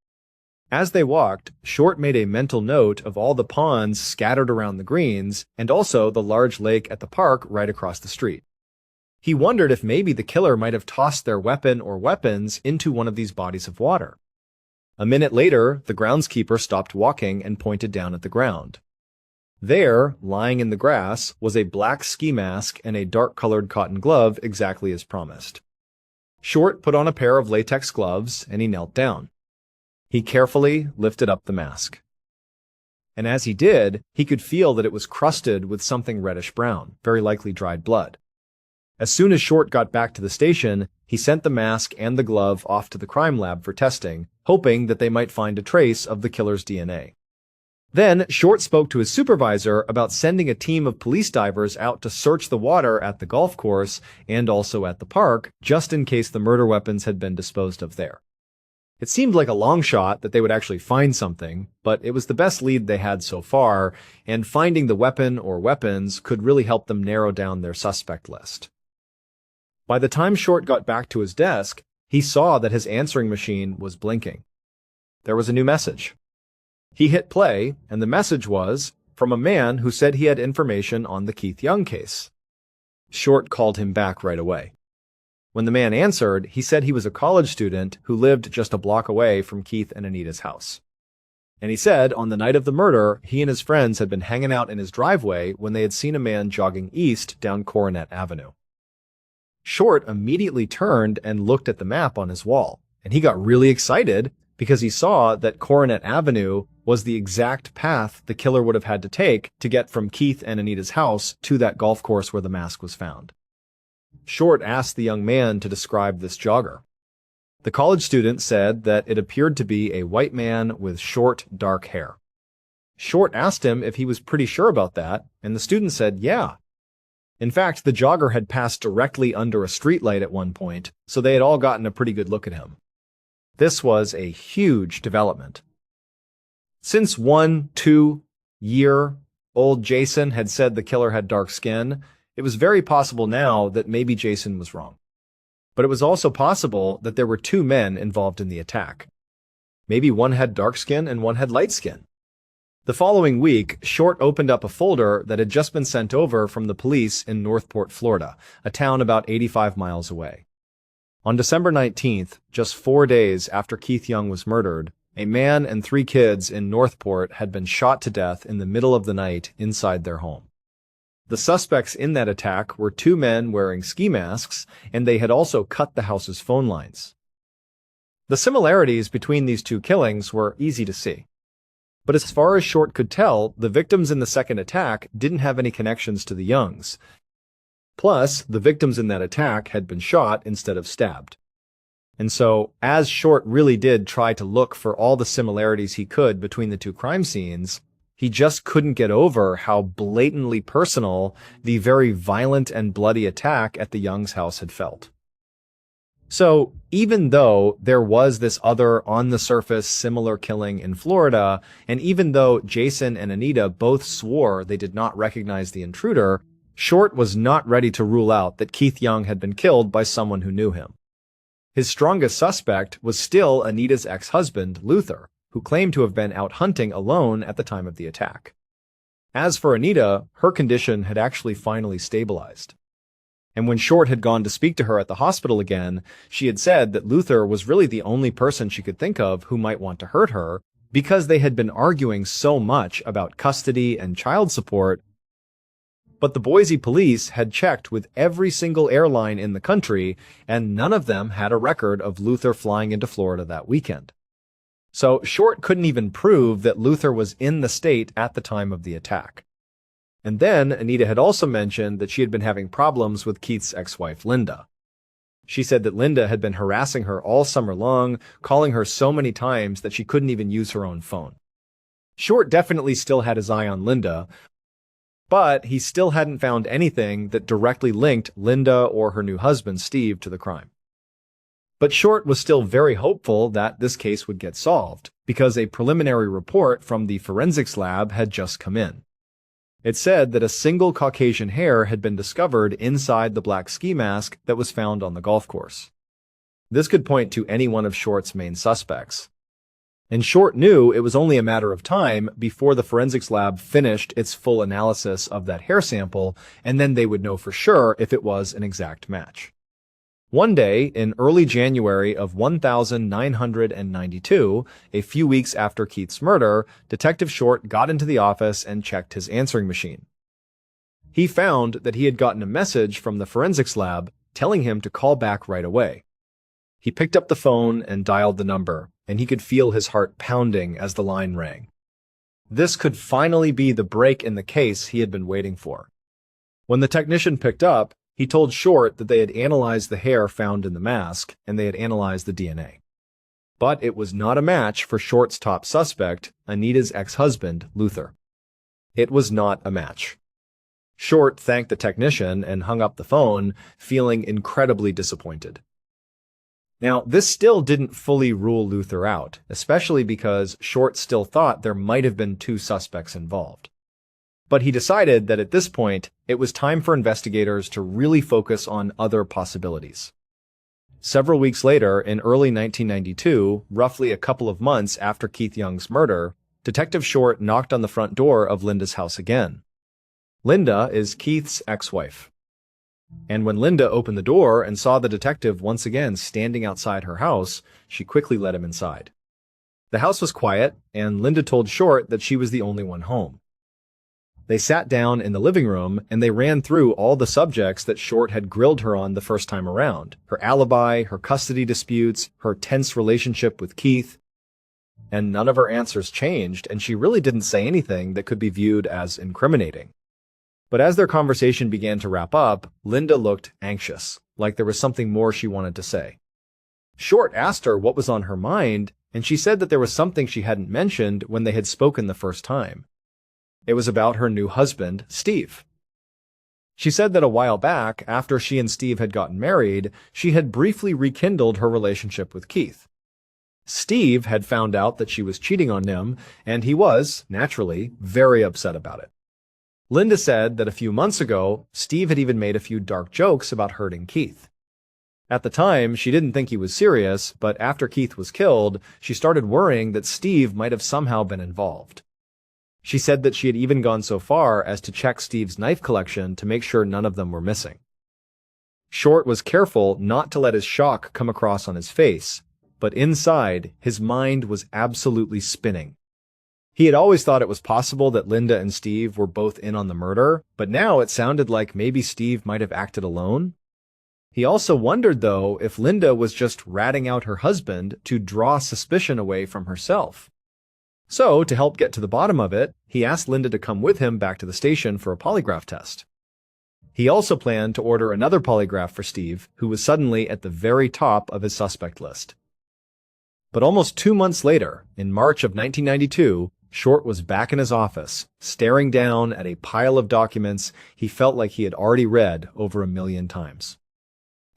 As they walked, Short made a mental note of all the ponds scattered around the greens and also the large lake at the park right across the street. He wondered if maybe the killer might have tossed their weapon or weapons into one of these bodies of water. A minute later, the groundskeeper stopped walking and pointed down at the ground. There, lying in the grass, was a black ski mask and a dark-colored cotton glove exactly as promised. Short put on a pair of latex gloves and he knelt down. He carefully lifted up the mask. And as he did, he could feel that it was crusted with something reddish-brown, very likely dried blood. As soon as Short got back to the station, he sent the mask and the glove off to the crime lab for testing, hoping that they might find a trace of the killer's DNA. Then, Short spoke to his supervisor about sending a team of police divers out to search the water at the golf course and also at the park, just in case the murder weapons had been disposed of there. It seemed like a long shot that they would actually find something, but it was the best lead they had so far, and finding the weapon or weapons could really help them narrow down their suspect list. By the time Short got back to his desk, he saw that his answering machine was blinking. There was a new message. He hit play, and the message was from a man who said he had information on the Keith Young case. Short called him back right away. When the man answered, he said he was a college student who lived just a block away from Keith and Anita's house. And he said on the night of the murder, he and his friends had been hanging out in his driveway when they had seen a man jogging east down Coronet Avenue. Short immediately turned and looked at the map on his wall, and he got really excited because he saw that Coronet Avenue was the exact path the killer would have had to take to get from Keith and Anita's house to that golf course where the mask was found. Short asked the young man to describe this jogger. The college student said that it appeared to be a white man with short, dark hair. Short asked him if he was pretty sure about that, and the student said, yeah. In fact, the jogger had passed directly under a streetlight at one point, so they had all gotten a pretty good look at him. This was a huge development. Since 1-2-year-old Jason had said the killer had dark skin, it was very possible now that maybe Jason was wrong. But it was also possible that there were 2 men involved in the attack. Maybe one had dark skin and one had light skin. The following week, Short opened up a folder that had just been sent over from the police in Northport, Florida, a town about 85 miles away. On December 19th, just 4 days after Keith Young was murdered, a man and 3 kids in Northport had been shot to death in the middle of the night inside their home. The suspects in that attack were 2 men wearing ski masks, and they had also cut the house's phone lines. The similarities between these 2 killings were easy to see. But as far as Short could tell, the victims in the second attack didn't have any connections to the Youngs. Plus, the victims in that attack had been shot instead of stabbed. And so, as Short really did try to look for all the similarities he could between the 2 crime scenes, he just couldn't get over how blatantly personal the very violent and bloody attack at the Youngs' house had felt. So, even though there was this other on-the-surface similar killing in Florida, and even though Jason and Anita both swore they did not recognize the intruder, Short was not ready to rule out that Keith Young had been killed by someone who knew him. His strongest suspect was still Anita's ex-husband, Luther, who claimed to have been out hunting alone at the time of the attack. As for Anita, her condition had actually finally stabilized. And when Short had gone to speak to her at the hospital again, she had said that Luther was really the only person she could think of who might want to hurt her, because they had been arguing so much about custody and child support. But the Boise police had checked with every single airline in the country, and none of them had a record of Luther flying into Florida that weekend. So Short couldn't even prove that Luther was in the state at the time of the attack. And then Anita had also mentioned that she had been having problems with Keith's ex-wife, Linda. She said that Linda had been harassing her all summer long, calling her so many times that she couldn't even use her own phone. Short definitely still had his eye on Linda, but he still hadn't found anything that directly linked Linda or her new husband, Steve, to the crime. But Short was still very hopeful that this case would get solved, because a preliminary report from the forensics lab had just come in. It said that a single Caucasian hair had been discovered inside the black ski mask that was found on the golf course. This could point to any one of Short's main suspects. And Short knew it was only a matter of time before the forensics lab finished its full analysis of that hair sample, and then they would know for sure if it was an exact match. One day, in early January of 1992, a few weeks after Keith's murder, Detective Short got into the office and checked his answering machine. He found that he had gotten a message from the forensics lab telling him to call back right away. He picked up the phone and dialed the number, and he could feel his heart pounding as the line rang. This could finally be the break in the case he had been waiting for. When the technician picked up, he told Short that they had analyzed the hair found in the mask, and they had analyzed the DNA. But it was not a match for Short's top suspect, Anita's ex-husband, Luther. It was not a match. Short thanked the technician and hung up the phone, feeling incredibly disappointed. Now, this still didn't fully rule Luther out, especially because Short still thought there might have been 2 suspects involved. But he decided that at this point, it was time for investigators to really focus on other possibilities. Several weeks later, in early 1992, roughly a couple of months after Keith Young's murder, Detective Short knocked on the front door of Linda's house again. Linda is Keith's ex-wife. And when Linda opened the door and saw the detective once again standing outside her house, she quickly let him inside. The house was quiet, and Linda told Short that she was the only one home. They sat down in the living room, and they ran through all the subjects that Short had grilled her on the first time around: her alibi, her custody disputes, her tense relationship with Keith. And none of her answers changed, and she really didn't say anything that could be viewed as incriminating. But as their conversation began to wrap up, Linda looked anxious, like there was something more she wanted to say. Short asked her what was on her mind, and she said that there was something she hadn't mentioned when they had spoken the first time. It was about her new husband, Steve. She said that a while back, after she and Steve had gotten married, she had briefly rekindled her relationship with Keith. Steve had found out that she was cheating on him, and he was, naturally, very upset about it. Linda said that a few months ago, Steve had even made a few dark jokes about hurting Keith. At the time, she didn't think he was serious, but after Keith was killed, she started worrying that Steve might have somehow been involved. She said that she had even gone so far as to check Steve's knife collection to make sure none of them were missing. Short was careful not to let his shock come across on his face, but inside, his mind was absolutely spinning. He had always thought it was possible that Linda and Steve were both in on the murder, but now it sounded like maybe Steve might have acted alone. He also wondered, though, if Linda was just ratting out her husband to draw suspicion away from herself. So, to help get to the bottom of it, he asked Linda to come with him back to the station for a polygraph test. He also planned to order another polygraph for Steve, who was suddenly at the very top of his suspect list. But almost 2 months later, in March of 1992, Short was back in his office, staring down at a pile of documents he felt like he had already read over 1,000,000 times.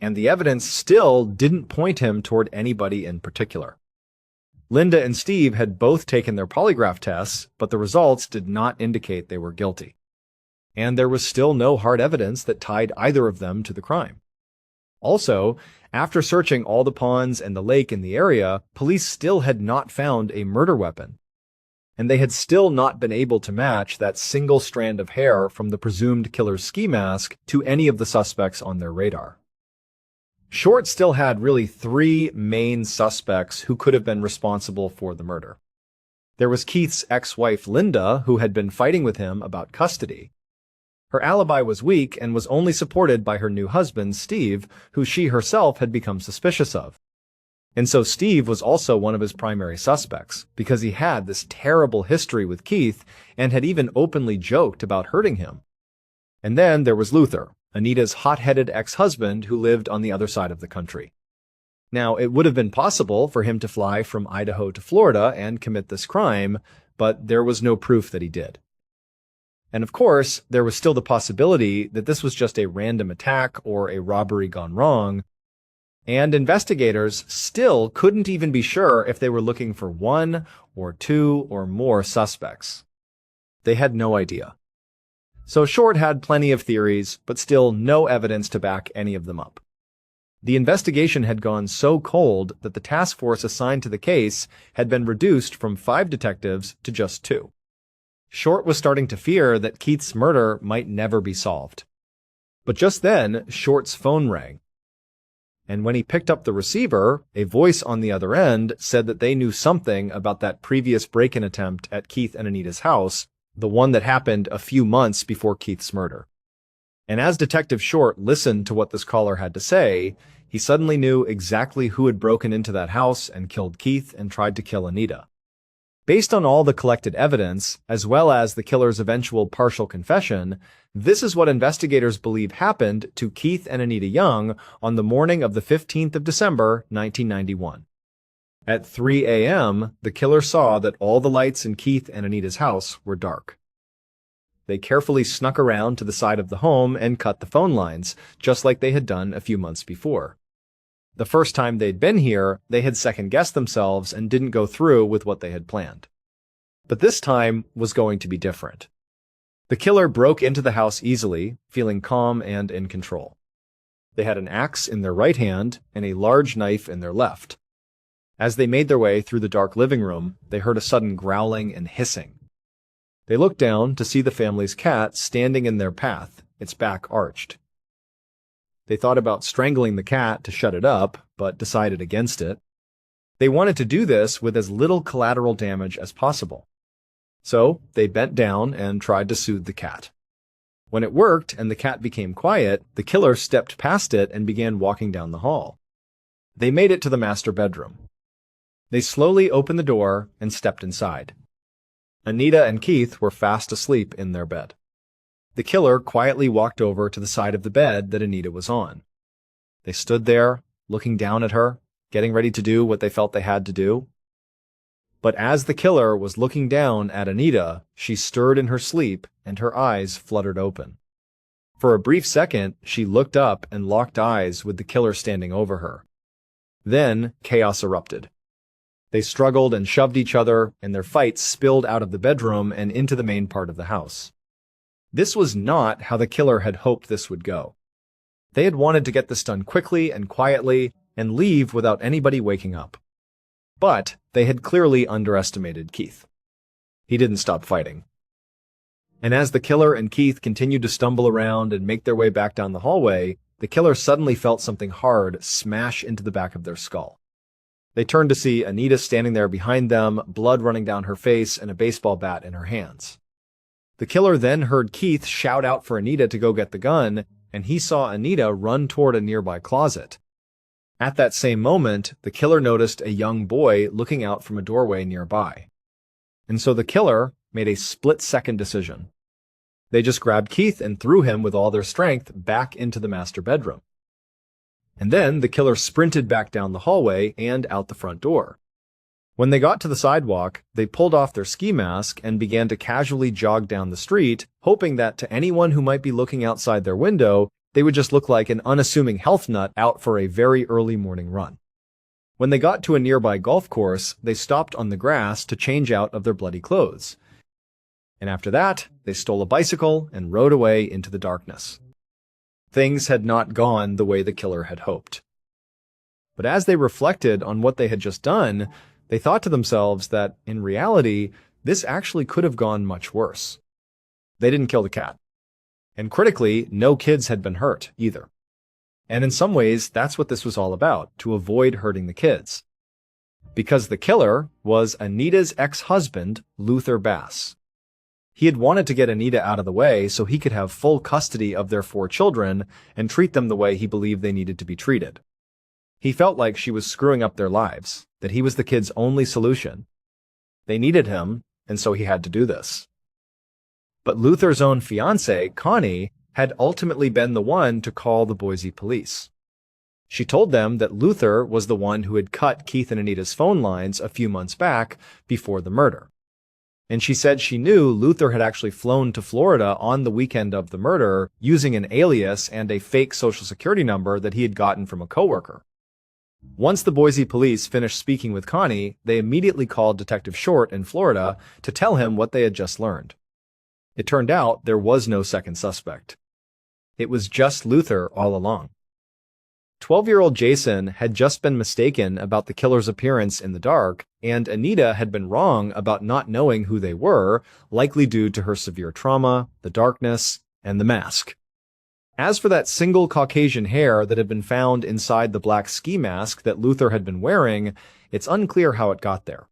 And the evidence still didn't point him toward anybody in particular. Linda and Steve had both taken their polygraph tests, but the results did not indicate they were guilty. And there was still no hard evidence that tied either of them to the crime. Also, after searching all the ponds and the lake in the area, police still had not found a murder weapon. And they had still not been able to match that single strand of hair from the presumed killer's ski mask to any of the suspects on their radar. Short still had really 3 main suspects who could have been responsible for the murder. There was Keith's ex-wife Linda, who had been fighting with him about custody. Her alibi was weak and was only supported by her new husband, Steve, who she herself had become suspicious of. And so Steve was also one of his primary suspects, because he had this terrible history with Keith and had even openly joked about hurting him. And then there was Luther, Anita's hot-headed ex-husband who lived on the other side of the country. Now, it would have been possible for him to fly from Idaho to Florida and commit this crime, but there was no proof that he did. And of course, there was still the possibility that this was just a random attack or a robbery gone wrong, and investigators still couldn't even be sure if they were looking for 1 or 2 or more suspects. They had no idea. So Short had plenty of theories, but still no evidence to back any of them up. The investigation had gone so cold that the task force assigned to the case had been reduced from 5 detectives to just 2. Short was starting to fear that Keith's murder might never be solved. But just then, Short's phone rang. And when he picked up the receiver, a voice on the other end said that they knew something about that previous break-in attempt at Keith and Anita's house, the one that happened a few months before Keith's murder. And as Detective Short listened to what this caller had to say, he suddenly knew exactly who had broken into that house and killed Keith and tried to kill Anita. Based on all the collected evidence, as well as the killer's eventual partial confession, this is what investigators believe happened to Keith and Anita Young on the morning of the 15th of December, 1991. At 3 a.m., the killer saw that all the lights in Keith and Anita's house were dark. They carefully snuck around to the side of the home and cut the phone lines, just like they had done a few months before. The first time they'd been here, they had second-guessed themselves and didn't go through with what they had planned. But this time was going to be different. The killer broke into the house easily, feeling calm and in control. They had an axe in their right hand and a large knife in their left. As they made their way through the dark living room, they heard a sudden growling and hissing. They looked down to see the family's cat standing in their path, its back arched. They thought about strangling the cat to shut it up, but decided against it. They wanted to do this with as little collateral damage as possible. So they bent down and tried to soothe the cat. When it worked and the cat became quiet, the killer stepped past it and began walking down the hall. They made it to the master bedroom. They slowly opened the door and stepped inside. Anita and Keith were fast asleep in their bed. The killer quietly walked over to the side of the bed that Anita was on. They stood there, looking down at her, getting ready to do what they felt they had to do. But as the killer was looking down at Anita, she stirred in her sleep and her eyes fluttered open. For a brief second, she looked up and locked eyes with the killer standing over her. Then, chaos erupted. They struggled and shoved each other, and their fights spilled out of the bedroom and into the main part of the house. This was not how the killer had hoped this would go. They had wanted to get this done quickly and quietly and leave without anybody waking up. But they had clearly underestimated Keith. He didn't stop fighting. And as the killer and Keith continued to stumble around and make their way back down the hallway, the killer suddenly felt something hard smash into the back of their skull. They turned to see Anita standing there behind them, blood running down her face and a baseball bat in her hands. The killer then heard Keith shout out for Anita to go get the gun, and he saw Anita run toward a nearby closet. At that same moment, the killer noticed a young boy looking out from a doorway nearby. And so the killer made a split-second decision. They just grabbed Keith and threw him with all their strength back into the master bedroom. And then the killer sprinted back down the hallway and out the front door. When they got to the sidewalk, they pulled off their ski mask and began to casually jog down the street, hoping that to anyone who might be looking outside their window, they would just look like an unassuming health nut out for a very early morning run. When they got to a nearby golf course, they stopped on the grass to change out of their bloody clothes. And after that, they stole a bicycle and rode away into the darkness. Things had not gone the way the killer had hoped. But as they reflected on what they had just done, they thought to themselves that, in reality, this actually could have gone much worse. They didn't kill the cat. And critically, no kids had been hurt, either. And in some ways, that's what this was all about, to avoid hurting the kids. Because the killer was Anita's ex-husband, Luther Bass. He had wanted to get Anita out of the way so he could have full custody of their 4 children and treat them the way he believed they needed to be treated. He felt like she was screwing up their lives, that he was the kids' only solution. They needed him, and so he had to do this. But Luther's own fiancée, Connie, had ultimately been the one to call the Boise police. She told them that Luther was the one who had cut Keith and Anita's phone lines a few months back before the murder. And she said she knew Luther had actually flown to Florida on the weekend of the murder using an alias and a fake social security number that he had gotten from a coworker. Once the Boise police finished speaking with Connie, they immediately called Detective Short in Florida to tell him what they had just learned. It turned out there was no second suspect. It was just Luther all along. 12-year-old Jason had just been mistaken about the killer's appearance in the dark, and Anita had been wrong about not knowing who they were, likely due to her severe trauma, the darkness, and the mask. As for that single Caucasian hair that had been found inside the black ski mask that Luther had been wearing, it's unclear how it got there.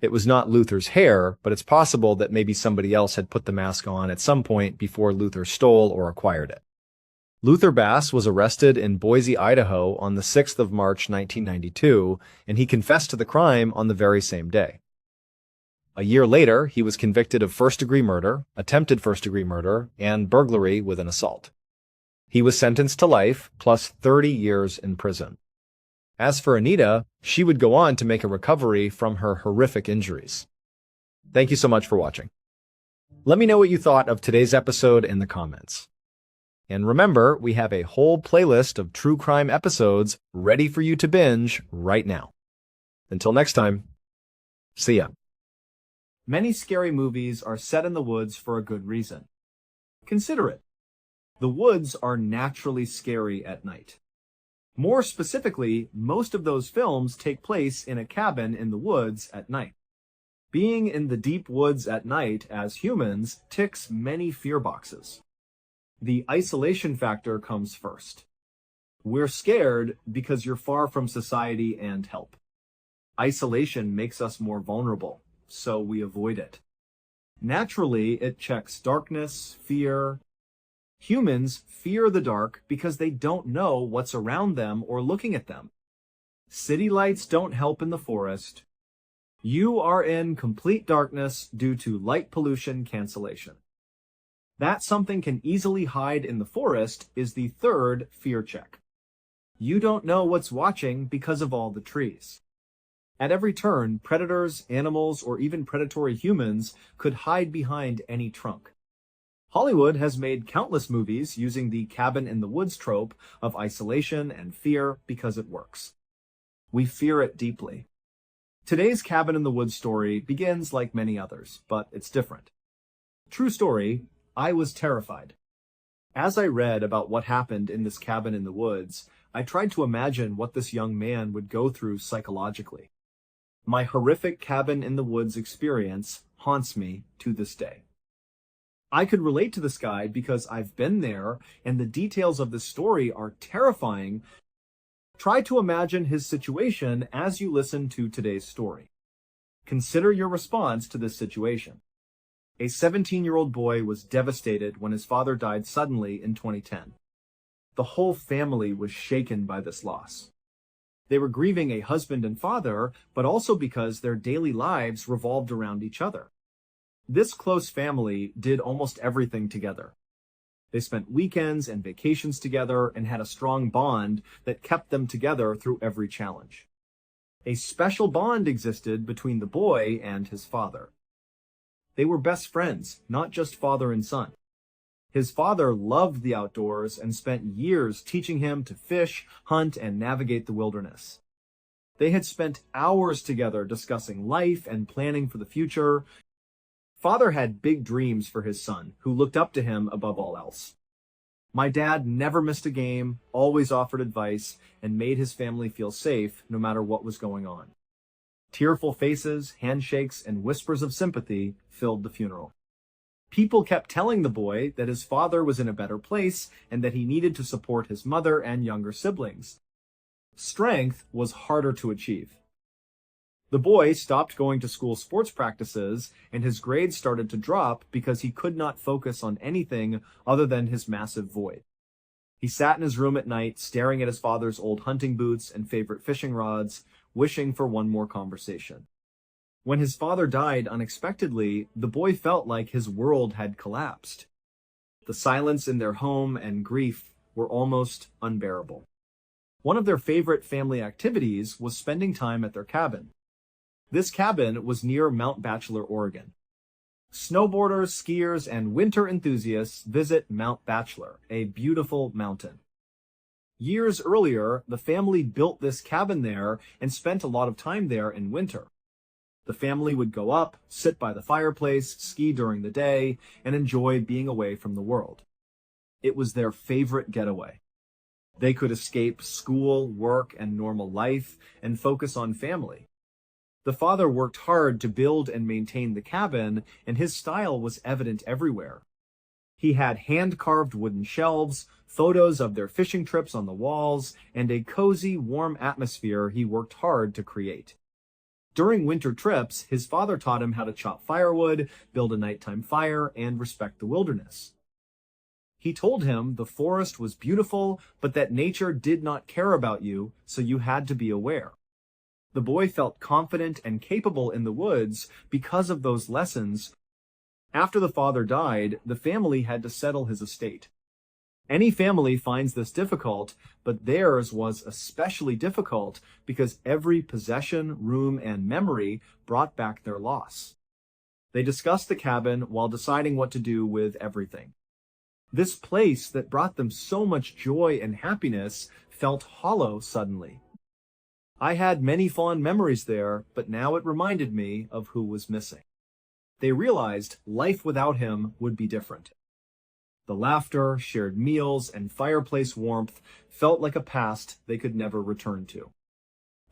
It was not Luther's hair, but it's possible that maybe somebody else had put the mask on at some point before Luther stole or acquired it. Luther Bass was arrested in Boise, Idaho on the 6th of March 1992, and he confessed to the crime on the very same day. A year later, he was convicted of first-degree murder, attempted first-degree murder, and burglary with an assault. He was sentenced to life, plus 30 years in prison. As for Anita, she would go on to make a recovery from her horrific injuries. Thank you so much for watching. Let me know what you thought of today's episode in the comments. And remember, we have a whole playlist of true crime episodes ready for you to binge right now. Until next time, see ya. Many scary movies are set in the woods for a good reason. Consider it. The woods are naturally scary at night. More specifically, most of those films take place in a cabin in the woods at night. Being in the deep woods at night as humans ticks many fear boxes. The isolation factor comes first. We're scared because you're far from society and help. Isolation makes us more vulnerable, so we avoid it. Naturally, it checks darkness, fear. Humans fear the dark because they don't know what's around them or looking at them. City lights don't help in the forest. You are in complete darkness due to light pollution cancellation. That something can easily hide in the forest is the third fear check. You don't know what's watching because of all the trees. At every turn, predators, animals, or even predatory humans could hide behind any trunk. Hollywood has made countless movies using the cabin in the woods trope of isolation and fear because it works. We fear it deeply. Today's cabin in the woods story begins like many others, but it's different. True story, I was terrified. As I read about what happened in this cabin in the woods, I tried to imagine what this young man would go through psychologically. My horrific cabin in the woods experience haunts me to this day. I could relate to this guy because I've been there, and the details of this story are terrifying. Try to imagine his situation as you listen to today's story. Consider your response to this situation. A 17-year-old boy was devastated when his father died suddenly in 2010. The whole family was shaken by this loss. They were grieving a husband and father, but also because their daily lives revolved around each other. This close family did almost everything together. They spent weekends and vacations together and had a strong bond that kept them together through every challenge. A special bond existed between the boy and his father. They were best friends, not just father and son. His father loved the outdoors and spent years teaching him to fish, hunt, and navigate the wilderness. They had spent hours together discussing life and planning for the future. Father had big dreams for his son, who looked up to him above all else. My dad never missed a game, always offered advice, and made his family feel safe no matter what was going on. Tearful faces, handshakes, and whispers of sympathy filled the funeral. People kept telling the boy that his father was in a better place and that he needed to support his mother and younger siblings. Strength was harder to achieve. The boy stopped going to school sports practices, and his grades started to drop because he could not focus on anything other than his massive void. He sat in his room at night, staring at his father's old hunting boots and favorite fishing rods, wishing for one more conversation. When his father died unexpectedly, the boy felt like his world had collapsed. The silence in their home and grief were almost unbearable. One of their favorite family activities was spending time at their cabin. This cabin was near Mount Bachelor, Oregon. Snowboarders, skiers, and winter enthusiasts visit Mount Bachelor, a beautiful mountain. Years earlier, the family built this cabin there and spent a lot of time there in winter. The family would go up, sit by the fireplace, ski during the day, and enjoy being away from the world. It was their favorite getaway. They could escape school, work, and normal life and focus on family. The father worked hard to build and maintain the cabin, and his style was evident everywhere. He had hand-carved wooden shelves, photos of their fishing trips on the walls, and a cozy, warm atmosphere he worked hard to create. During winter trips, his father taught him how to chop firewood, build a nighttime fire, and respect the wilderness. He told him the forest was beautiful, but that nature did not care about you, so you had to be aware. The boy felt confident and capable in the woods because of those lessons. After the father died, the family had to settle his estate. Any family finds this difficult, but theirs was especially difficult because every possession, room, and memory brought back their loss. They discussed the cabin while deciding what to do with everything. This place that brought them so much joy and happiness felt hollow suddenly. I had many fond memories there, but now it reminded me of who was missing. They realized life without him would be different. The laughter, shared meals, and fireplace warmth felt like a past they could never return to.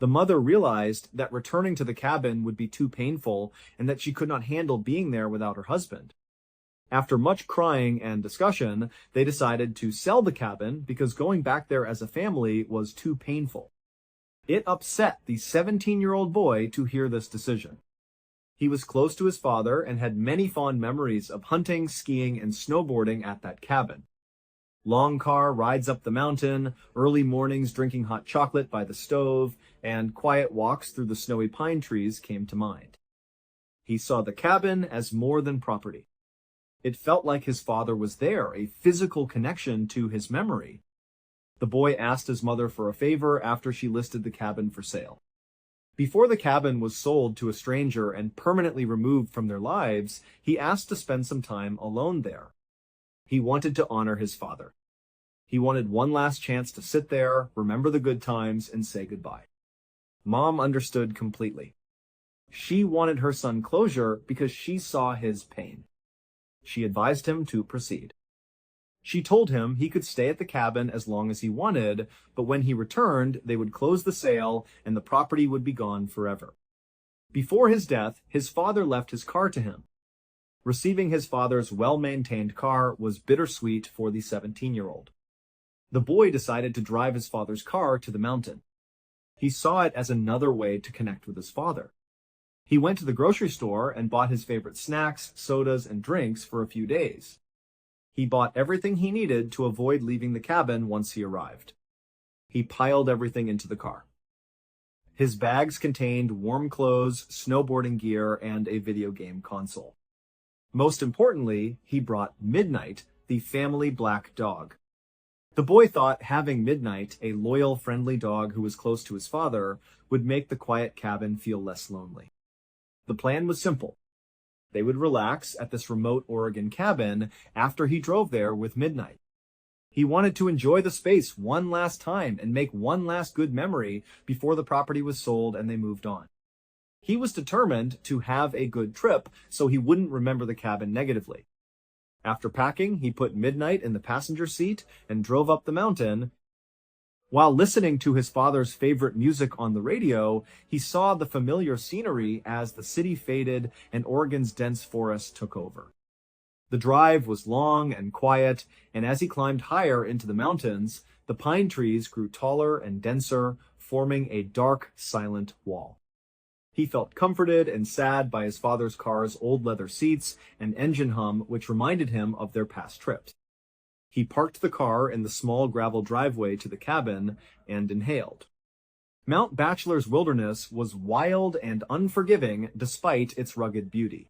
The mother realized that returning to the cabin would be too painful and that she could not handle being there without her husband. After much crying and discussion, they decided to sell the cabin because going back there as a family was too painful. It upset the 17-year-old boy to hear this decision. He was close to his father and had many fond memories of hunting, skiing, and snowboarding at that cabin. Long car rides up the mountain, early mornings drinking hot chocolate by the stove, and quiet walks through the snowy pine trees came to mind. He saw the cabin as more than property. It felt like his father was there, a physical connection to his memory. The boy asked his mother for a favor after she listed the cabin for sale. Before the cabin was sold to a stranger and permanently removed from their lives, he asked to spend some time alone there. He wanted to honor his father. He wanted one last chance to sit there, remember the good times, and say goodbye. Mom understood completely. She wanted her son closure because she saw his pain. She advised him to proceed. She told him he could stay at the cabin as long as he wanted, but when he returned, they would close the sale and the property would be gone forever. Before his death, his father left his car to him. Receiving his father's well-maintained car was bittersweet for the 17-year-old. The boy decided to drive his father's car to the mountain. He saw it as another way to connect with his father. He went to the grocery store and bought his favorite snacks, sodas, and drinks for a few days. He bought everything he needed to avoid leaving the cabin once he arrived. He piled everything into the car. His bags contained warm clothes, snowboarding gear, and a video game console. Most importantly, he brought Midnight, the family black dog. The boy thought having Midnight, a loyal, friendly dog who was close to his father, would make the quiet cabin feel less lonely. The plan was simple. They would relax at this remote Oregon cabin after he drove there with Midnight. He wanted to enjoy the space one last time and make one last good memory before the property was sold and they moved on. He was determined to have a good trip so he wouldn't remember the cabin negatively. After packing, he put Midnight in the passenger seat and drove up the mountain. While listening to his father's favorite music on the radio, he saw the familiar scenery as the city faded and Oregon's dense forest took over. The drive was long and quiet, and as he climbed higher into the mountains, the pine trees grew taller and denser, forming a dark, silent wall. He felt comforted and sad by his father's car's old leather seats and engine hum, which reminded him of their past trips. He parked the car in the small gravel driveway to the cabin and inhaled. Mount Bachelor's wilderness was wild and unforgiving despite its rugged beauty.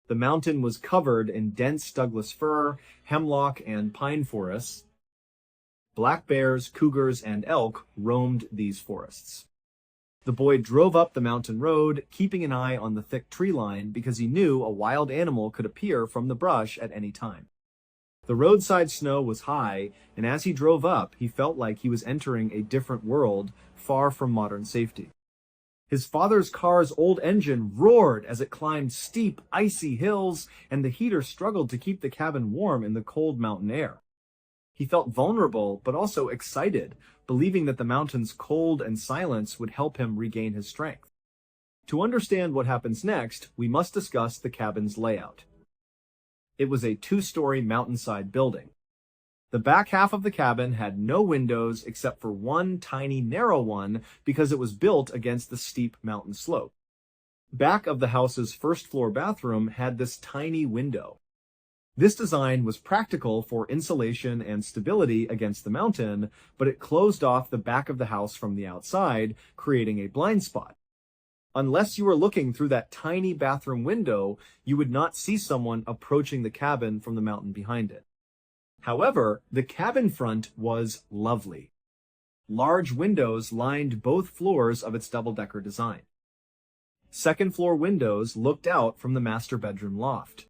The mountain was covered in dense Douglas fir, hemlock, and pine forests. Black bears, cougars, and elk roamed these forests. The boy drove up the mountain road, keeping an eye on the thick tree line because he knew a wild animal could appear from the brush at any time. The roadside snow was high, and as he drove up, he felt like he was entering a different world, far from modern safety. His father's car's old engine roared as it climbed steep, icy hills, and the heater struggled to keep the cabin warm in the cold mountain air. He felt vulnerable, but also excited, believing that the mountain's cold and silence would help him regain his strength. To understand what happens next, we must discuss the cabin's layout. It was a two-story mountainside building. The back half of the cabin had no windows except for one tiny narrow one because it was built against the steep mountain slope. Back of the house's first floor bathroom had this tiny window. This design was practical for insulation and stability against the mountain, but it closed off the back of the house from the outside, creating a blind spot. Unless you were looking through that tiny bathroom window, you would not see someone approaching the cabin from the mountain behind it. However, the cabin front was lovely. Large windows lined both floors of its double-decker design. Second-floor windows looked out from the master bedroom loft.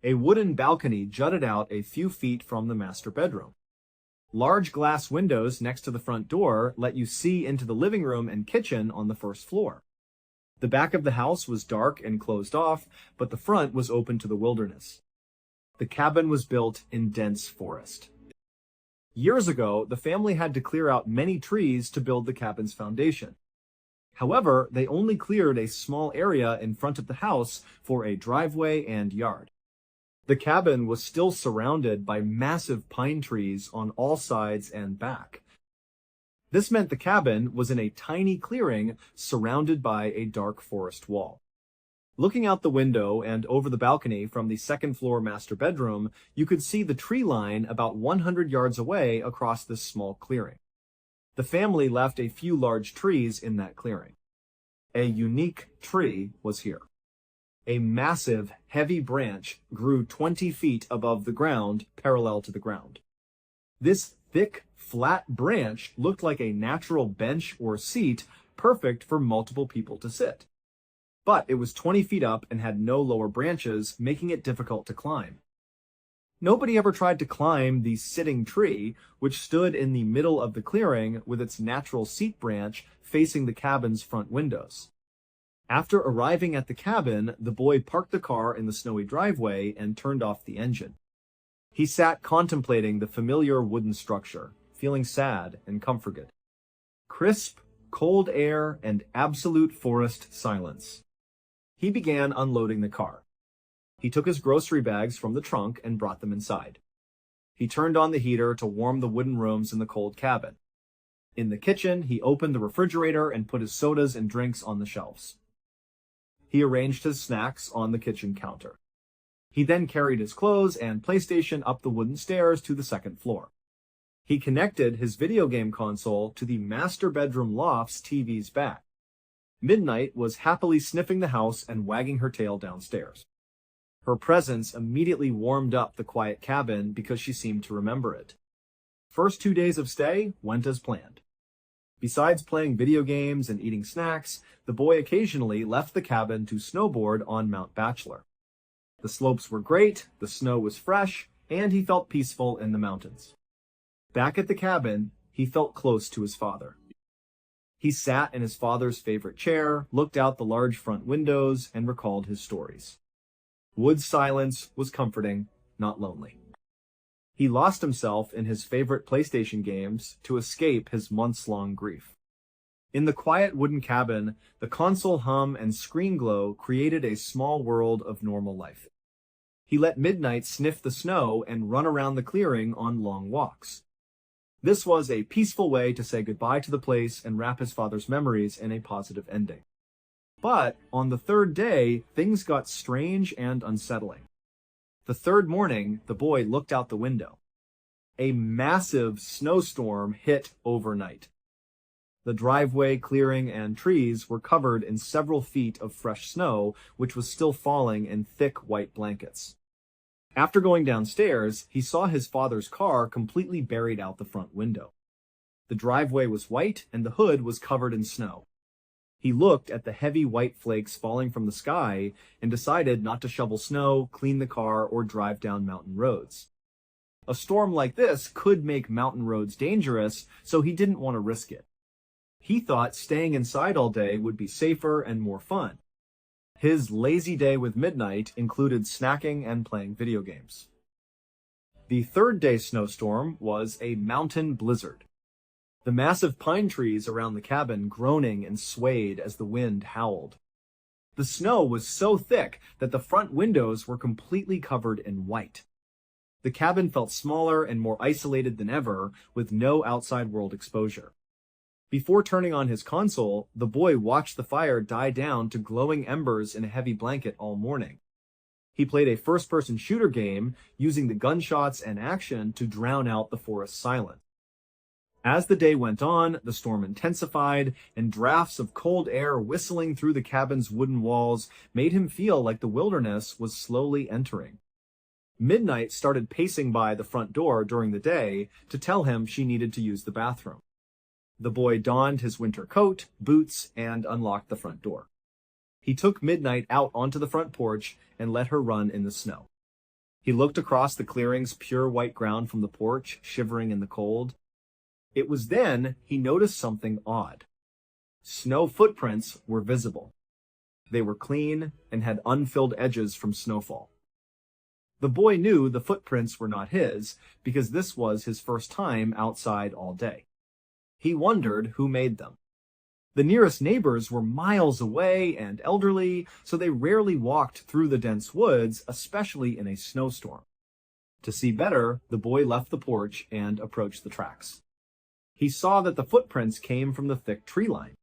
A wooden balcony jutted out a few feet from the master bedroom. Large glass windows next to the front door let you see into the living room and kitchen on the first floor. The back of the house was dark and closed off, but the front was open to the wilderness. The cabin was built in dense forest. Years ago, the family had to clear out many trees to build the cabin's foundation. However, they only cleared a small area in front of the house for a driveway and yard. The cabin was still surrounded by massive pine trees on all sides and back. This meant the cabin was in a tiny clearing surrounded by a dark forest wall. Looking out the window and over the balcony from the second-floor master bedroom, you could see the tree line about 100 yards away across this small clearing. The family left a few large trees in that clearing. A unique tree was here. A massive, heavy branch grew 20 feet above the ground, parallel to the ground. This thick, flat branch looked like a natural bench or seat, perfect for multiple people to sit. But it was 20 feet up and had no lower branches, making it difficult to climb. Nobody ever tried to climb the sitting tree, which stood in the middle of the clearing with its natural seat branch facing the cabin's front windows. After arriving at the cabin, the boy parked the car in the snowy driveway and turned off the engine. He sat contemplating the familiar wooden structure, feeling sad and comforted. Crisp, cold air, and absolute forest silence. He began unloading the car. He took his grocery bags from the trunk and brought them inside. He turned on the heater to warm the wooden rooms in the cold cabin. In the kitchen, he opened the refrigerator and put his sodas and drinks on the shelves. He arranged his snacks on the kitchen counter. He then carried his clothes and PlayStation up the wooden stairs to the second floor. He connected his video game console to the master bedroom loft's TV's back. Midnight was happily sniffing the house and wagging her tail downstairs. Her presence immediately warmed up the quiet cabin because she seemed to remember it. First 2 days of stay went as planned. Besides playing video games and eating snacks, the boy occasionally left the cabin to snowboard on Mount Bachelor. The slopes were great, the snow was fresh, and he felt peaceful in the mountains. Back at the cabin, he felt close to his father. He sat in his father's favorite chair, looked out the large front windows, and recalled his stories. Wood's silence was comforting, not lonely. He lost himself in his favorite PlayStation games to escape his months-long grief. In the quiet wooden cabin, the console hum and screen glow created a small world of normal life. He let Midnight sniff the snow and run around the clearing on long walks. This was a peaceful way to say goodbye to the place and wrap his father's memories in a positive ending. But on the third day, things got strange and unsettling. The third morning, the boy looked out the window. A massive snowstorm hit overnight. The driveway, clearing, and trees were covered in several feet of fresh snow, which was still falling in thick white blankets. After going downstairs, he saw his father's car completely buried out the front window. The driveway was white, and the hood was covered in snow. He looked at the heavy white flakes falling from the sky and decided not to shovel snow, clean the car, or drive down mountain roads. A storm like this could make mountain roads dangerous, so he didn't want to risk it. He thought staying inside all day would be safer and more fun. His lazy day with Midnight included snacking and playing video games. The third day snowstorm was a mountain blizzard. The massive pine trees around the cabin groaning and swayed as the wind howled. The snow was so thick that the front windows were completely covered in white. The cabin felt smaller and more isolated than ever, with no outside world exposure. Before turning on his console, the boy watched the fire die down to glowing embers in a heavy blanket all morning. He played a first-person shooter game, using the gunshots and action to drown out the forest silence. As the day went on, the storm intensified, and drafts of cold air whistling through the cabin's wooden walls made him feel like the wilderness was slowly entering. Midnight started pacing by the front door during the day to tell him she needed to use the bathroom. The boy donned his winter coat, boots, and unlocked the front door. He took Midnight out onto the front porch and let her run in the snow. He looked across the clearing's pure white ground from the porch, shivering in the cold. It was then he noticed something odd. Snow footprints were visible. They were clean and had unfilled edges from snowfall. The boy knew the footprints were not his because this was his first time outside all day. He wondered who made them. The nearest neighbors were miles away and elderly, so they rarely walked through the dense woods, especially in a snowstorm. To see better, the boy left the porch and approached the tracks. He saw that the footprints came from the thick tree line.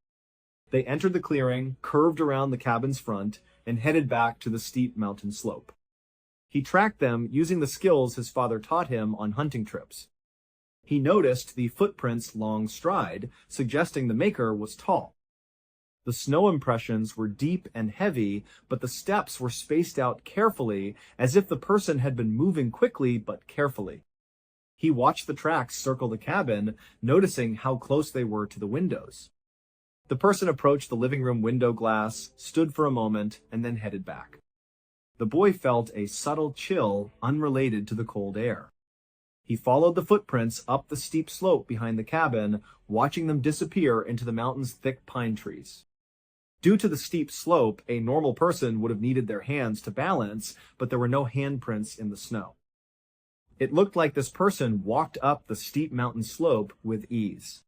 They entered the clearing, curved around the cabin's front, and headed back to the steep mountain slope. He tracked them using the skills his father taught him on hunting trips. He noticed the footprints' long stride, suggesting the maker was tall. The snow impressions were deep and heavy, but the steps were spaced out carefully, as if the person had been moving quickly but carefully. He watched the tracks circle the cabin, noticing how close they were to the windows. The person approached the living room window glass, stood for a moment, and then headed back. The boy felt a subtle chill unrelated to the cold air. He followed the footprints up the steep slope behind the cabin, watching them disappear into the mountain's thick pine trees. Due to the steep slope, a normal person would have needed their hands to balance, but there were no handprints in the snow. It looked like this person walked up the steep mountain slope with ease.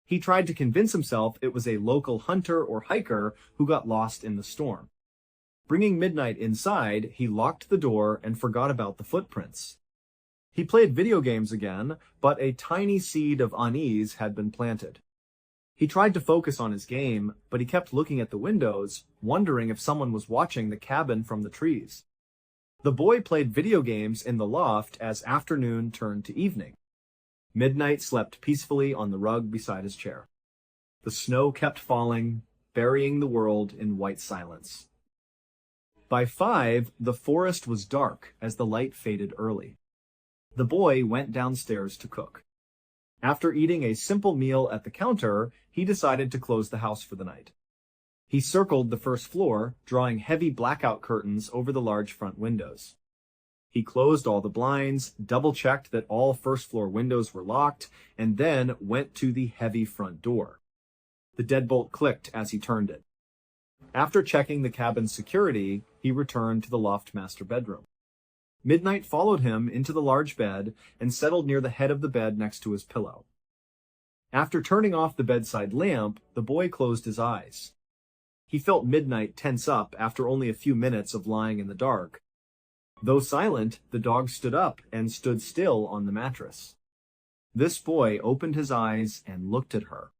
He tried to convince himself it was a local hunter or hiker who got lost in the storm. Bringing Midnight inside, he locked the door and forgot about the footprints. He played video games again, but a tiny seed of unease had been planted. He tried to focus on his game, but he kept looking at the windows, wondering if someone was watching the cabin from the trees. The boy played video games in the loft as afternoon turned to evening. Midnight slept peacefully on the rug beside his chair. The snow kept falling, burying the world in white silence. By 5, the forest was dark as the light faded early. The boy went downstairs to cook. After eating a simple meal at the counter, he decided to close the house for the night. He circled the first floor, drawing heavy blackout curtains over the large front windows. He closed all the blinds, double-checked that all first-floor windows were locked, and then went to the heavy front door. The deadbolt clicked as he turned it. After checking the cabin's security, he returned to the loft master bedroom. Midnight followed him into the large bed and settled near the head of the bed next to his pillow. After turning off the bedside lamp, the boy closed his eyes. He felt Midnight tense up after only a few minutes of lying in the dark. Though silent, the dog stood up and stood still on the mattress. This boy opened his eyes and looked at her.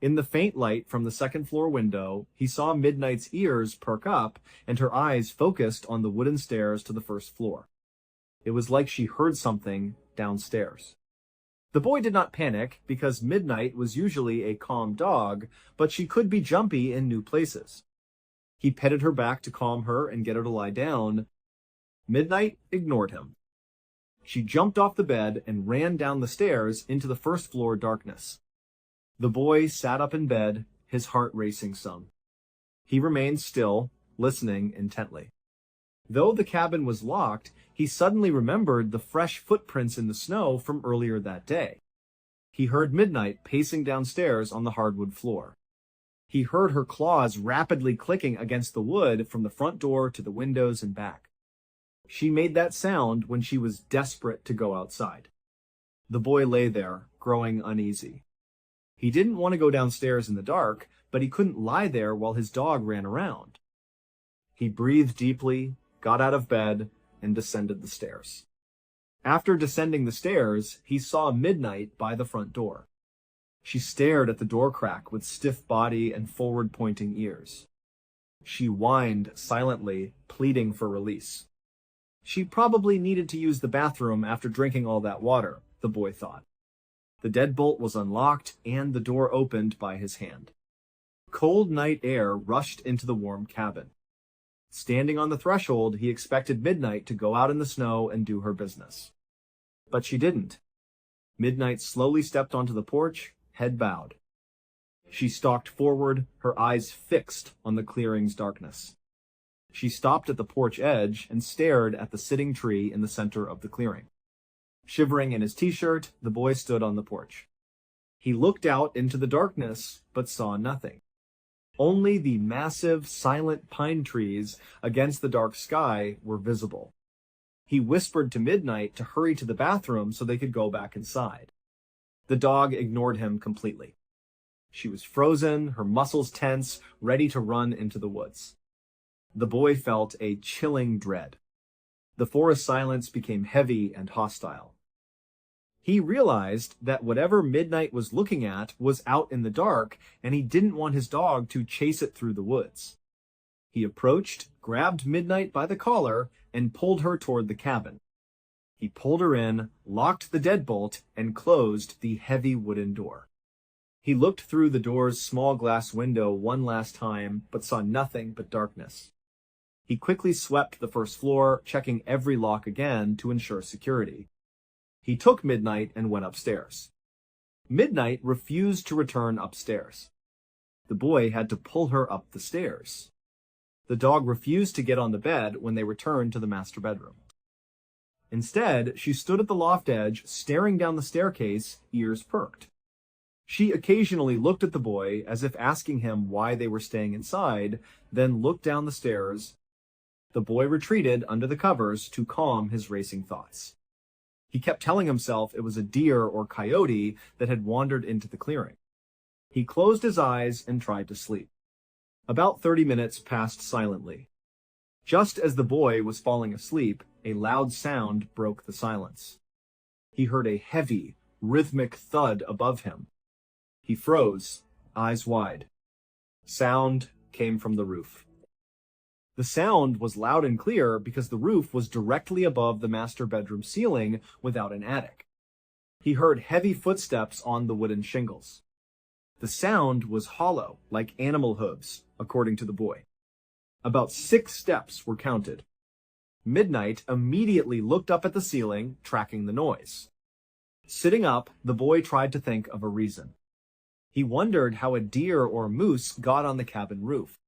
In the faint light from the second-floor window, he saw Midnight's ears perk up and her eyes focused on the wooden stairs to the first floor. It was like she heard something downstairs. The boy did not panic because Midnight was usually a calm dog, but she could be jumpy in new places. He petted her back to calm her and get her to lie down. Midnight ignored him. She jumped off the bed and ran down the stairs into the first-floor darkness. The boy sat up in bed, his heart racing some. He remained still, listening intently. Though the cabin was locked, he suddenly remembered the fresh footprints in the snow from earlier that day. He heard Midnight pacing downstairs on the hardwood floor. He heard her claws rapidly clicking against the wood from the front door to the windows and back. She made that sound when she was desperate to go outside. The boy lay there, growing uneasy. He didn't want to go downstairs in the dark, but he couldn't lie there while his dog ran around. He breathed deeply, got out of bed, and descended the stairs. After descending the stairs, he saw Midnight by the front door. She stared at the door crack with stiff body and forward-pointing ears. She whined silently, pleading for release. She probably needed to use the bathroom after drinking all that water, the boy thought. The deadbolt was unlocked and the door opened by his hand. Cold night air rushed into the warm cabin. Standing on the threshold, he expected Midnight to go out in the snow and do her business. But she didn't. Midnight slowly stepped onto the porch, head bowed. She stalked forward, her eyes fixed on the clearing's darkness. She stopped at the porch edge and stared at the sitting tree in the center of the clearing. Shivering in his t-shirt, the boy stood on the porch. He looked out into the darkness, but saw nothing. Only the massive, silent pine trees against the dark sky were visible. He whispered to Midnight to hurry to the bathroom so they could go back inside. The dog ignored him completely. She was frozen, her muscles tense, ready to run into the woods. The boy felt a chilling dread. The forest silence became heavy and hostile. He realized that whatever Midnight was looking at was out in the dark, and he didn't want his dog to chase it through the woods. He approached, grabbed Midnight by the collar, and pulled her toward the cabin. He pulled her in, locked the deadbolt, and closed the heavy wooden door. He looked through the door's small glass window one last time, but saw nothing but darkness. He quickly swept the first floor, checking every lock again to ensure security. He took Midnight and went upstairs. Midnight refused to return upstairs. The boy had to pull her up the stairs. The dog refused to get on the bed when they returned to the master bedroom. Instead, she stood at the loft edge, staring down the staircase, ears perked. She occasionally looked at the boy as if asking him why they were staying inside, then looked down the stairs. The boy retreated under the covers to calm his racing thoughts. He kept telling himself it was a deer or coyote that had wandered into the clearing. He closed his eyes and tried to sleep. About 30 minutes passed silently. Just as the boy was falling asleep, a loud sound broke the silence. He heard a heavy, rhythmic thud above him. He froze, eyes wide. Sound came from the roof. The sound was loud and clear because the roof was directly above the master bedroom ceiling without an attic. He heard heavy footsteps on the wooden shingles. The sound was hollow, like animal hooves, according to the boy. About 6 steps were counted. Midnight immediately looked up at the ceiling, tracking the noise. Sitting up, the boy tried to think of a reason. He wondered how a deer or moose got on the cabin roof.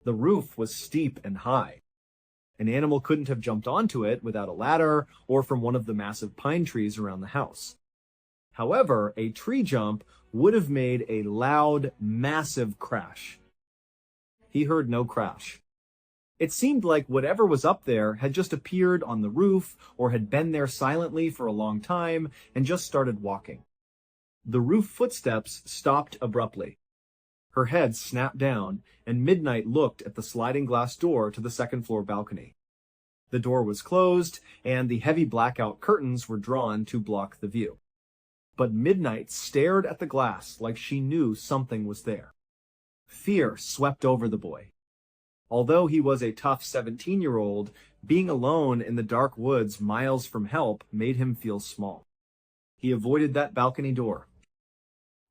The roof was steep and high. An animal couldn't have jumped onto it without a ladder or from one of the massive pine trees around the house. However, a tree jump would have made a loud, massive crash. He heard no crash. It seemed like whatever was up there had just appeared on the roof or had been there silently for a long time and just started walking. The roof footsteps stopped abruptly. Her head snapped down, and Midnight looked at the sliding glass door to the second-floor balcony. The door was closed, and the heavy blackout curtains were drawn to block the view. But Midnight stared at the glass like she knew something was there. Fear swept over the boy. Although he was a tough 17-year-old, being alone in the dark woods miles from help made him feel small. He avoided that balcony door.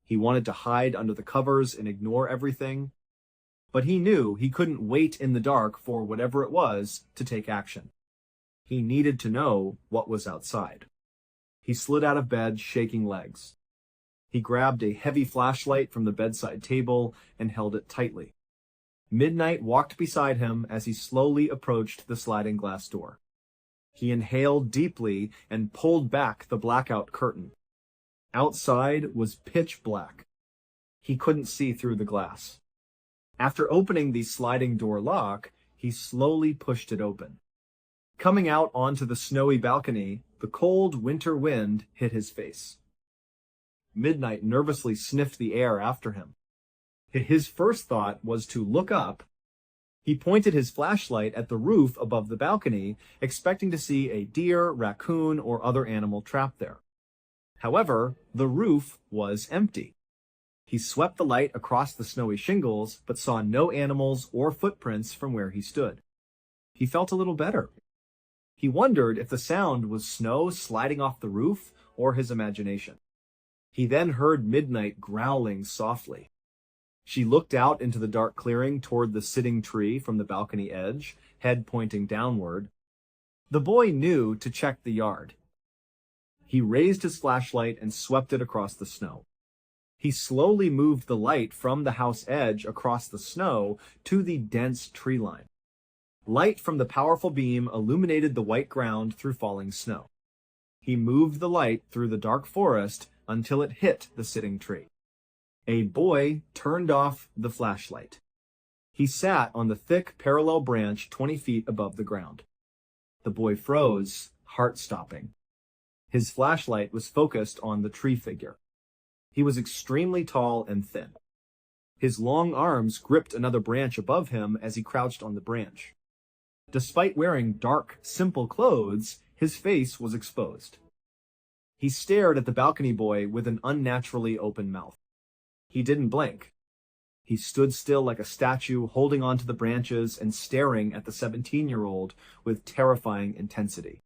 He wanted to hide under the covers and ignore everything, but he knew he couldn't wait in the dark for whatever it was to take action. He needed to know what was outside. He slid out of bed, shaking legs. He grabbed a heavy flashlight from the bedside table and held it tightly. Midnight walked beside him as he slowly approached the sliding glass door. He inhaled deeply and pulled back the blackout curtain. Outside was pitch black. He couldn't see through the glass. After opening the sliding door lock, he slowly pushed it open. Coming out onto the snowy balcony, the cold winter wind hit his face. Midnight nervously sniffed the air after him. His first thought was to look up. He pointed his flashlight at the roof above the balcony, expecting to see a deer, raccoon, or other animal trapped there. However, the roof was empty. He swept the light across the snowy shingles, but saw no animals or footprints from where he stood. He felt a little better. He wondered if the sound was snow sliding off the roof or his imagination. He then heard Midnight growling softly. She looked out into the dark clearing toward the sitting tree from the balcony edge, head pointing downward. The boy knew to check the yard. He raised his flashlight and swept it across the snow. He slowly moved the light from the house edge across the snow to the dense tree line. Light from the powerful beam illuminated the white ground through falling snow. He moved the light through the dark forest until it hit the sitting tree. A boy turned off the flashlight. He sat on the thick, parallel branch 20 feet above the ground. The boy froze, heart-stopping. His flashlight was focused on the tree figure. He was extremely tall and thin. His long arms gripped another branch above him as he crouched on the branch. Despite wearing dark, simple clothes, his face was exposed. He stared at the balcony boy with an unnaturally open mouth. He didn't blink. He stood still like a statue, holding onto the branches and staring at the 17-year-old with terrifying intensity.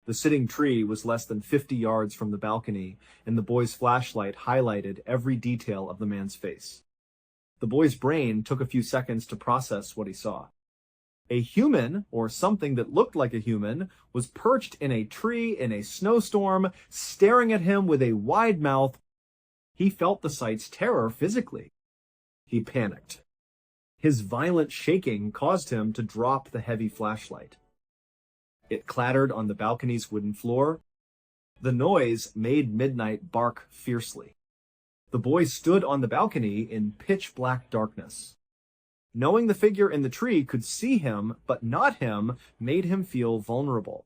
The sitting tree was less than 50 yards from the balcony, and the boy's flashlight highlighted every detail of the man's face. The boy's brain took a few seconds to process what he saw. A human, or something that looked like a human, was perched in a tree in a snowstorm, staring at him with a wide mouth. He felt the sight's terror physically. He panicked. His violent shaking caused him to drop the heavy flashlight. It clattered on the balcony's wooden floor. The noise made Midnight bark fiercely. The boy stood on the balcony in pitch-black darkness. Knowing the figure in the tree could see him, but not him, made him feel vulnerable.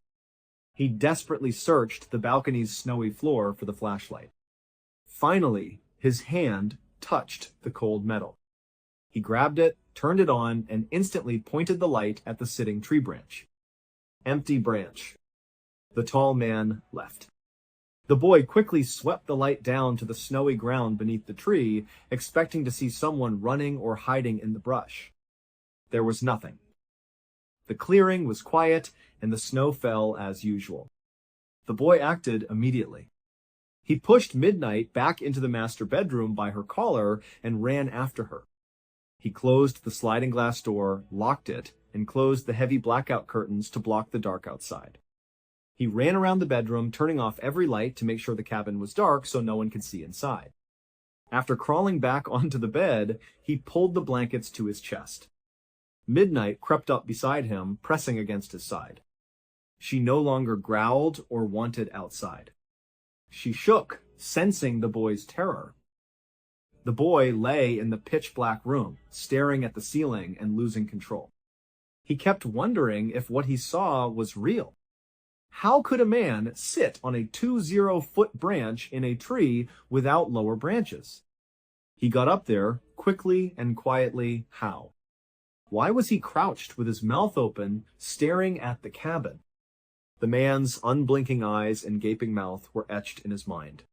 He desperately searched the balcony's snowy floor for the flashlight. Finally, his hand touched the cold metal. He grabbed it, turned it on, and instantly pointed the light at the sitting tree branch. Empty branch. The tall man left. The boy quickly swept the light down to the snowy ground beneath the tree, expecting to see someone running or hiding in the brush. There was nothing. The clearing was quiet, and the snow fell as usual. The boy acted immediately. He pushed Midnight back into the master bedroom by her collar and ran after her. He closed the sliding glass door, locked it, and closed the heavy blackout curtains to block the dark outside. He ran around the bedroom, turning off every light to make sure the cabin was dark so no one could see inside. After crawling back onto the bed, he pulled the blankets to his chest. Midnight crept up beside him, pressing against his side. She no longer growled or wanted outside. She shook, sensing the boy's terror. The boy lay in the pitch-black room, staring at the ceiling and losing control. He kept wondering if what he saw was real. How could a man sit on a 20-foot branch in a tree without lower branches? He got up there, quickly and quietly. How? Why was he crouched with his mouth open, staring at the cabin? The man's unblinking eyes and gaping mouth were etched in his mind.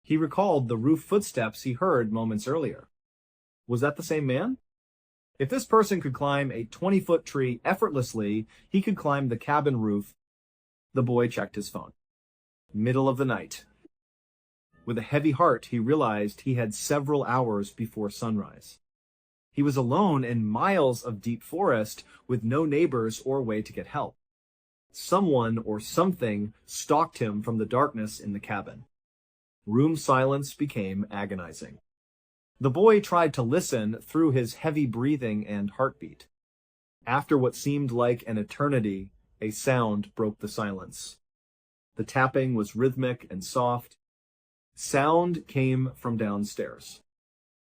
He recalled the roof footsteps he heard moments earlier. Was that the same man? If this person could climb a 20-foot tree effortlessly, he could climb the cabin roof. The boy checked his phone. Middle of the night. With a heavy heart, he realized he had several hours before sunrise. He was alone in miles of deep forest with no neighbors or way to get help. Someone or something stalked him from the darkness in the cabin. Room silence became agonizing. The boy tried to listen through his heavy breathing and heartbeat. After what seemed like an eternity, a sound broke the silence. The tapping was rhythmic and soft. Sound came from downstairs.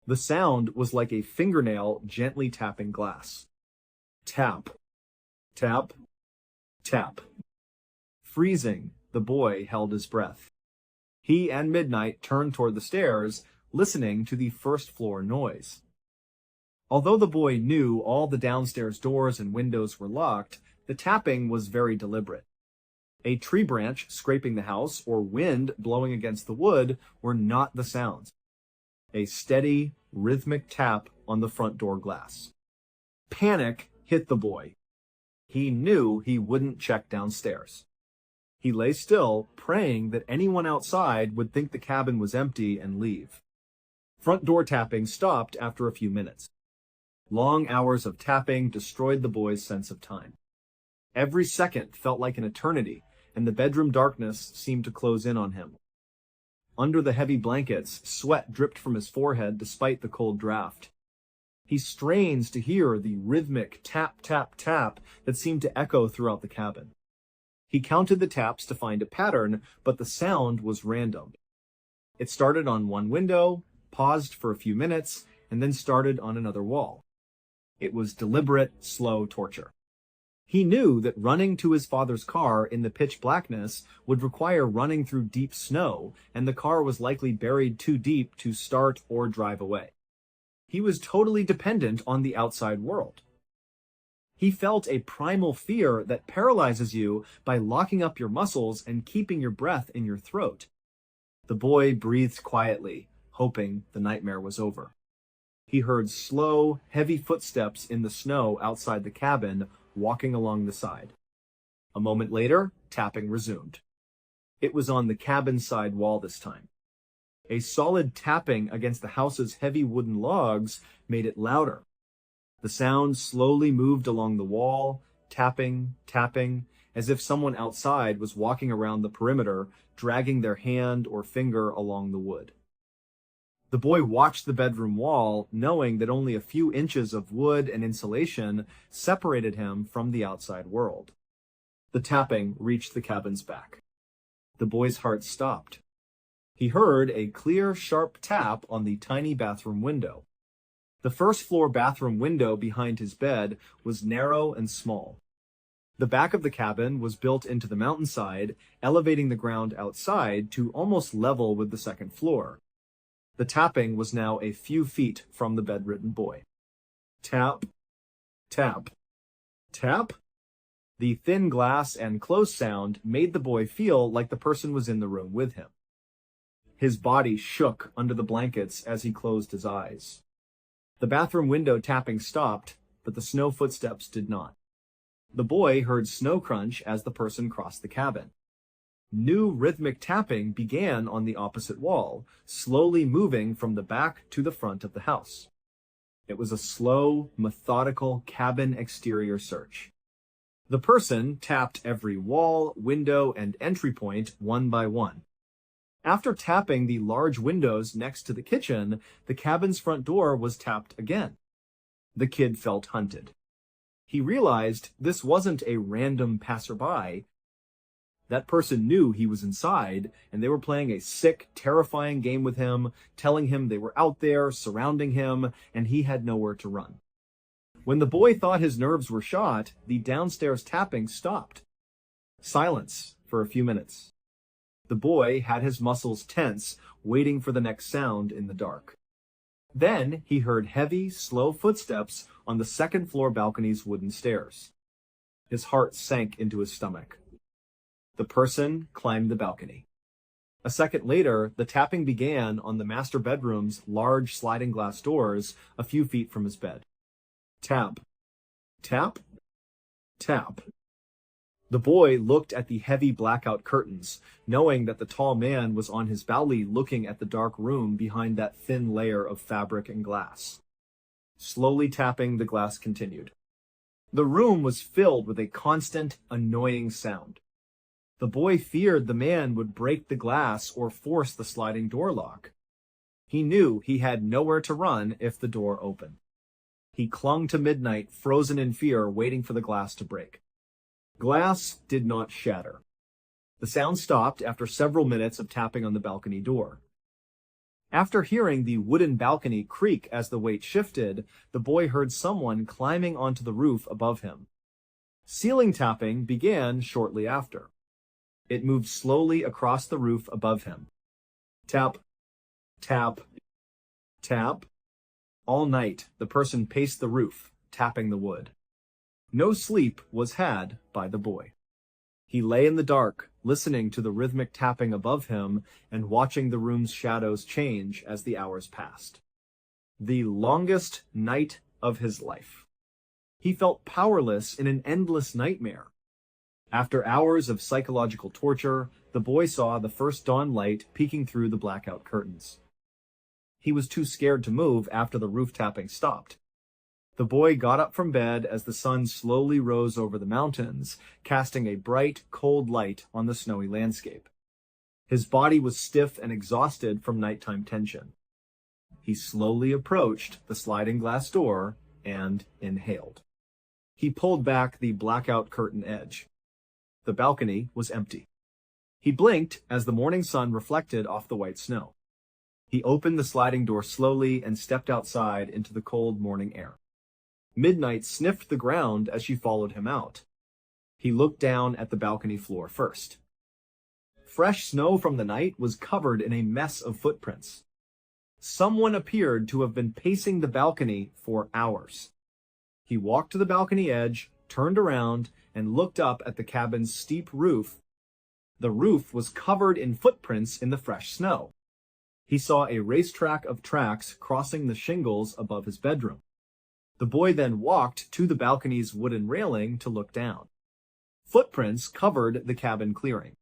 The sound was like a fingernail gently tapping glass. Tap, tap, tap. Freezing, the boy held his breath. He and Midnight turned toward the stairs, listening to the first-floor noise. Although the boy knew all the downstairs doors and windows were locked, the tapping was very deliberate. A tree branch scraping the house or wind blowing against the wood were not the sounds. A steady, rhythmic tap on the front door glass. Panic hit the boy. He knew he wouldn't check downstairs. He lay still, praying that anyone outside would think the cabin was empty and leave. Front door tapping stopped after a few minutes. Long hours of tapping destroyed the boy's sense of time. Every second felt like an eternity, and the bedroom darkness seemed to close in on him. Under the heavy blankets, sweat dripped from his forehead despite the cold draft. He strains to hear the rhythmic tap, tap, tap that seemed to echo throughout the cabin. He counted the taps to find a pattern, but the sound was random. It started on one window, paused for a few minutes, and then started on another wall. It was deliberate, slow torture. He knew that running to his father's car in the pitch blackness would require running through deep snow, and the car was likely buried too deep to start or drive away. He was totally dependent on the outside world. He felt a primal fear that paralyzes you by locking up your muscles and keeping your breath in your throat. The boy breathed quietly, hoping the nightmare was over. He heard slow, heavy footsteps in the snow outside the cabin, walking along the side. A moment later, tapping resumed. It was on the cabin side wall this time. A solid tapping against the house's heavy wooden logs made it louder. The sound slowly moved along the wall, tapping, tapping, as if someone outside was walking around the perimeter, dragging their hand or finger along the wood. The boy watched the bedroom wall, knowing that only a few inches of wood and insulation separated him from the outside world. The tapping reached the cabin's back. The boy's heart stopped. He heard a clear, sharp tap on the tiny bathroom window. The first-floor bathroom window behind his bed was narrow and small. The back of the cabin was built into the mountainside, elevating the ground outside to almost level with the second floor. The tapping was now a few feet from the bedridden boy. Tap, tap, tap. The thin glass and close sound made the boy feel like the person was in the room with him. His body shook under the blankets as he closed his eyes. The bathroom window tapping stopped, but the snow footsteps did not. The boy heard snow crunch as the person crossed the cabin. New rhythmic tapping began on the opposite wall, slowly moving from the back to the front of the house. It was a slow, methodical cabin exterior search. The person tapped every wall, window, and entry point one by one. After tapping the large windows next to the kitchen, the cabin's front door was tapped again. The kid felt hunted. He realized this wasn't a random passerby. That person knew he was inside, and they were playing a sick, terrifying game with him, telling him they were out there, surrounding him, and he had nowhere to run. When the boy thought his nerves were shot, the downstairs tapping stopped. Silence for a few minutes. The boy had his muscles tense, waiting for the next sound in the dark. Then he heard heavy, slow footsteps on the second-floor balcony's wooden stairs. His heart sank into his stomach. The person climbed the balcony. A second later, the tapping began on the master bedroom's large sliding glass doors a few feet from his bed. Tap, tap, tap. The boy looked at the heavy blackout curtains, knowing that the tall man was on his belly looking at the dark room behind that thin layer of fabric and glass. Slowly tapping, the glass continued. The room was filled with a constant, annoying sound. The boy feared the man would break the glass or force the sliding door lock. He knew he had nowhere to run if the door opened. He clung to midnight, frozen in fear, waiting for the glass to break. Glass did not shatter. The sound stopped after several minutes of tapping on the balcony door. After hearing the wooden balcony creak as the weight shifted, the boy heard someone climbing onto the roof above him. Ceiling tapping began shortly after. It moved slowly across the roof above him. Tap, tap, tap. All night, the person paced the roof, tapping the wood. No sleep was had by the boy. He lay in the dark, listening to the rhythmic tapping above him and watching the room's shadows change as the hours passed. The longest night of his life. He felt powerless in an endless nightmare. After hours of psychological torture, the boy saw the first dawn light peeking through the blackout curtains. He was too scared to move after the roof tapping stopped. The boy got up from bed as the sun slowly rose over the mountains, casting a bright, cold light on the snowy landscape. His body was stiff and exhausted from nighttime tension. He slowly approached the sliding glass door and inhaled. He pulled back the blackout curtain edge. The balcony was empty. He blinked as the morning sun reflected off the white snow. He opened the sliding door slowly and stepped outside into the cold morning air. Midnight sniffed the ground as she followed him out. He looked down at the balcony floor first. Fresh snow from the night was covered in a mess of footprints. Someone appeared to have been pacing the balcony for hours. He walked to the balcony edge, turned around, and looked up at the cabin's steep roof. The roof was covered in footprints in the fresh snow. He saw a racetrack of tracks crossing the shingles above his bedroom. The boy then walked to the balcony's wooden railing to look down. Footprints covered the cabin clearing.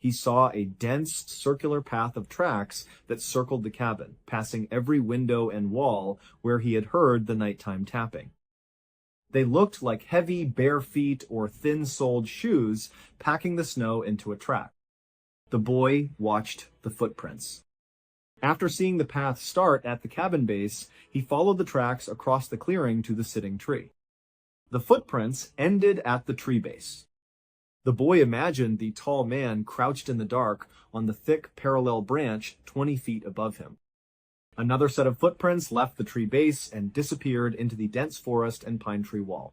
He saw a dense circular path of tracks that circled the cabin, passing every window and wall where he had heard the nighttime tapping. They looked like heavy bare feet or thin-soled shoes packing the snow into a track. The boy watched the footprints. After seeing the path start at the cabin base, he followed the tracks across the clearing to the sitting tree. The footprints ended at the tree base. The boy imagined the tall man crouched in the dark on the thick parallel branch 20 feet above him. Another set of footprints left the tree base and disappeared into the dense forest and pine tree wall.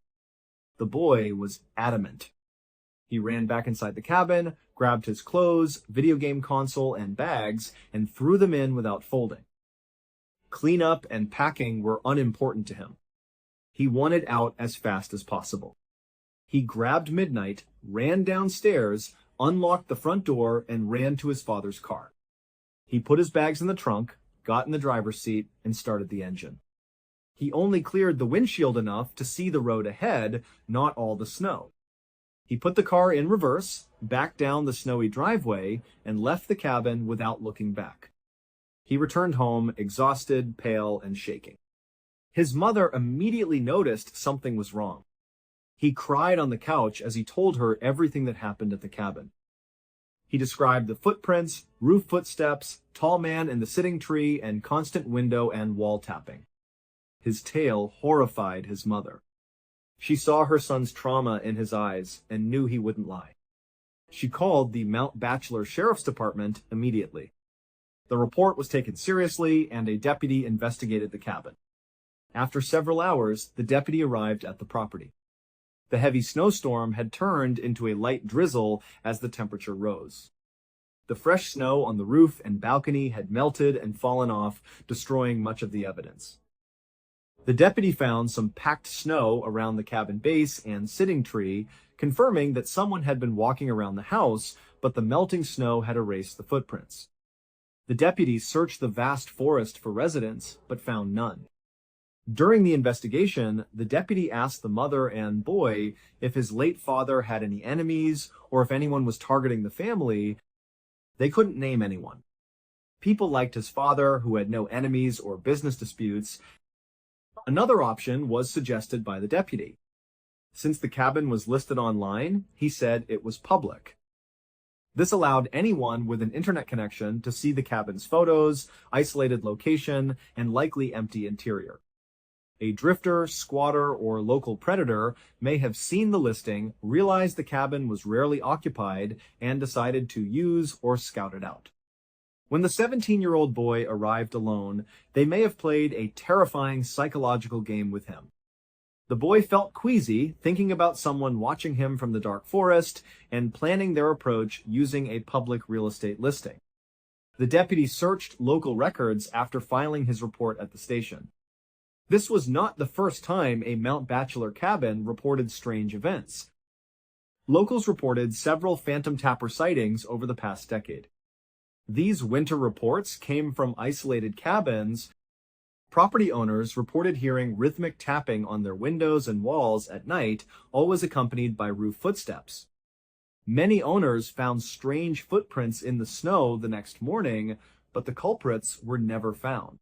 The boy was adamant. He ran back inside the cabin, grabbed his clothes, video game console, and bags, and threw them in without folding. Cleanup and packing were unimportant to him. He wanted out as fast as possible. He grabbed Midnight, ran downstairs, unlocked the front door, and ran to his father's car. He put his bags in the trunk, got in the driver's seat, and started the engine. He only cleared the windshield enough to see the road ahead, not all the snow. He put the car in reverse, backed down the snowy driveway, and left the cabin without looking back. He returned home, exhausted, pale, and shaking. His mother immediately noticed something was wrong. He cried on the couch as he told her everything that happened at the cabin. He described the footprints, roof footsteps, tall man in the sitting tree, and constant window and wall tapping. His tale horrified his mother. She saw her son's trauma in his eyes and knew he wouldn't lie. She called the Mount Bachelor Sheriff's Department immediately. The report was taken seriously, and a deputy investigated the cabin. After several hours, the deputy arrived at the property. The heavy snowstorm had turned into a light drizzle as the temperature rose. The fresh snow on the roof and balcony had melted and fallen off, destroying much of the evidence. The deputy found some packed snow around the cabin base and sitting tree, confirming that someone had been walking around the house, but the melting snow had erased the footprints. The deputy searched the vast forest for residents, but found none. During the investigation, the deputy asked the mother and boy if his late father had any enemies or if anyone was targeting the family. They couldn't name anyone. People liked his father, who had no enemies or business disputes. Another option was suggested by the deputy. Since the cabin was listed online, he said it was public. This allowed anyone with an internet connection to see the cabin's photos, isolated location, and likely empty interior. A drifter, squatter, or local predator may have seen the listing, realized the cabin was rarely occupied, and decided to use or scout it out. When the 17-year-old boy arrived alone, they may have played a terrifying psychological game with him. The boy felt queasy, thinking about someone watching him from the dark forest and planning their approach using a public real estate listing. The deputy searched local records after filing his report at the station. This was not the first time a Mount Bachelor cabin reported strange events. Locals reported several phantom tapper sightings over the past decade. These winter reports came from isolated cabins. Property owners reported hearing rhythmic tapping on their windows and walls at night, always accompanied by roof footsteps. Many owners found strange footprints in the snow the next morning, but the culprits were never found.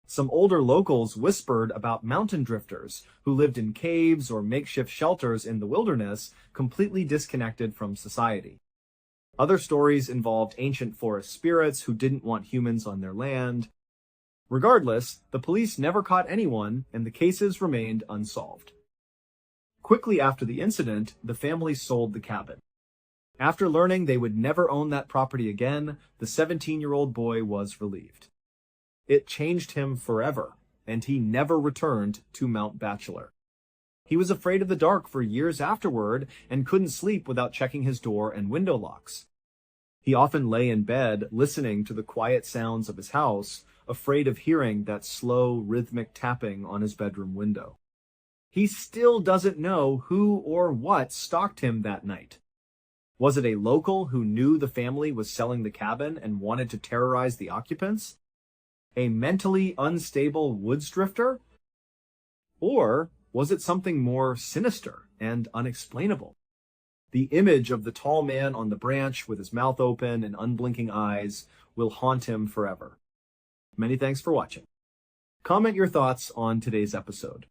Some older locals whispered about mountain drifters who lived in caves or makeshift shelters in the wilderness, completely disconnected from society. Other stories involved ancient forest spirits who didn't want humans on their land. Regardless, the police never caught anyone, and the cases remained unsolved. Quickly after the incident, the family sold the cabin. After learning they would never own that property again, the 17-year-old boy was relieved. It changed him forever, and he never returned to Mount Bachelor. He was afraid of the dark for years afterward and couldn't sleep without checking his door and window locks. He often lay in bed listening to the quiet sounds of his house, afraid of hearing that slow, rhythmic tapping on his bedroom window. He still doesn't know who or what stalked him that night. Was it a local who knew the family was selling the cabin and wanted to terrorize the occupants? A mentally unstable woods drifter? Or was it something more sinister and unexplainable? The image of the tall man on the branch with his mouth open and unblinking eyes will haunt him forever. Many thanks for watching. Comment your thoughts on today's episode.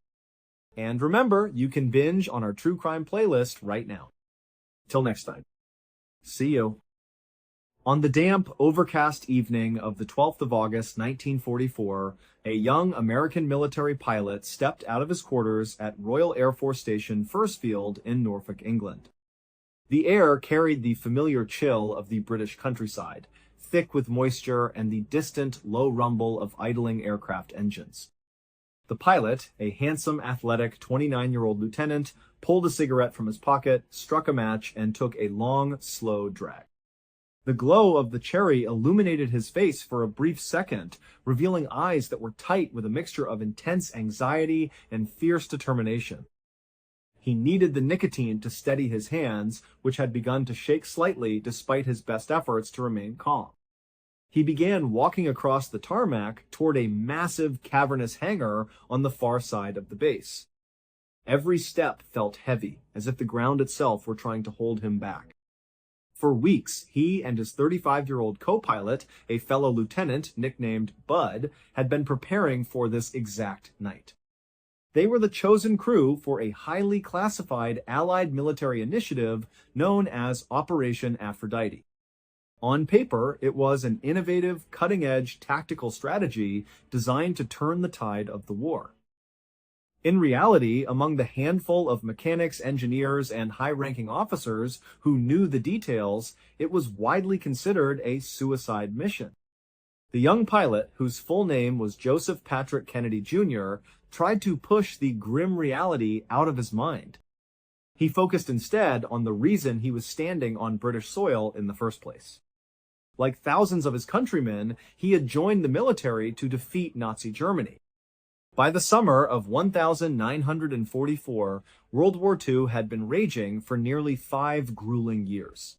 And remember, you can binge on our true crime playlist right now. Till next time. See you. On the damp, overcast evening of the 12th of August, 1944, a young American military pilot stepped out of his quarters at Royal Air Force Station Furstfield in Norfolk, England. The air carried the familiar chill of the British countryside, thick with moisture and the distant, low rumble of idling aircraft engines. The pilot, a handsome, athletic 29-year-old lieutenant, pulled a cigarette from his pocket, struck a match, and took a long, slow drag. The glow of the cherry illuminated his face for a brief second, revealing eyes that were tight with a mixture of intense anxiety and fierce determination. He needed the nicotine to steady his hands, which had begun to shake slightly despite his best efforts to remain calm. He began walking across the tarmac toward a massive cavernous hangar on the far side of the base. Every step felt heavy, as if the ground itself were trying to hold him back. For weeks, he and his 35-year-old co-pilot, a fellow lieutenant nicknamed Bud, had been preparing for this exact night. They were the chosen crew for a highly classified Allied military initiative known as Operation Aphrodite. On paper, it was an innovative, cutting-edge tactical strategy designed to turn the tide of the war. In reality, among the handful of mechanics, engineers, and high-ranking officers who knew the details, it was widely considered a suicide mission. The young pilot, whose full name was Joseph Patrick Kennedy Jr., tried to push the grim reality out of his mind. He focused instead on the reason he was standing on British soil in the first place. Like thousands of his countrymen, he had joined the military to defeat Nazi Germany. By the summer of 1944, World War II had been raging for nearly 5 grueling years.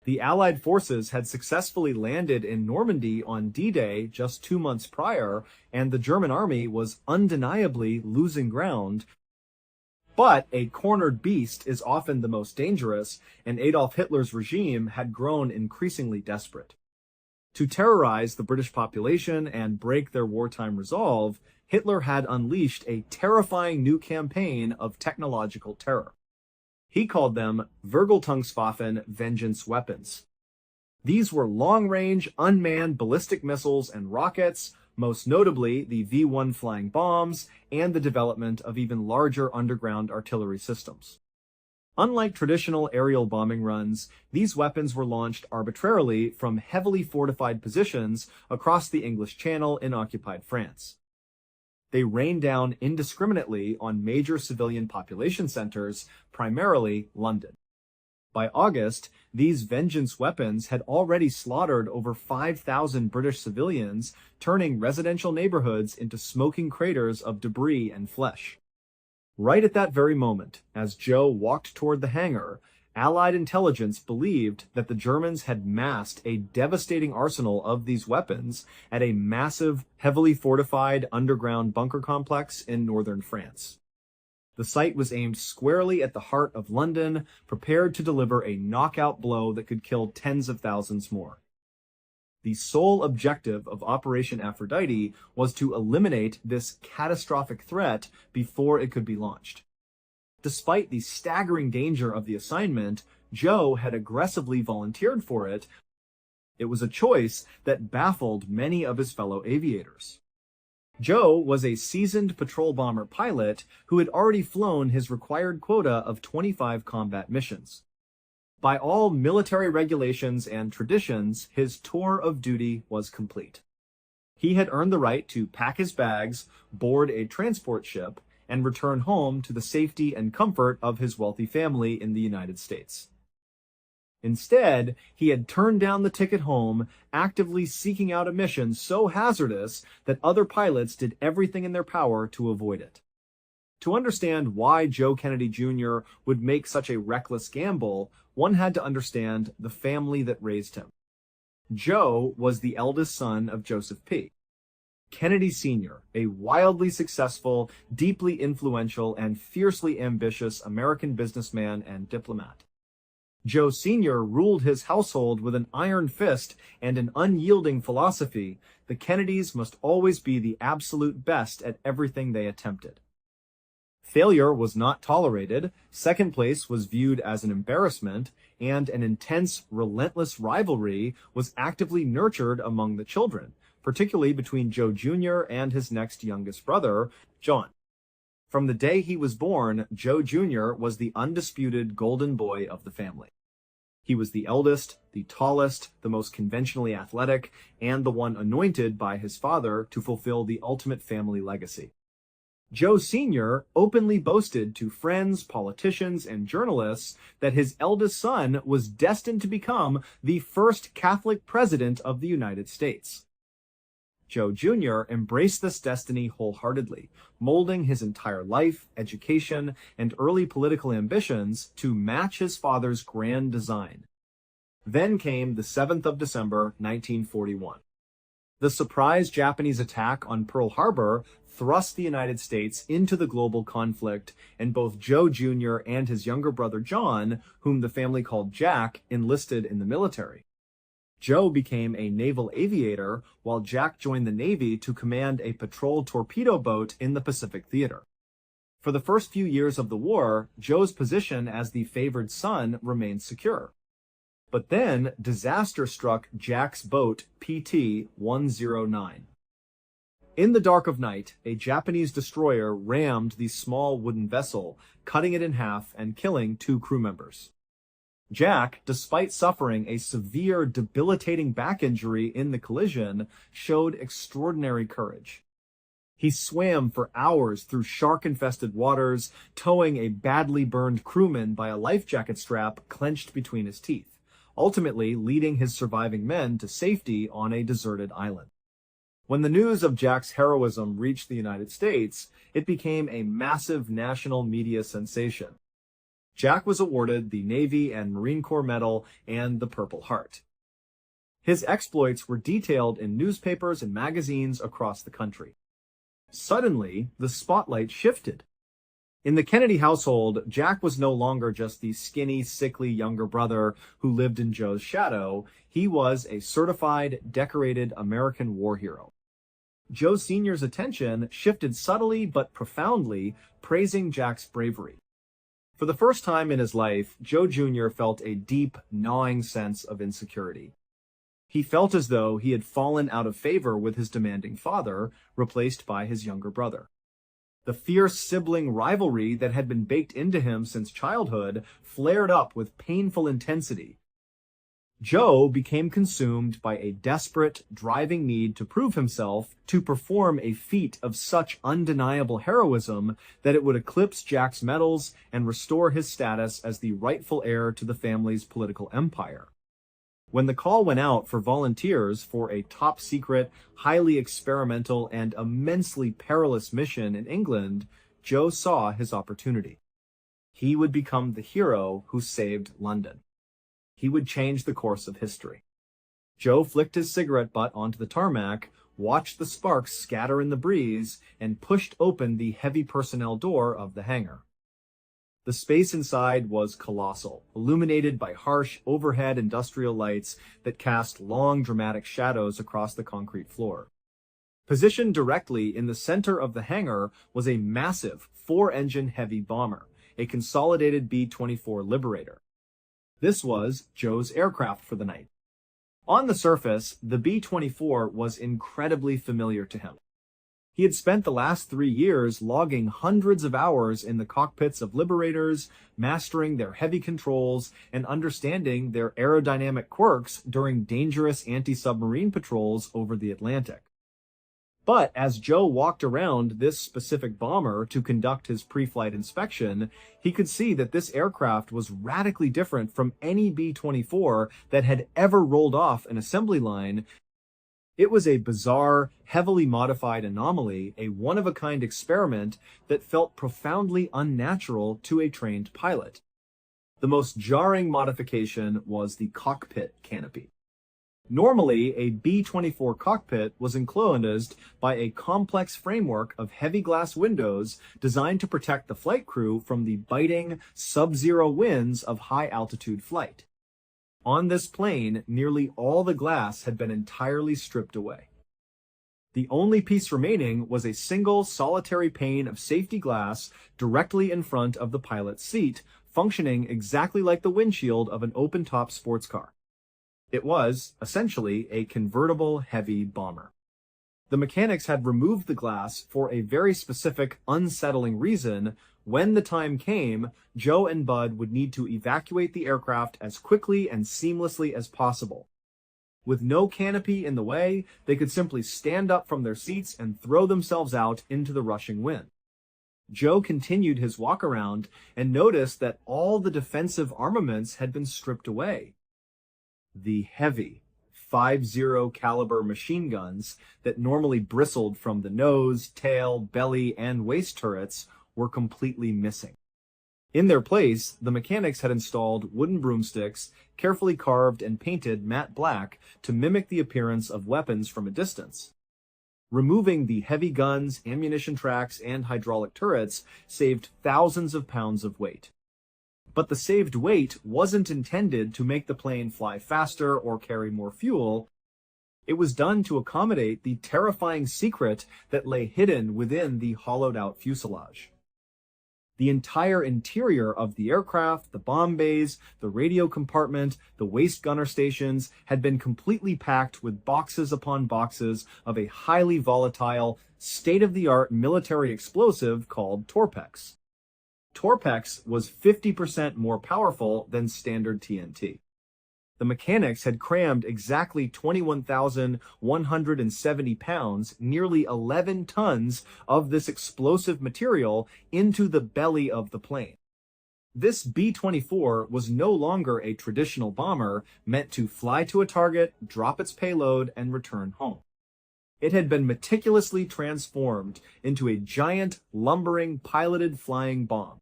The Allied forces had successfully landed in Normandy on D-Day just 2 months prior, and the German army was undeniably losing ground. But a cornered beast is often the most dangerous, and Adolf Hitler's regime had grown increasingly desperate. To terrorize the British population and break their wartime resolve, Hitler had unleashed a terrifying new campaign of technological terror. He called them Vergeltungswaffen, vengeance weapons. These were long-range, unmanned ballistic missiles and rockets, most notably the V-1 flying bombs, and the development of even larger underground artillery systems. Unlike traditional aerial bombing runs, these weapons were launched arbitrarily from heavily fortified positions across the English Channel in occupied France. They rained down indiscriminately on major civilian population centers, primarily London. By August, these vengeance weapons had already slaughtered over 5,000 British civilians, turning residential neighborhoods into smoking craters of debris and flesh. Right at that very moment, as Joe walked toward the hangar, Allied intelligence believed that the Germans had massed a devastating arsenal of these weapons at a massive, heavily fortified underground bunker complex in northern France. The site was aimed squarely at the heart of London, prepared to deliver a knockout blow that could kill tens of thousands more. The sole objective of Operation Aphrodite was to eliminate this catastrophic threat before it could be launched. Despite the staggering danger of the assignment, Joe had aggressively volunteered for it. It was a choice that baffled many of his fellow aviators. Joe was a seasoned patrol bomber pilot who had already flown his required quota of 25 combat missions. By all military regulations and traditions, his tour of duty was complete. He had earned the right to pack his bags, board a transport ship, and return home to the safety and comfort of his wealthy family in the United States. Instead, he had turned down the ticket home, actively seeking out a mission so hazardous that other pilots did everything in their power to avoid it. To understand why Joe Kennedy Jr. would make such a reckless gamble, one had to understand the family that raised him. Joe was the eldest son of Joseph P. Kennedy Sr., a wildly successful, deeply influential, and fiercely ambitious American businessman and diplomat. Joe Sr. ruled his household with an iron fist and an unyielding philosophy. The Kennedys must always be the absolute best at everything they attempted. Failure was not tolerated, second place was viewed as an embarrassment, and an intense, relentless rivalry was actively nurtured among the children, particularly between Joe Jr. and his next youngest brother, John. From the day he was born, Joe Jr. was the undisputed golden boy of the family. He was the eldest, the tallest, the most conventionally athletic, and the one anointed by his father to fulfill the ultimate family legacy. Joe Sr. openly boasted to friends, politicians, and journalists that his eldest son was destined to become the first Catholic president of the United States. Joe Jr. embraced this destiny wholeheartedly, molding his entire life, education, and early political ambitions to match his father's grand design. Then came the 7th of December, 1941. The surprise Japanese attack on Pearl Harbor thrust the United States into the global conflict, and both Joe Jr. and his younger brother John, whom the family called Jack, enlisted in the military. Joe became a naval aviator, while Jack joined the Navy to command a patrol torpedo boat in the Pacific Theater. For the first few years of the war, Joe's position as the favored son remained secure. But then, disaster struck Jack's boat, PT-109. In the dark of night, a Japanese destroyer rammed the small wooden vessel, cutting it in half and killing 2 crew members. Jack, despite suffering a severe, debilitating back injury in the collision, showed extraordinary courage. He swam for hours through shark-infested waters, towing a badly burned crewman by a life jacket strap clenched between his teeth, ultimately leading his surviving men to safety on a deserted island. When the news of Jack's heroism reached the United States, it became a massive national media sensation. Jack was awarded the Navy and Marine Corps Medal and the Purple Heart. His exploits were detailed in newspapers and magazines across the country. Suddenly, the spotlight shifted. In the Kennedy household, Jack was no longer just the skinny, sickly younger brother who lived in Joe's shadow. He was a certified, decorated American war hero. Joe Sr.'s attention shifted subtly but profoundly, praising Jack's bravery. For the first time in his life, Joe Jr. felt a deep, gnawing sense of insecurity. He felt as though he had fallen out of favor with his demanding father, replaced by his younger brother. The fierce sibling rivalry that had been baked into him since childhood flared up with painful intensity. Joe became consumed by a desperate, driving need to prove himself, to perform a feat of such undeniable heroism that it would eclipse Jack's medals and restore his status as the rightful heir to the family's political empire. When the call went out for volunteers for a top-secret, highly experimental, and immensely perilous mission in England, Joe saw his opportunity. He would become the hero who saved London. He would change the course of history. Joe flicked his cigarette butt onto the tarmac, watched the sparks scatter in the breeze, and pushed open the heavy personnel door of the hangar. The space inside was colossal, illuminated by harsh overhead industrial lights that cast long dramatic shadows across the concrete floor. Positioned directly in the center of the hangar was a massive 4-engine heavy bomber, a consolidated B-24 Liberator. This was Joe's aircraft for the night. On the surface, the B-24 was incredibly familiar to him. He had spent the last 3 years logging hundreds of hours in the cockpits of Liberators, mastering their heavy controls, and understanding their aerodynamic quirks during dangerous anti-submarine patrols over the Atlantic. But as Joe walked around this specific bomber to conduct his pre-flight inspection, he could see that this aircraft was radically different from any B-24 that had ever rolled off an assembly line. It was a bizarre, heavily modified anomaly, a one-of-a-kind experiment that felt profoundly unnatural to a trained pilot. The most jarring modification was the cockpit canopy. Normally, a B-24 cockpit was enclosed by a complex framework of heavy glass windows designed to protect the flight crew from the biting, sub-zero winds of high-altitude flight. On this plane, nearly all the glass had been entirely stripped away. The only piece remaining was a single solitary pane of safety glass directly in front of the pilot's seat, functioning exactly like the windshield of an open-top sports car. It was, essentially, a convertible heavy bomber. The mechanics had removed the glass for a very specific, unsettling reason. When the time came, Joe and Bud would need to evacuate the aircraft as quickly and seamlessly as possible. With no canopy in the way, they could simply stand up from their seats and throw themselves out into the rushing wind. Joe continued his walk around and noticed that all the defensive armaments had been stripped away. The heavy 5.0 caliber machine guns that normally bristled from the nose, tail, belly, and waist turrets were completely missing. In their place, the mechanics had installed wooden broomsticks, carefully carved and painted matte black to mimic the appearance of weapons from a distance. Removing the heavy guns, ammunition tracks, and hydraulic turrets saved thousands of pounds of weight. But the saved weight wasn't intended to make the plane fly faster or carry more fuel. It was done to accommodate the terrifying secret that lay hidden within the hollowed-out fuselage. The entire interior of the aircraft, the bomb bays, the radio compartment, the waist gunner stations had been completely packed with boxes upon boxes of a highly volatile, state-of-the-art military explosive called Torpex. Torpex was 50% more powerful than standard TNT. The mechanics had crammed exactly 21,170 pounds, nearly 11 tons of this explosive material into the belly of the plane. This B-24 was no longer a traditional bomber meant to fly to a target, drop its payload, and return home. It had been meticulously transformed into a giant, lumbering, piloted flying bomb.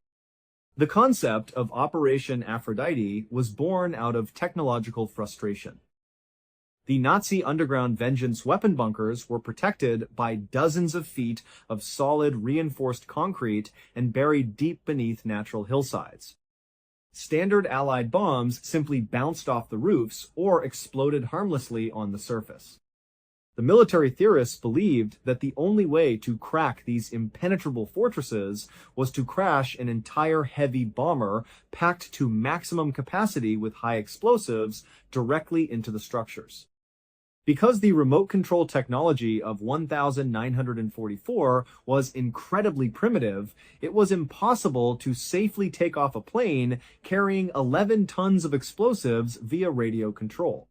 The concept of Operation Aphrodite was born out of technological frustration. The Nazi underground vengeance weapon bunkers were protected by dozens of feet of solid reinforced concrete and buried deep beneath natural hillsides. Standard Allied bombs simply bounced off the roofs or exploded harmlessly on the surface. The military theorists believed that the only way to crack these impenetrable fortresses was to crash an entire heavy bomber packed to maximum capacity with high explosives directly into the structures. Because the remote control technology of 1944 was incredibly primitive, it was impossible to safely take off a plane carrying 11 tons of explosives via radio control.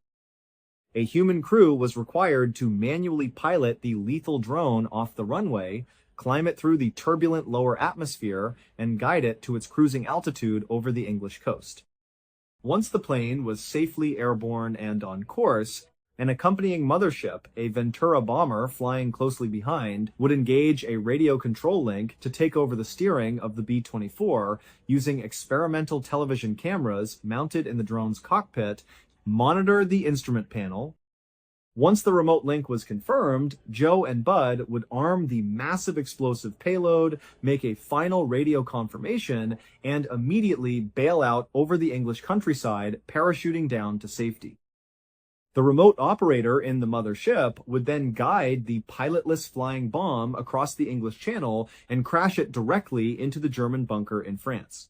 A human crew was required to manually pilot the lethal drone off the runway, climb it through the turbulent lower atmosphere, and guide it to its cruising altitude over the English coast. Once the plane was safely airborne and on course, an accompanying mothership, a Ventura bomber flying closely behind, would engage a radio control link to take over the steering of the B-24 using experimental television cameras mounted in the drone's cockpit, monitor the instrument panel. Once the remote link was confirmed, Joe and Bud would arm the massive explosive payload, make a final radio confirmation, and immediately bail out over the English countryside, parachuting down to safety. The remote operator in the mothership would then guide the pilotless flying bomb across the English Channel and crash it directly into the German bunker in France.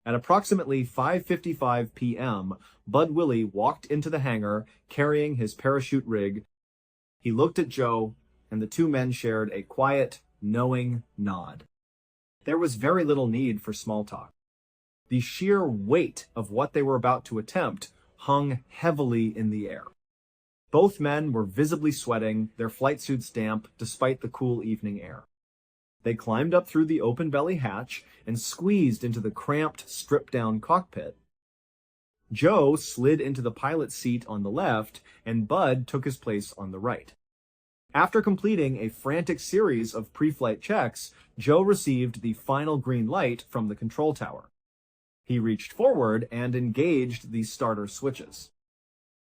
At approximately 5:55 p.m., Bud Willie walked into the hangar, carrying his parachute rig. He looked at Joe, and the two men shared a quiet, knowing nod. There was very little need for small talk. The sheer weight of what they were about to attempt hung heavily in the air. Both men were visibly sweating, their flight suits damp despite the cool evening air. They climbed up through the open belly hatch and squeezed into the cramped, stripped-down cockpit. Joe slid into the pilot's seat on the left, and Bud took his place on the right. After completing a frantic series of pre-flight checks, Joe received the final green light from the control tower. He reached forward and engaged the starter switches.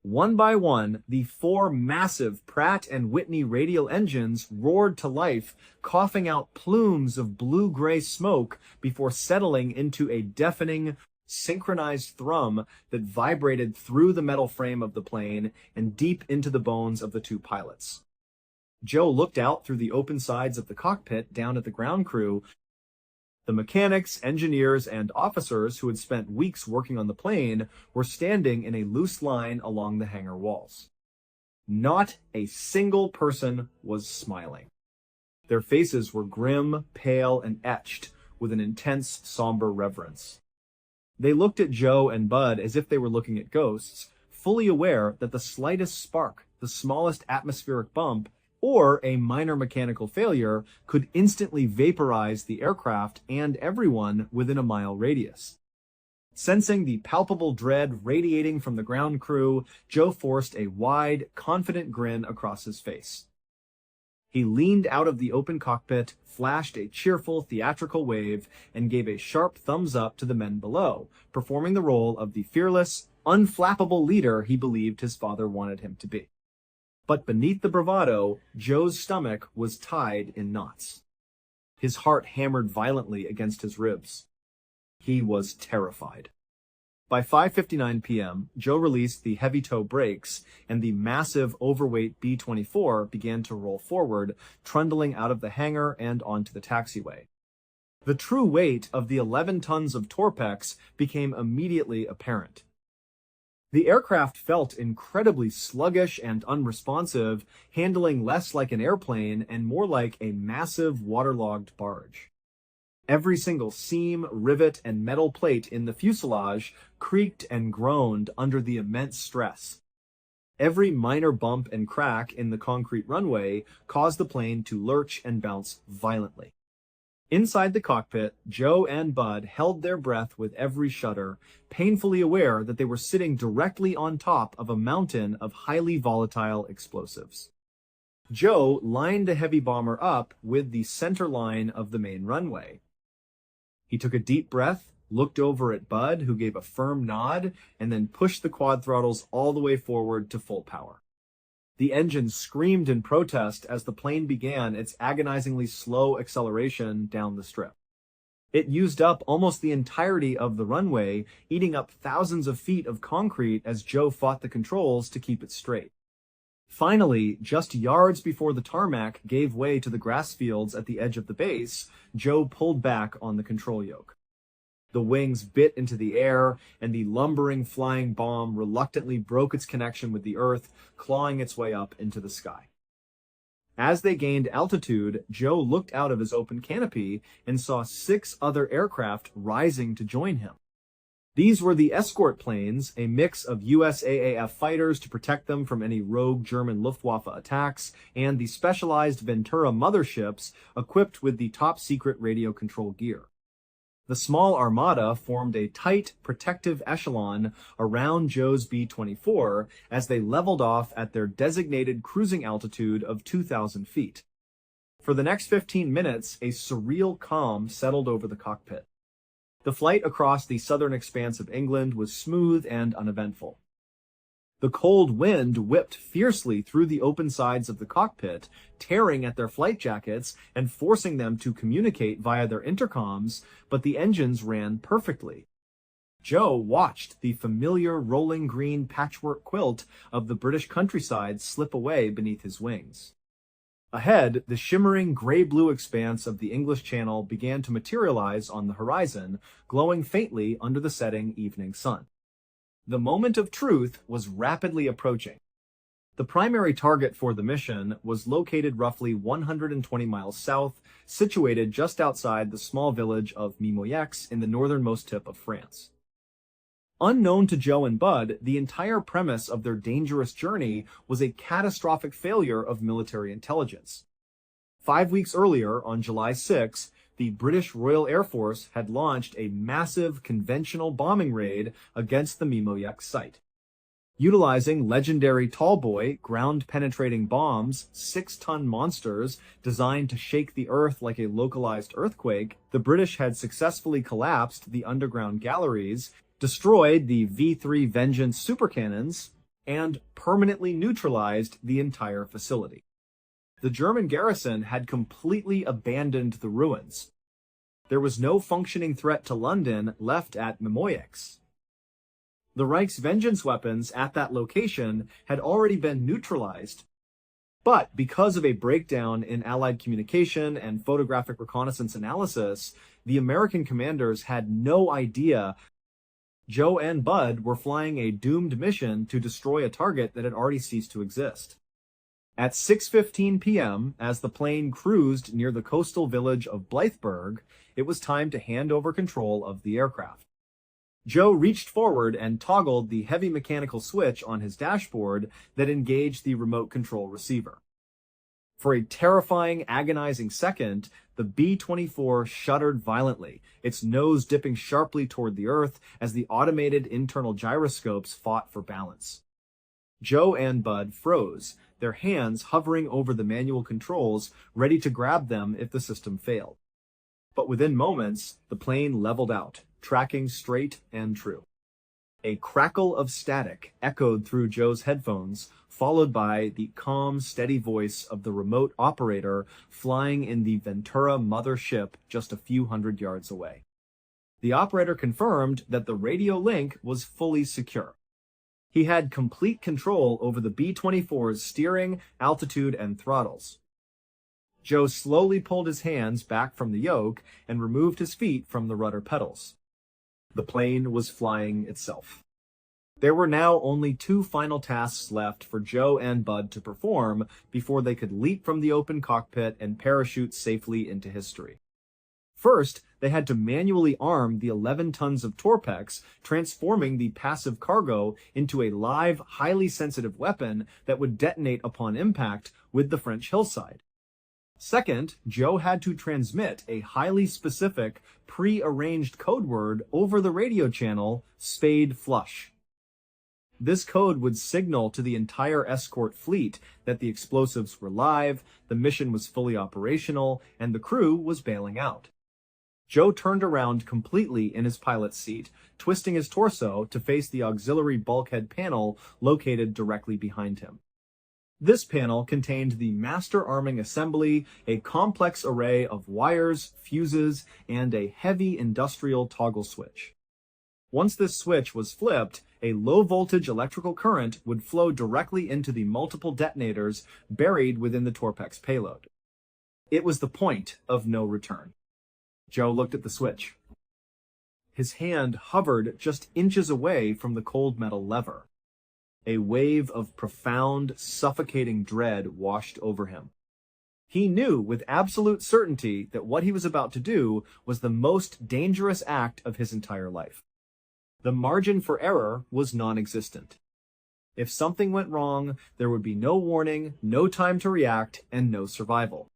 One by one, the four massive Pratt & Whitney radial engines roared to life, coughing out plumes of blue-gray smoke before settling into a deafening, synchronized thrum that vibrated through the metal frame of the plane and deep into the bones of the two pilots. Joe looked out through the open sides of the cockpit down at the ground crew. The mechanics, engineers, and officers who had spent weeks working on the plane were standing in a loose line along the hangar walls. Not a single person was smiling. Their faces were grim, pale, and etched with an intense, somber reverence. They looked at Joe and Bud as if they were looking at ghosts, fully aware that the slightest spark, the smallest atmospheric bump, or a minor mechanical failure could instantly vaporize the aircraft and everyone within a mile radius. Sensing the palpable dread radiating from the ground crew, Joe forced a wide, confident grin across his face. He leaned out of the open cockpit, flashed a cheerful, theatrical wave, and gave a sharp thumbs up to the men below, performing the role of the fearless, unflappable leader he believed his father wanted him to be. But beneath the bravado, Joe's stomach was tied in knots. His heart hammered violently against his ribs. He was terrified. By 5:59 p.m., Joe released the heavy tow brakes, and the massive, overweight B-24 began to roll forward, trundling out of the hangar and onto the taxiway. The true weight of the 11 tons of Torpex became immediately apparent. The aircraft felt incredibly sluggish and unresponsive, handling less like an airplane and more like a massive waterlogged barge. Every single seam, rivet, and metal plate in the fuselage creaked and groaned under the immense stress. Every minor bump and crack in the concrete runway caused the plane to lurch and bounce violently. Inside the cockpit, Joe and Bud held their breath with every shudder, painfully aware that they were sitting directly on top of a mountain of highly volatile explosives. Joe lined the heavy bomber up with the center line of the main runway. He took a deep breath, looked over at Bud, who gave a firm nod, and then pushed the quad throttles all the way forward to full power. The engine screamed in protest as the plane began its agonizingly slow acceleration down the strip. It used up almost the entirety of the runway, eating up thousands of feet of concrete as Joe fought the controls to keep it straight. Finally, just yards before the tarmac gave way to the grass fields at the edge of the base, Joe pulled back on the control yoke. The wings bit into the air, and the lumbering flying bomb reluctantly broke its connection with the earth, clawing its way up into the sky. As they gained altitude, Joe looked out of his open canopy and saw 6 other aircraft rising to join him. These were the escort planes, a mix of USAAF fighters to protect them from any rogue German Luftwaffe attacks, and the specialized Ventura motherships equipped with the top-secret radio control gear. The small armada formed a tight, protective echelon around Joe's B-24 as they leveled off at their designated cruising altitude of 2,000 feet. For the next 15 minutes, a surreal calm settled over the cockpit. The flight across the southern expanse of England was smooth and uneventful. The cold wind whipped fiercely through the open sides of the cockpit, tearing at their flight jackets and forcing them to communicate via their intercoms, but the engines ran perfectly. Joe watched the familiar rolling green patchwork quilt of the British countryside slip away beneath his wings. Ahead, the shimmering gray-blue expanse of the English Channel began to materialize on the horizon, glowing faintly under the setting evening sun. The moment of truth was rapidly approaching. The primary target for the mission was located roughly 120 miles south, situated just outside the small village of Mimoyex in the northernmost tip of France. Unknown to Joe and Bud, the entire premise of their dangerous journey was a catastrophic failure of military intelligence. 5 weeks earlier, on July 6, the British Royal Air Force had launched a massive conventional bombing raid against the Mimoyex site. Utilizing legendary tallboy, ground-penetrating bombs, 6-ton monsters designed to shake the earth like a localized earthquake, the British had successfully collapsed the underground galleries, destroyed the V-3 Vengeance supercannons, and permanently neutralized the entire facility. The German garrison had completely abandoned the ruins. There was no functioning threat to London left at Mimoyex. The Reich's vengeance weapons at that location had already been neutralized, but because of a breakdown in Allied communication and photographic reconnaissance analysis, the American commanders had no idea Joe and Bud were flying a doomed mission to destroy a target that had already ceased to exist. At 6:15 p.m., as the plane cruised near the coastal village of Blythburgh, it was time to hand over control of the aircraft. Joe reached forward and toggled the heavy mechanical switch on his dashboard that engaged the remote control receiver. For a terrifying, agonizing second, the B-24 shuddered violently, its nose dipping sharply toward the earth as the automated internal gyroscopes fought for balance. Joe and Bud froze, their hands hovering over the manual controls, ready to grab them if the system failed. But within moments, the plane leveled out, tracking straight and true. A crackle of static echoed through Joe's headphones, followed by the calm, steady voice of the remote operator flying in the Ventura mother-ship just a few hundred yards away. The operator confirmed that the radio link was fully secure. He had complete control over the B-24's steering, altitude, and throttles. Joe slowly pulled his hands back from the yoke and removed his feet from the rudder pedals. The plane was flying itself. There were now only two final tasks left for Joe and Bud to perform before they could leap from the open cockpit and parachute safely into history. First, they had to manually arm the 11 tons of Torpex, transforming the passive cargo into a live, highly sensitive weapon that would detonate upon impact with the French hillside. Second, Joe had to transmit a highly specific, pre-arranged code word over the radio channel, Spade Flush. This code would signal to the entire escort fleet that the explosives were live, the mission was fully operational, and the crew was bailing out. Joe turned around completely in his pilot's seat, twisting his torso to face the auxiliary bulkhead panel located directly behind him. This panel contained the master arming assembly, a complex array of wires, fuses, and a heavy industrial toggle switch. Once this switch was flipped, a low-voltage electrical current would flow directly into the multiple detonators buried within the Torpex payload. It was the point of no return. Joe looked at the switch. His hand hovered just inches away from the cold metal lever. A wave of profound, suffocating dread washed over him. He knew with absolute certainty that what he was about to do was the most dangerous act of his entire life. The margin for error was non-existent. If something went wrong, there would be no warning, no time to react, and no survival.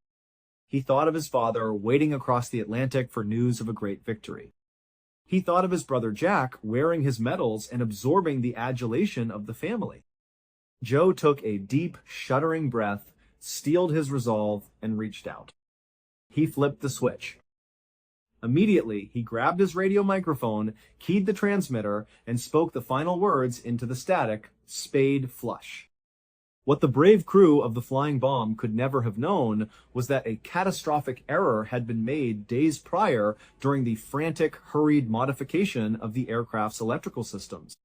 He thought of his father waiting across the Atlantic for news of a great victory. He thought of his brother Jack wearing his medals and absorbing the adulation of the family. Joe took a deep, shuddering breath, steeled his resolve, and reached out. He flipped the switch. Immediately, he grabbed his radio microphone, keyed the transmitter, and spoke the final words into the static, Spade Flush. What the brave crew of the Flying Bomb could never have known was that a catastrophic error had been made days prior during the frantic, hurried modification of the aircraft's electrical systems.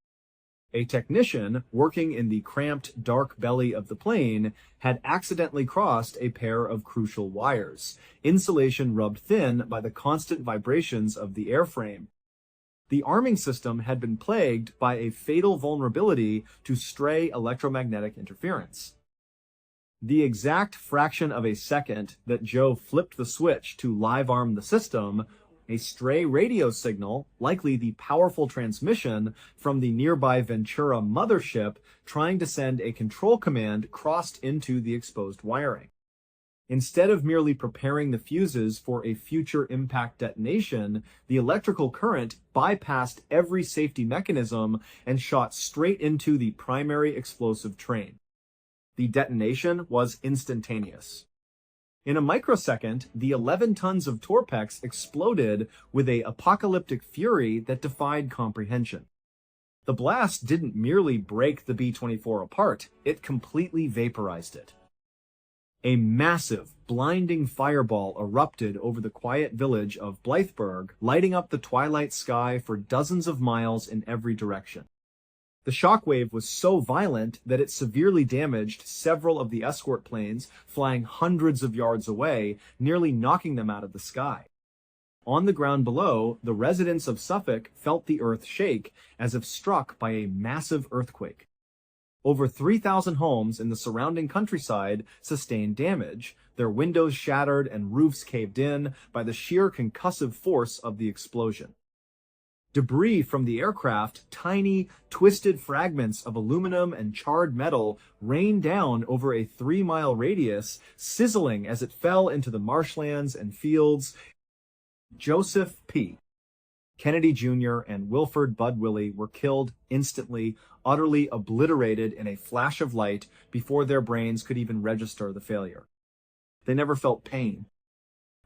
A technician working in the cramped, dark belly of the plane had accidentally crossed a pair of crucial wires, insulation rubbed thin by the constant vibrations of the airframe. The arming system had been plagued by a fatal vulnerability to stray electromagnetic interference. The exact fraction of a second that Joe flipped the switch to live arm the system, a stray radio signal, likely the powerful transmission from the nearby Ventura mothership trying to send a control command, crossed into the exposed wiring. Instead of merely preparing the fuses for a future impact detonation, the electrical current bypassed every safety mechanism and shot straight into the primary explosive train. The detonation was instantaneous. In a microsecond, the 11 tons of Torpex exploded with an apocalyptic fury that defied comprehension. The blast didn't merely break the B-24 apart, it completely vaporized it. A massive, blinding fireball erupted over the quiet village of Blytheburg, lighting up the twilight sky for dozens of miles in every direction. The shockwave was so violent that it severely damaged several of the escort planes flying hundreds of yards away, nearly knocking them out of the sky. On the ground below, the residents of Suffolk felt the earth shake as if struck by a massive earthquake. Over 3,000 homes in the surrounding countryside sustained damage, their windows shattered and roofs caved in by the sheer concussive force of the explosion. Debris from the aircraft, tiny, twisted fragments of aluminum and charred metal, rained down over a 3-mile radius, sizzling as it fell into the marshlands and fields. Joseph P. Kennedy Jr. and Wilford Bud Willie were killed instantly, utterly obliterated in a flash of light before their brains could even register the failure. They never felt pain.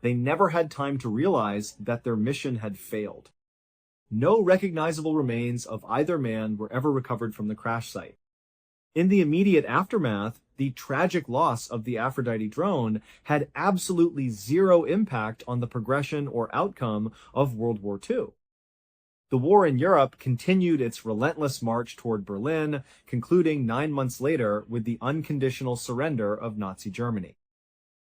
They never had time to realize that their mission had failed. No recognizable remains of either man were ever recovered from the crash site. In the immediate aftermath, the tragic loss of the Aphrodite drone had absolutely zero impact on the progression or outcome of World War II. The war in Europe continued its relentless march toward Berlin, concluding 9 months later with the unconditional surrender of Nazi Germany.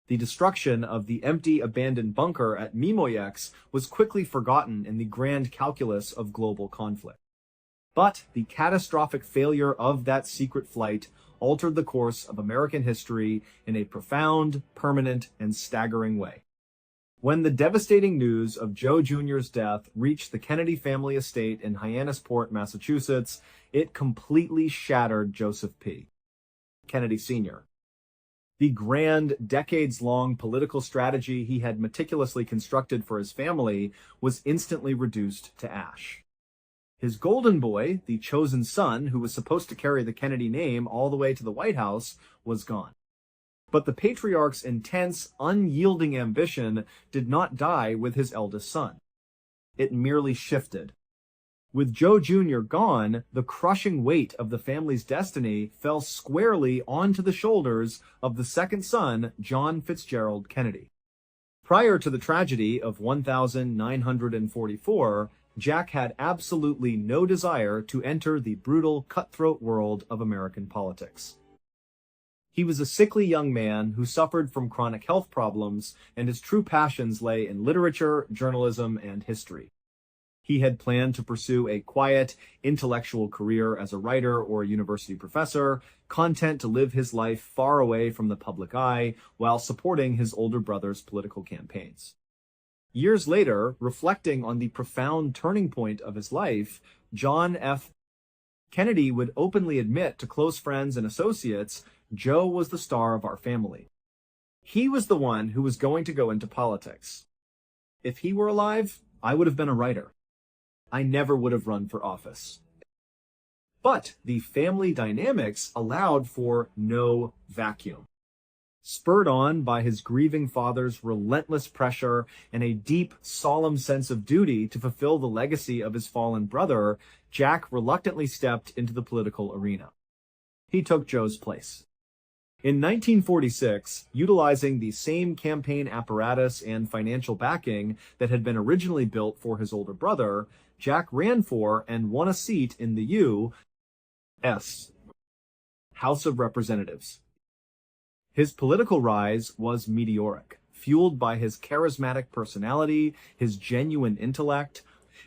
The destruction of the empty, abandoned bunker at Mimoyex was quickly forgotten in the grand calculus of global conflict. But the catastrophic failure of that secret flight altered the course of American history in a profound, permanent, and staggering way. When the devastating news of Joe Jr.'s death reached the Kennedy family estate in Hyannisport, Massachusetts, it completely shattered Joseph P. Kennedy Sr. The grand, decades-long political strategy he had meticulously constructed for his family was instantly reduced to ash. His golden boy, the chosen son who was supposed to carry the Kennedy name all the way to the White House, was gone. But the patriarch's intense, unyielding ambition did not die with his eldest son. It merely shifted. With Joe Jr. gone, the crushing weight of the family's destiny fell squarely onto the shoulders of the second son, John Fitzgerald Kennedy. Prior to the tragedy of 1944, Jack had absolutely no desire to enter the brutal, cutthroat world of American politics. He was a sickly young man who suffered from chronic health problems, and his true passions lay in literature, journalism, and history. He had planned to pursue a quiet, intellectual career as a writer or a university professor, content to live his life far away from the public eye while supporting his older brother's political campaigns. Years later, reflecting on the profound turning point of his life, John F. Kennedy would openly admit to close friends and associates, Joe was the star of our family. He was the one who was going to go into politics. If he were alive, I would have been a writer. I never would have run for office. But the family dynamics allowed for no vacuum. Spurred on by his grieving father's relentless pressure and a deep, solemn sense of duty to fulfill the legacy of his fallen brother, Jack reluctantly stepped into the political arena. He took Joe's place. In 1946, utilizing the same campaign apparatus and financial backing that had been originally built for his older brother, Jack ran for and won a seat in the U.S. House of Representatives. His political rise was meteoric, fueled by his charismatic personality, his genuine intellect,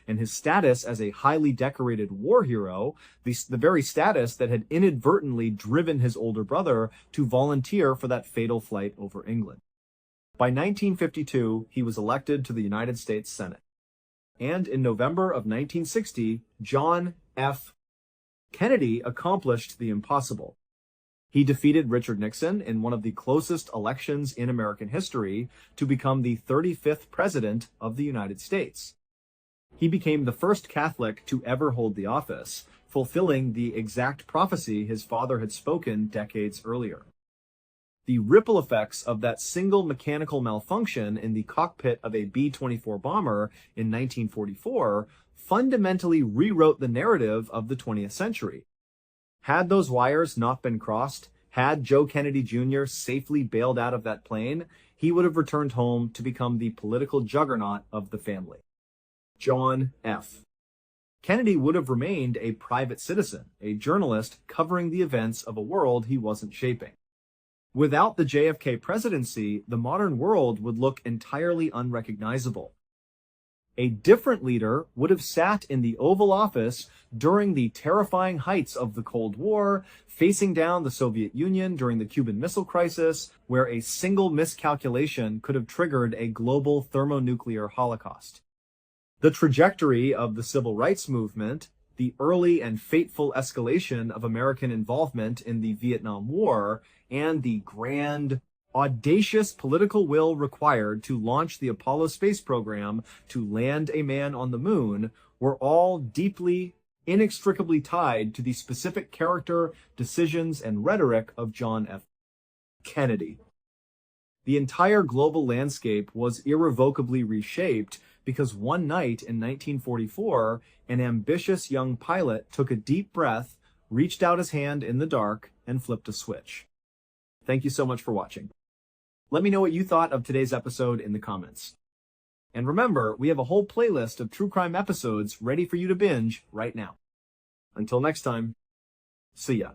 and his status as a highly decorated war hero, the very status that had inadvertently driven his older brother to volunteer for that fatal flight over England. By 1952, he was elected to the United States Senate. And in November of 1960, John F. Kennedy accomplished the impossible. He defeated Richard Nixon in one of the closest elections in American history to become the 35th president of the United States. He became the first Catholic to ever hold the office, fulfilling the exact prophecy his father had spoken decades earlier. The ripple effects of that single mechanical malfunction in the cockpit of a B-24 bomber in 1944 fundamentally rewrote the narrative of the 20th century. Had those wires not been crossed, had Joe Kennedy Jr. safely bailed out of that plane, he would have returned home to become the political juggernaut of the family. John F. Kennedy would have remained a private citizen, a journalist covering the events of a world he wasn't shaping. Without the JFK presidency, the modern world would look entirely unrecognizable. A different leader would have sat in the Oval Office during the terrifying heights of the Cold War, facing down the Soviet Union during the Cuban Missile Crisis, where a single miscalculation could have triggered a global thermonuclear holocaust. The trajectory of the civil rights movement, the early and fateful escalation of American involvement in the Vietnam War, and the grand, audacious political will required to launch the Apollo space program to land a man on the moon were all deeply, inextricably tied to the specific character, decisions, and rhetoric of John F. Kennedy. The entire global landscape was irrevocably reshaped because one night in 1944, an ambitious young pilot took a deep breath, reached out his hand in the dark, and flipped a switch. Thank you so much for watching. Let me know what you thought of today's episode in the comments. And remember, we have a whole playlist of true crime episodes ready for you to binge right now. Until next time, see ya.